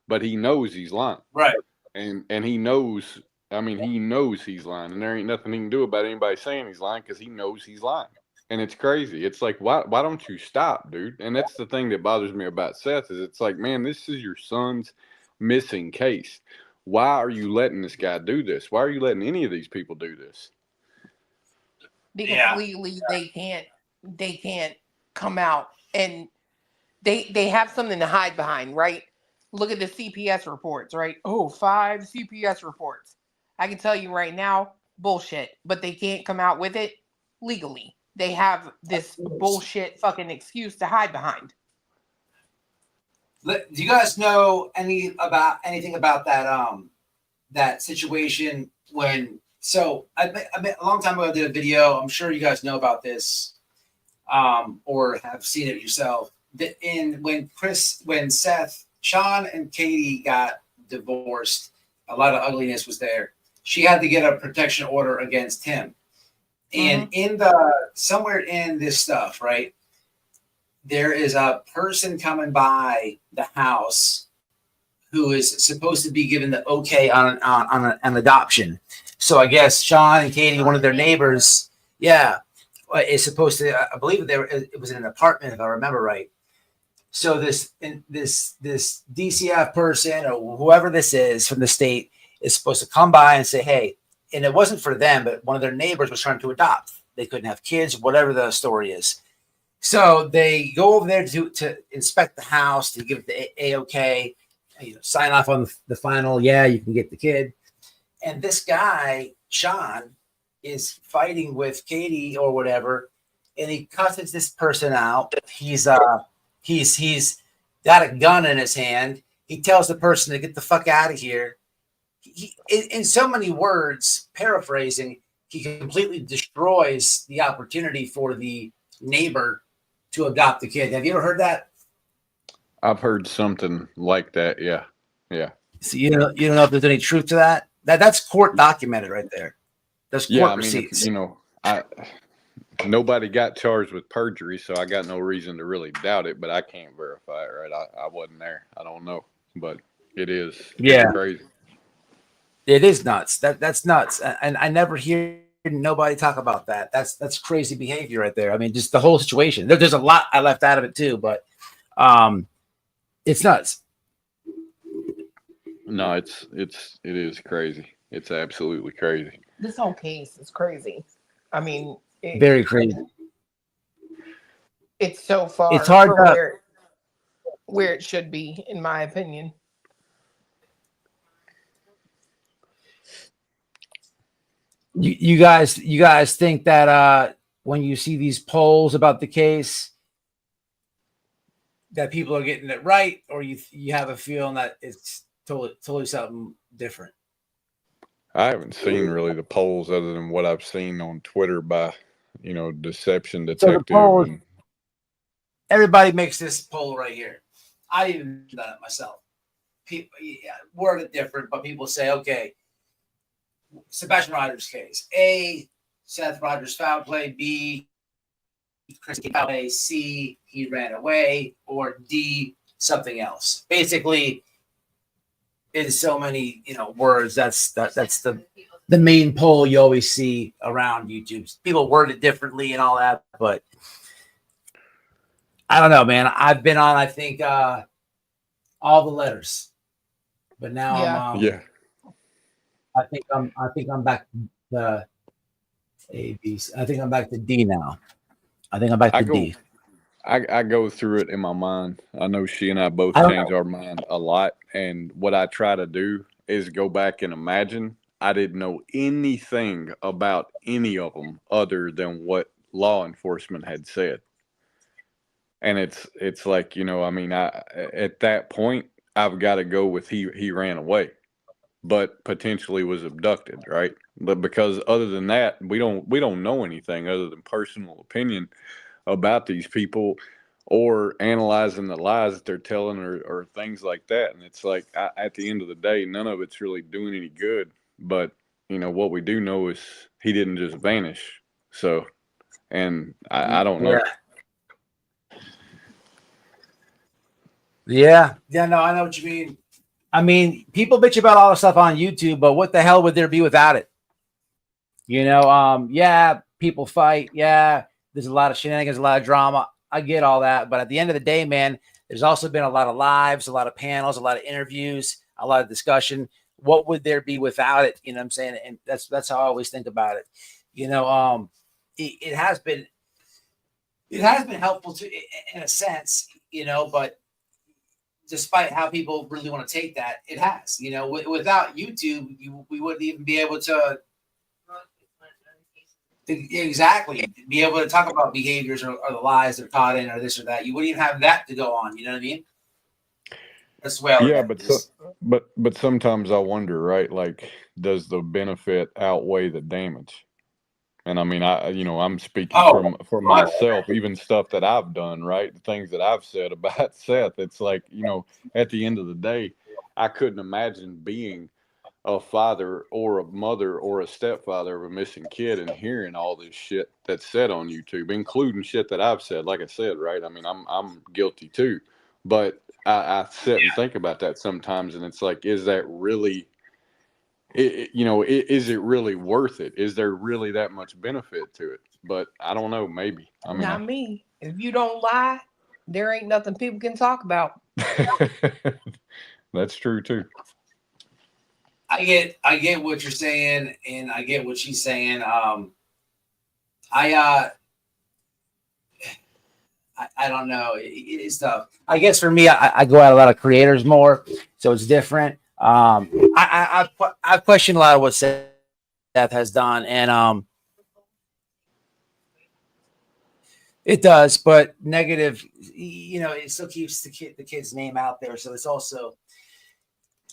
But he knows he's lying, right? And he knows. I mean, he knows he's lying, and there ain't nothing he can do about anybody saying he's lying because he knows he's lying. And it's crazy. It's like, why don't you stop, dude? And that's the thing that bothers me about Seth is it's like, man, this is your son's missing case. Why are you letting this guy do this? Why are you letting any of these people do this? Because legally they can't come out, and they have something to hide behind, right? Look at the CPS reports, right? Oh, 5 CPS reports. I can tell you right now, bullshit, but they can't come out with it legally. They have this bullshit fucking excuse to hide behind. Do you guys know anything about that situation when? So I a long time ago I did a video. I'm sure you guys know about this, or have seen it yourself. When Sean and Katie got divorced, a lot of ugliness was there. She had to get a protection order against him, and somewhere in this stuff, right? There is a person coming by the house who is supposed to be given the okay on an adoption. So I guess Sean and Katie, one of their neighbors, is supposed to. I believe it was in an apartment, if I remember right. So this DCF person or whoever this is from the state is supposed to come by and say, hey, and it wasn't for them, but one of their neighbors was trying to adopt. They couldn't have kids, whatever the story is. So they go over there to inspect the house, to give it the A-OK, sign off on the final, you can get the kid. And this guy, Sean, is fighting with Katie or whatever, and he cusses this person out. He's got a gun in his hand. He tells the person to get the fuck out of here. He, in so many words, paraphrasing, he completely destroys the opportunity for the neighbor to adopt the kid. Have you ever heard that? I've heard something like that. Yeah. So you don't know if there's any truth to that? That's court documented right there. That's court receipts. Nobody got charged with perjury, so I got no reason to really doubt it, but I can't verify it, right? I wasn't there. I don't know, but it is. It's crazy. It is nuts. That's nuts. And I never hear nobody talk about that. That's crazy behavior right there. I mean, just the whole situation. There's a lot I left out of it too, but it's nuts. No, it is crazy. It's absolutely crazy. This whole case is crazy. I mean, Very crazy. It's so far It's hard from to, where it should be, in my opinion. you guys think that when you see these polls about the case that people are getting it right, or you have a feeling that it's totally something different? I haven't seen really the polls other than what I've seen on Twitter by, Deception Detective. So everybody makes this poll right here. I even done it myself. People word it different, but people say, okay, Sebastian Rogers case. A, Seth Rogers foul play. B, Chris foul play. C, he ran away. Or D, something else. Basically, in so many words, that's the main poll you always see around YouTube. People word it differently and all that, but I don't know, man. I've been on, I think, all the letters, but now I think I'm back to the A, B, C. I think I'm back to D now. I think I'm back to D. I go through it in my mind. I know she and I both change our mind a lot, and what I try to do is go back and imagine I didn't know anything about any of them other than what law enforcement had said. And it's like, I mean, at that point, I've got to go with he ran away, but potentially was abducted, right? But because other than that, we don't know anything other than personal opinion about these people or analyzing the lies that they're telling or things like that. And it's like, at the end of the day, none of it's really doing any good. But, what we do know is he didn't just vanish. So, and I don't know. Yeah. No, I know what you mean. I mean, people bitch about all the stuff on YouTube, but what the hell would there be without it? Yeah, people fight. Yeah, there's a lot of shenanigans, a lot of drama. I get all that. But at the end of the day, man, there's also been a lot of lives, a lot of panels, a lot of interviews, a lot of discussion. What would there be without it? You know what I'm saying? And that's how I always think about it. It has been helpful to, in a sense, but despite how people really want to take that, it has, without YouTube, we wouldn't even be able to exactly be able to talk about behaviors or the lies they're caught in or this or that. You wouldn't even have that to go on. You know what I mean? That's the way I look at it. But sometimes I wonder, right? Like, does the benefit outweigh the damage? And I mean, I'm speaking for myself, even stuff that I've done, right? The things that I've said about Seth. It's like, at the end of the day, I couldn't imagine being a father or a mother or a stepfather of a missing kid and hearing all this shit that's said on YouTube, including shit that I've said. Like I said, right? I mean, I'm guilty too, but I sit and think about that sometimes, and it's like, is that really? Is it really worth it? Is there really that much benefit to it? But I don't know. Maybe. I mean, not me. If you don't lie, there ain't nothing people can talk about. That's true too. I get what you're saying, and I get what she's saying. I don't know. It's tough. I guess for me, I go at a lot of creators more, so it's different. I've questioned a lot of what Seth has done, and it does, but negative. It still keeps the kid's name out there, so it's also,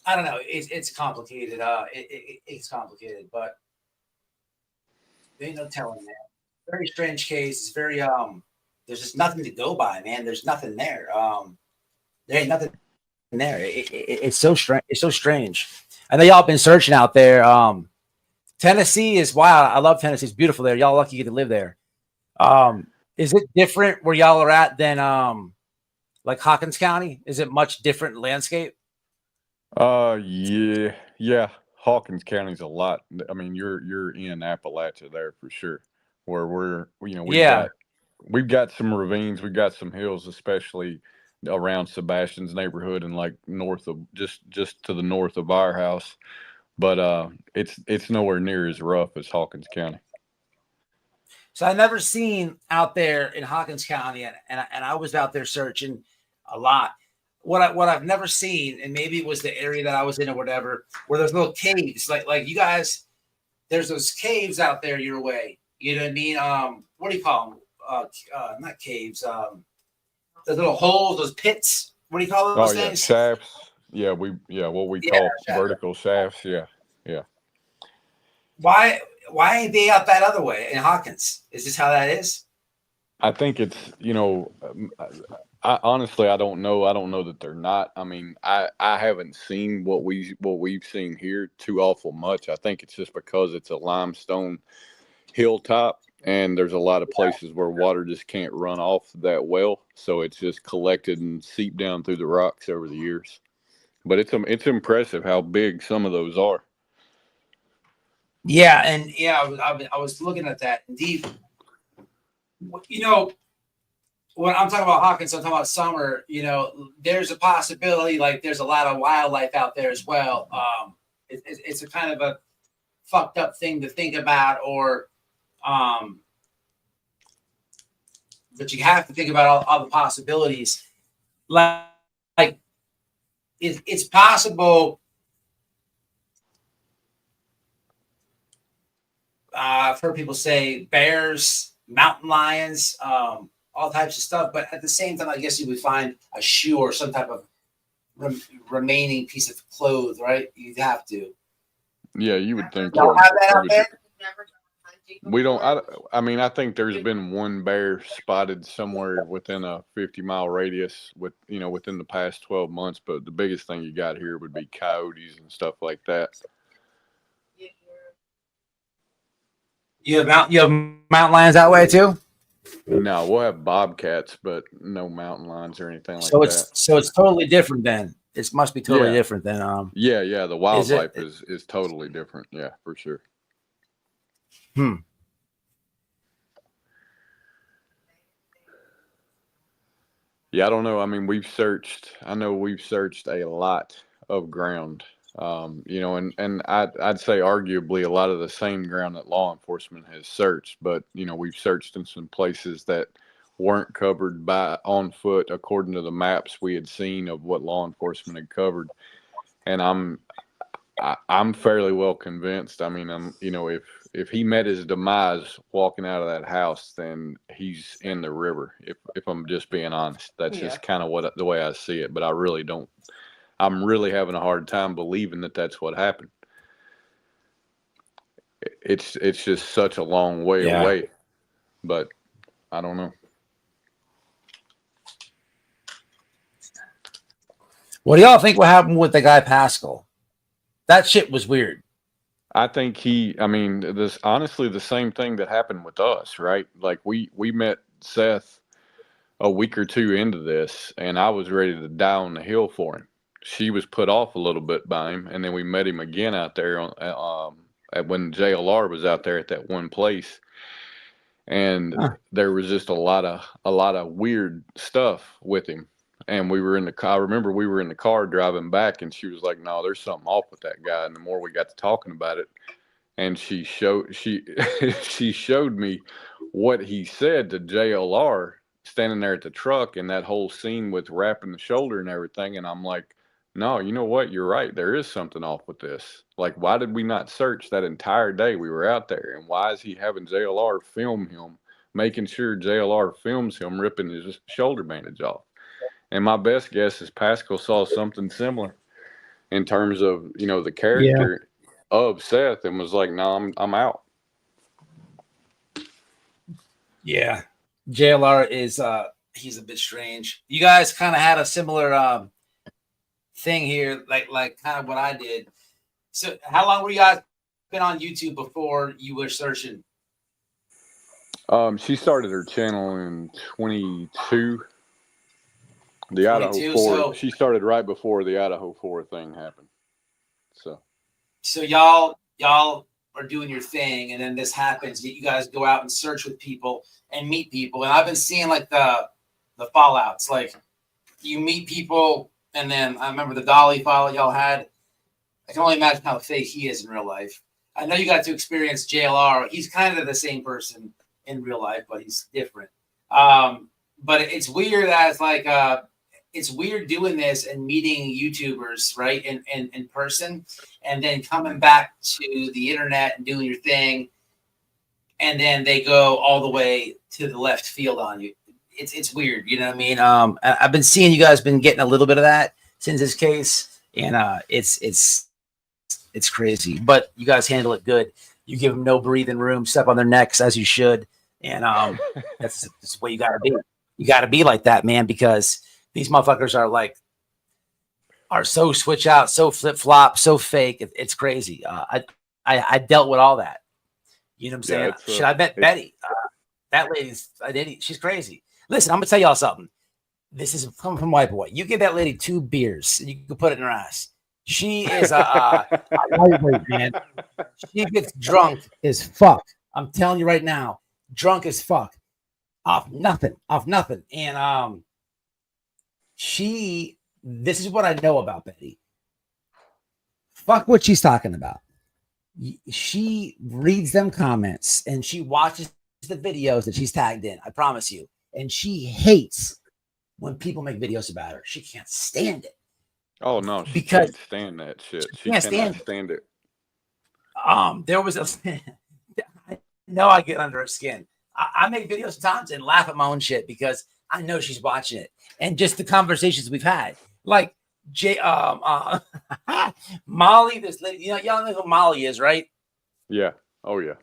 I don't know. It's complicated. It's complicated, but there ain't no telling, man. Very strange case. It's very there's just nothing to go by, man. There's nothing there. There ain't nothing there. It's so strange. It's so strange. I know y'all been searching out there. Tennessee is wild. I love Tennessee. It's beautiful there. Y'all lucky you get to live there. Is it different where y'all are at than like Hawkins County? Is it much different landscape? Yeah. Hawkins County's a lot. I mean, you're in Appalachia there for sure, where we've got some ravines, we've got some hills, especially around Sebastian's neighborhood and like north of just to the north of our house. But it's nowhere near as rough as Hawkins County. So I never seen out there in Hawkins County, and I was out there searching a lot. What I've never seen, and maybe it was the area that I was in or whatever, where there's little caves, like you guys, there's those caves out there your way. You know what I mean? What do you call them? Not caves. Those little holes, those pits. What do you call those things? Shafts. Yeah, what we call vertical shafts. Yeah. Why ain't they out that other way in Hawkins? Is this how that is? I think it's, I honestly, I don't know. I don't know that they're not. I mean, I haven't seen what we've seen here too awful much. I think it's just because it's a limestone hilltop, and there's a lot of places where water just can't run off that well, so it's just collected and seeped down through the rocks over the years. But it's impressive how big some of those are. Yeah, and I was looking at that. Indeed, when I'm talking about Hawkins, I'm talking about summer. There's a possibility, like there's a lot of wildlife out there as well. It's a kind of a fucked up thing to think about, but you have to think about all the possibilities. Like it's possible. I've heard people say bears, mountain lions, all types of stuff. But at the same time, I guess you would find a shoe or some type of remaining piece of clothes, right? You'd have to. Yeah, you would think. Y'all have that out there? We don't. I mean, I think there's been one bear spotted somewhere within a 50-mile radius within the past 12 months. But the biggest thing you got here would be coyotes and stuff like that. You have mountain lions that way too? No, we'll have bobcats, but no mountain lions or anything like that. So it's totally different then. It must be totally different than Yeah, the wildlife is totally different. Yeah, for sure. Yeah, I don't know. I mean, I know we've searched a lot of ground. And I'd say arguably a lot of the same ground that law enforcement has searched, but we've searched in some places that weren't covered on foot according to the maps we had seen of what law enforcement had covered. And I'm fairly well convinced. I mean, if he met his demise walking out of that house, then he's in the river. If I'm just being honest, that's just kind of the way I see it. But I really don't. I'm really having a hard time believing that that's what happened. It's just such a long way away, but I don't know. What do y'all think will happen with the guy Pascal? That shit was weird. I think this honestly the same thing that happened with us, right? Like we met Seth a week or two into this, and I was ready to die on the hill for him. She was put off a little bit by him, and then we met him again out there when JLR was out there at that one place, and there was just a lot of weird stuff with him. And we were in the car. I remember we were in the car driving back, and she was like, "No, there's something off with that guy." And the more we got to talking about it, and she showed me what he said to JLR standing there at the truck, and that whole scene with wrapping the shoulder and everything. And I'm like, no, you know what? You're right. There is something off with this. Like, why did we not search that entire day we were out there? And why is he having JLR film him, making sure JLR films him ripping his shoulder bandage off? And my best guess is Pascal saw something similar in terms of, the character of Seth, and was like, no, I'm out. Yeah. JLR is he's a bit strange. You guys kind of had a similar thing here, like kind of what I did. So how long were you guys been on YouTube before you were searching? She started her channel in 22. The Idaho 4. She started right before the Idaho 4 thing happened. So So y'all are doing your thing, and then this happens. You guys go out and search with people and meet people, and I've been seeing like the fallouts. Like you meet people, and then I remember the Dolly fallout y'all had. I can only imagine how fake he is in real life. I know you got to experience JLR. He's kind of the same person in real life, but he's different. But it's weird that it's like it's weird doing this and meeting YouTubers, right, in person, and then coming back to the internet and doing your thing, and then they go all the way to the left field on you. It's weird, you know what I mean? I've been seeing you guys been getting a little bit of that since this case, and it's crazy. But you guys handle it good. You give them no breathing room, step on their necks as you should, and that's the way you gotta be. You gotta be like that, man, because these motherfuckers are so switch out, so flip flop, so fake. It's crazy. I dealt with all that. You know what I'm saying? Should I bet Betty? That lady's an idiot. She's crazy. Listen, I'm gonna tell y'all something. This is coming from White Boy. You give that lady 2 beers, and you can put it in her ass. She is a lightweight, man. She gets drunk as fuck. I'm telling you right now, drunk as fuck, off nothing. And this is what I know about Betty. Fuck what she's talking about. She reads them comments and she watches the videos that she's tagged in. I promise you. And she hates when people make videos about her. She can't stand it. Oh no, she can't stand that shit. She cannot stand it. There was I know I get under her skin. I make videos sometimes and laugh at my own shit because I know she's watching it. And just the conversations we've had. Like Molly, this lady, y'all know who Molly is, right? Yeah. Oh yeah.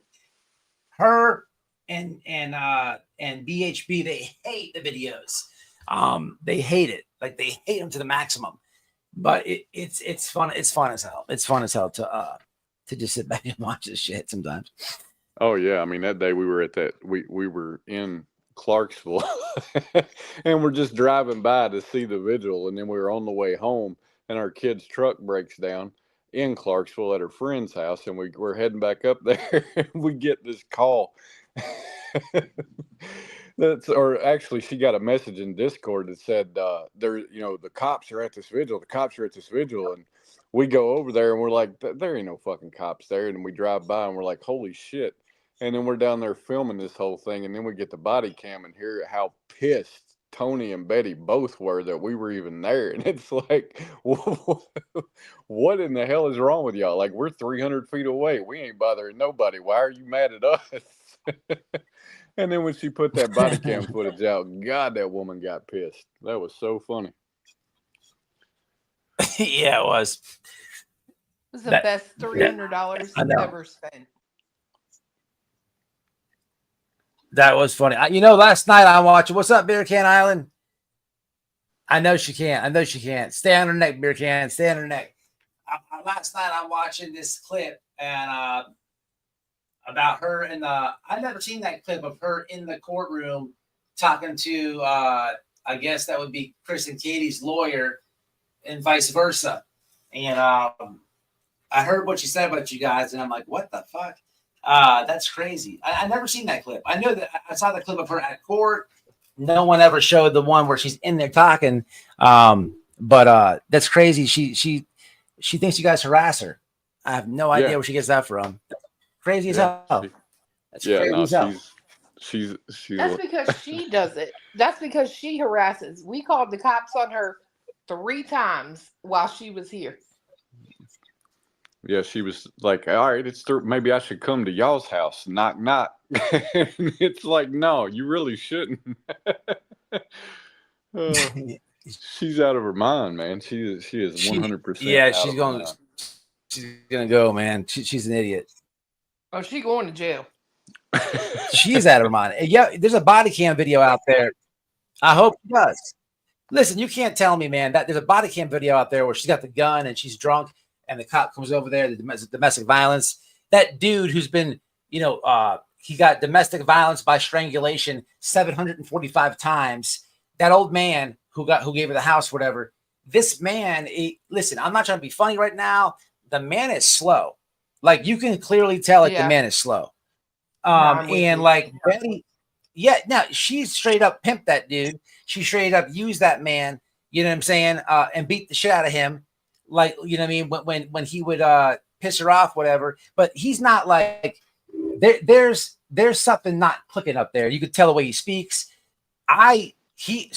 Her and BHB, they hate the videos. They hate it. Like they hate them to the maximum. But it's fun. It's fun as hell. It's fun as hell to just sit back and watch this shit sometimes. Oh yeah. I mean, that day we were at that we were in Clarksville and we're just driving by to see the vigil, and then we were on the way home and our kid's truck breaks down in Clarksville at her friend's house, and we're heading back up there and we get this call. Or actually she got a message in Discord that said the cops are at this vigil. The cops are at this vigil. And we go over there and we're like, there ain't no fucking cops there. And we drive by and we're like, holy shit. And then we're down there filming this whole thing, and then we get the body cam and hear how pissed Tony and Betty both were that we were even there. And it's like, what in the hell is wrong with y'all? Like, we're 300 feet away. We ain't bothering nobody. Why are you mad at us? And then when she put that body cam footage out, God, that woman got pissed. That was so funny. Yeah, it was. It was the best $300 ever spent. That was funny. Last night I'm watching. What's up, Beer Can Island? I know she can't. Stay on her neck, Beer Can. Stay on her neck. Last night I'm watching this clip and about her in the. I've never seen that clip of her in the courtroom talking to. I guess that would be Chris and Katie's lawyer, and vice versa. And I heard what she said about you guys, and I'm like, what the fuck? That's crazy. I never seen that clip. I know that I saw the clip of her at court. No one ever showed the one where she's in there talking. But that's crazy. She thinks you guys harass her. I have no idea where she gets that from. Crazy as hell. That's crazy as hell. She's That's because she does it. That's because she harasses. We called the cops on her 3 times while she was here. Yeah, she was like, all right, it's maybe I should come to y'all's house. Knock, knock. It's like, no, you really shouldn't. She's out of her mind, man. She is 100%. Yeah, she's going to go, man. She's an idiot. Oh, she's going to jail. She's out of her mind. Yeah, there's a body cam video out there. I hope she does. Listen, you can't tell me, man, that there's a body cam video out there where she's got the gun and she's drunk. And the cop comes over there, the domestic violence. That dude who's been, he got domestic violence by strangulation 745 times. That old man who gave her the house, whatever. This man, listen, I'm not trying to be funny right now, the man is slow. Like you can clearly tell like the Yeah. man is slow. I'm with And you. like Betty, yeah, no, she straight up pimped that dude. She straight up used that man, you know what I'm saying? And beat the shit out of him. Like, you know what I mean? When he would piss her off, whatever. But he's not like there's something not clicking up there. You could tell the way he speaks. He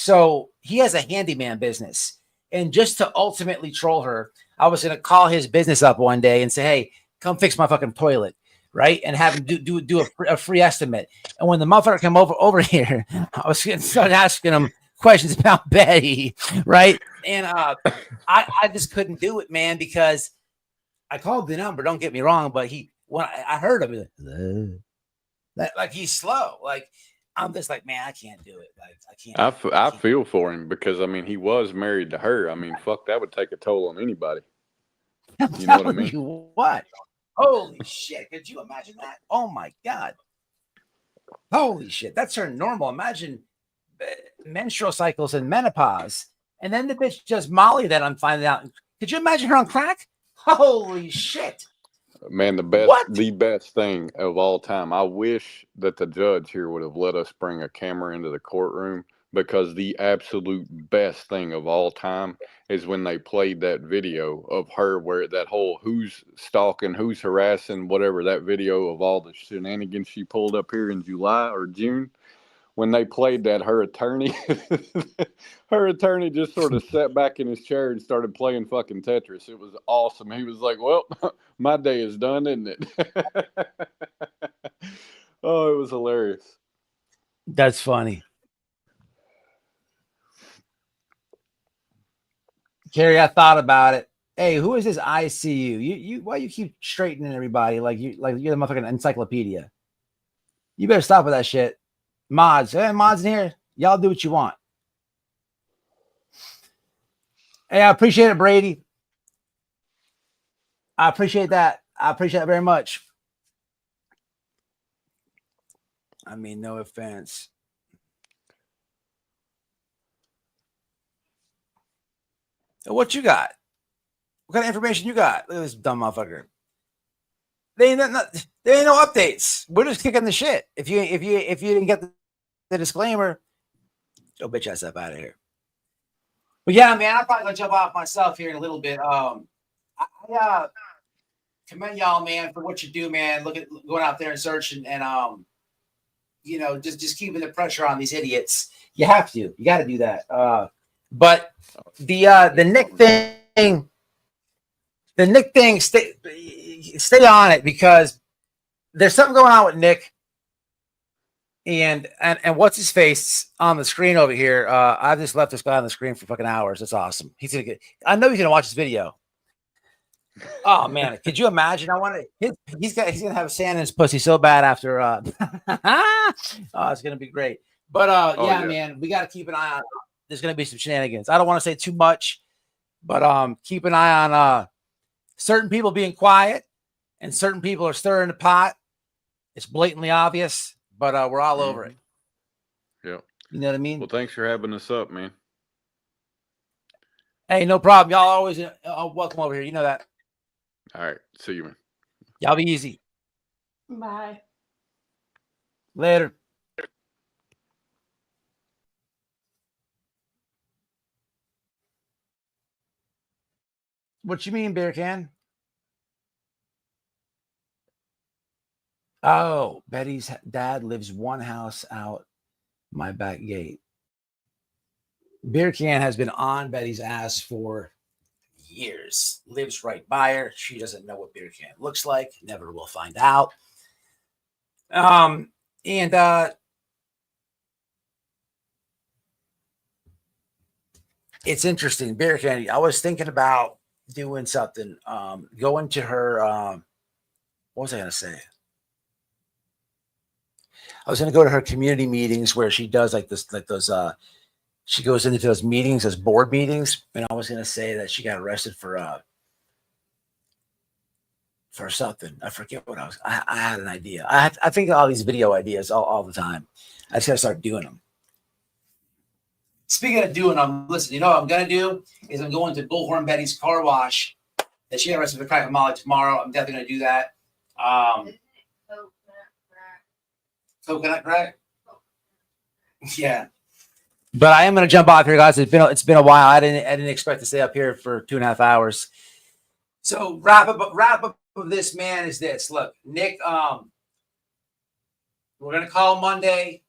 has a handyman business. And just to ultimately troll her, I was gonna call his business up one day and say, hey, come fix my fucking toilet. Right, and have him do a free estimate. And when the motherfucker came over here, I was gonna start asking him questions about Betty, right? And I just couldn't do it, man, because I called the number. Don't get me wrong, but when I heard him, like he's slow. Like I'm just like, man, I can't do it. Like I can't. I feel for him because I mean he was married to her. I mean, fuck, that would take a toll on anybody. You know what I mean? What? Holy shit. Could you imagine that? Oh my God. Holy shit. That's her normal. Imagine menstrual cycles and menopause. And then the bitch just Molly that I'm finding out. Could you imagine her on crack? Holy shit. Man, the best thing of all time. I wish that the judge here would have let us bring a camera into the courtroom, because the absolute best thing of all time is when they played that video of her where that whole who's stalking, who's harassing, whatever, that video of all the shenanigans she pulled up here in July or June. When they played that, her attorney just sort of sat back in his chair and started playing fucking Tetris. It was awesome. He was like, well, my day is done, isn't it? Oh, it was hilarious. That's funny. Carrie, I thought about it. Hey, who is this ICU? You why you keep straightening everybody like you're the motherfucking encyclopedia? You better stop with that shit. Mods, mods in here. Y'all do what you want. Hey, I appreciate it, Brady. I appreciate that. I appreciate it very much. I mean, no offense. So what you got? What kind of information you got? Look at this dumb motherfucker. There ain't no updates. We're just kicking the shit. If you didn't get the disclaimer, go bitch ass up out of here. But yeah, man, I'm probably gonna jump off myself here in a little bit. I commend y'all, man, for what you do, man. Look at going out there and searching and just keeping the pressure on these idiots. You have to. You got to do that. But the Nick thing, stay on it, because there's something going on with Nick and what's his face on the screen over here. I've just left this guy on the screen for fucking hours. That's awesome. I know he's gonna watch this video. Oh man, could you imagine? He's gonna have sand in his pussy so bad after oh, it's gonna be great. But yeah, man, we gotta keep an eye on. There's gonna be some shenanigans. I don't want to say too much, but keep an eye on certain people being quiet and certain people are stirring the pot. It's blatantly obvious, but we're all over it. Yeah. You know what I mean? Well, thanks for having us up, man. Hey, no problem. Y'all always welcome over here. You know that. All right. See you, man. Y'all be easy. Bye. Later. What you mean, beer can? Oh, Betty's dad lives one house out my back gate. Beer can has been on Betty's ass for years. Lives right by her. She doesn't know what beer can looks like. Never will find out. It's interesting. Beer can. I was thinking about doing something. Going to her. What was I gonna say? I was gonna go to her community meetings where she does those. She goes into those meetings as board meetings, and I was gonna say that she got arrested for something. I forget what I had an idea. I think all these video ideas all the time. I just gotta start doing them. Speaking of doing them, listen, you know what I'm gonna do is I'm going to Bullhorn Betty's car wash That she arrested for crack and Molly tomorrow. I'm definitely going to do that. Isn't it Coconut crack? Yeah. But I am going to jump off here, guys. It's been a while. I didn't expect to stay up here for 2.5 hours. So wrap up of this, man, is this. Look, Nick, we're going to call Monday,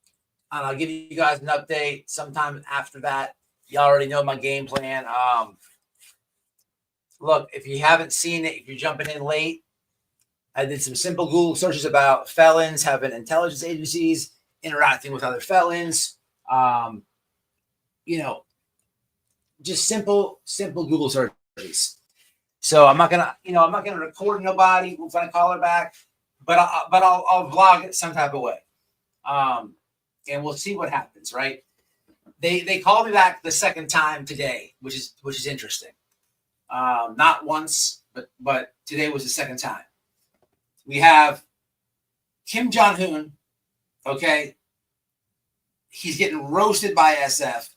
and I'll give you guys an update sometime after that. You already know my game plan. Look, if you haven't seen it, if you're jumping in late, I did some simple Google searches about felons having intelligence agencies interacting with other felons. Just simple Google searches. So I'm not gonna record nobody. We're gonna call her back, but I'll vlog it some type of way, and we'll see what happens. Right? They called me back the second time today, which is interesting. Not once, but today was the second time. We have Kim Jong-un. Okay, he's getting roasted by SF,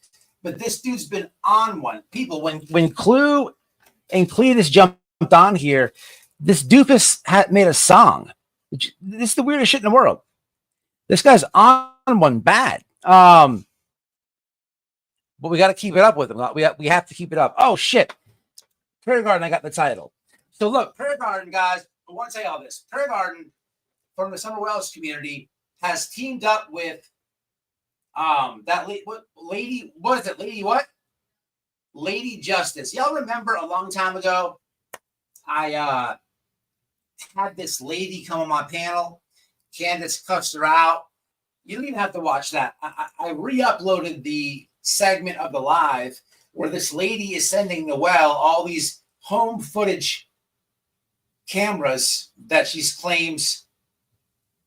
but this dude's been on one. People, when Clue and Cletus jumped on here, this doofus had made a song. This is the weirdest shit in the world. This guy's on one bad. But we got to keep it up with him. We have to keep it up. Oh shit, Prayer Garden. I got the title. So look, Prayer Garden, guys. I want to say all this. Prayer Garden from the Summer Wells community has teamed up with that lady. What is it? Lady what? Lady Justice. Y'all remember a long time ago, I had this lady come on my panel. Candace cussed her out. You don't even have to watch that. I re-uploaded the segment of the live where this lady is sending Noelle all these home footage cameras that she claims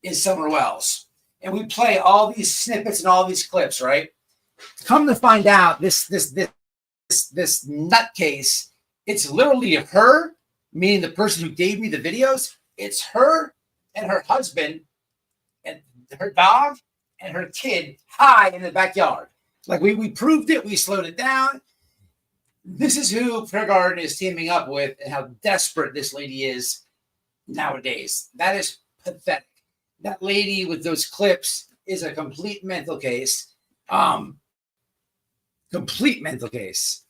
is Summer Wells. And we play all these snippets and all these clips, right? Come to find out, this nutcase, it's literally her, meaning the person who gave me the videos. It's her and her husband and her dog and her kid high in the backyard. Like we proved it, we slowed it down. This is who Prayer Garden is teaming up with and how desperate this lady is nowadays. That is pathetic. That lady with those clips is a complete mental case. Complete mental case.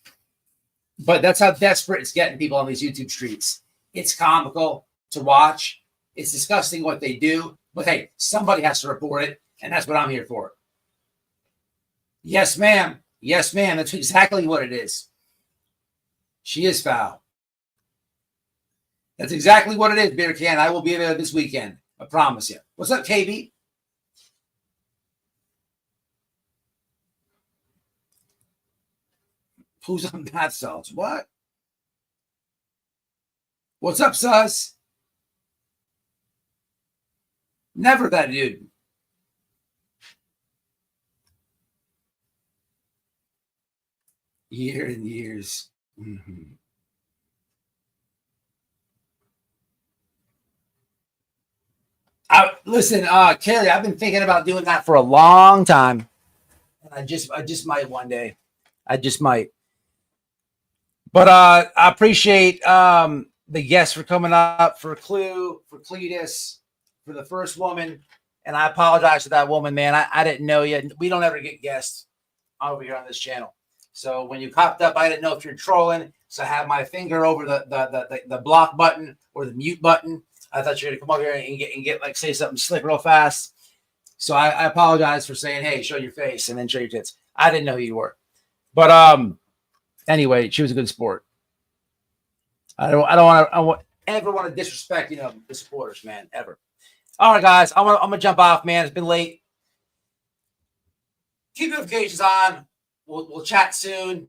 But that's how desperate it's getting people on these YouTube streets. It's comical to watch. It's disgusting what they do. But hey, somebody has to report it, and that's what I'm here for. Yes, ma'am. Yes, ma'am. That's exactly what it is. She is foul. That's exactly what it is, Beer Can. I will be there this weekend. I promise you. What's up, KB? Who's on bath salts? What? What's up, Sus? Never that dude. Year and years. Mm-hmm. Listen, Carrie, I've been thinking about doing that for a long time. And I just might one day. I just might. But I appreciate the guests for coming up, for Clue, for Cletus, for the first woman. And I apologize to that woman, man. I didn't know you. We don't ever get guests over here on this channel. So when you popped up, I didn't know if you're trolling. So I have my finger over the block button or the mute button. I thought you were gonna come over here and get like say something slick real fast. So I apologize for saying, hey, show your face and then show your tits. I didn't know who you were. But anyway, she was a good sport. I don't ever want to disrespect, the supporters, man, ever. All right, guys, I'm gonna jump off, man. It's been late. Keep notifications on. We'll chat soon.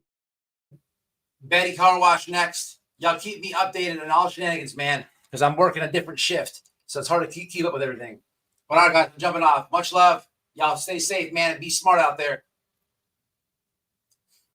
Betty Car Wash next. Y'all keep me updated on all shenanigans, man, because I'm working a different shift, so it's hard to keep up with everything. But all right, guys, I'm jumping off. Much love. Y'all stay safe, man, and be smart out there.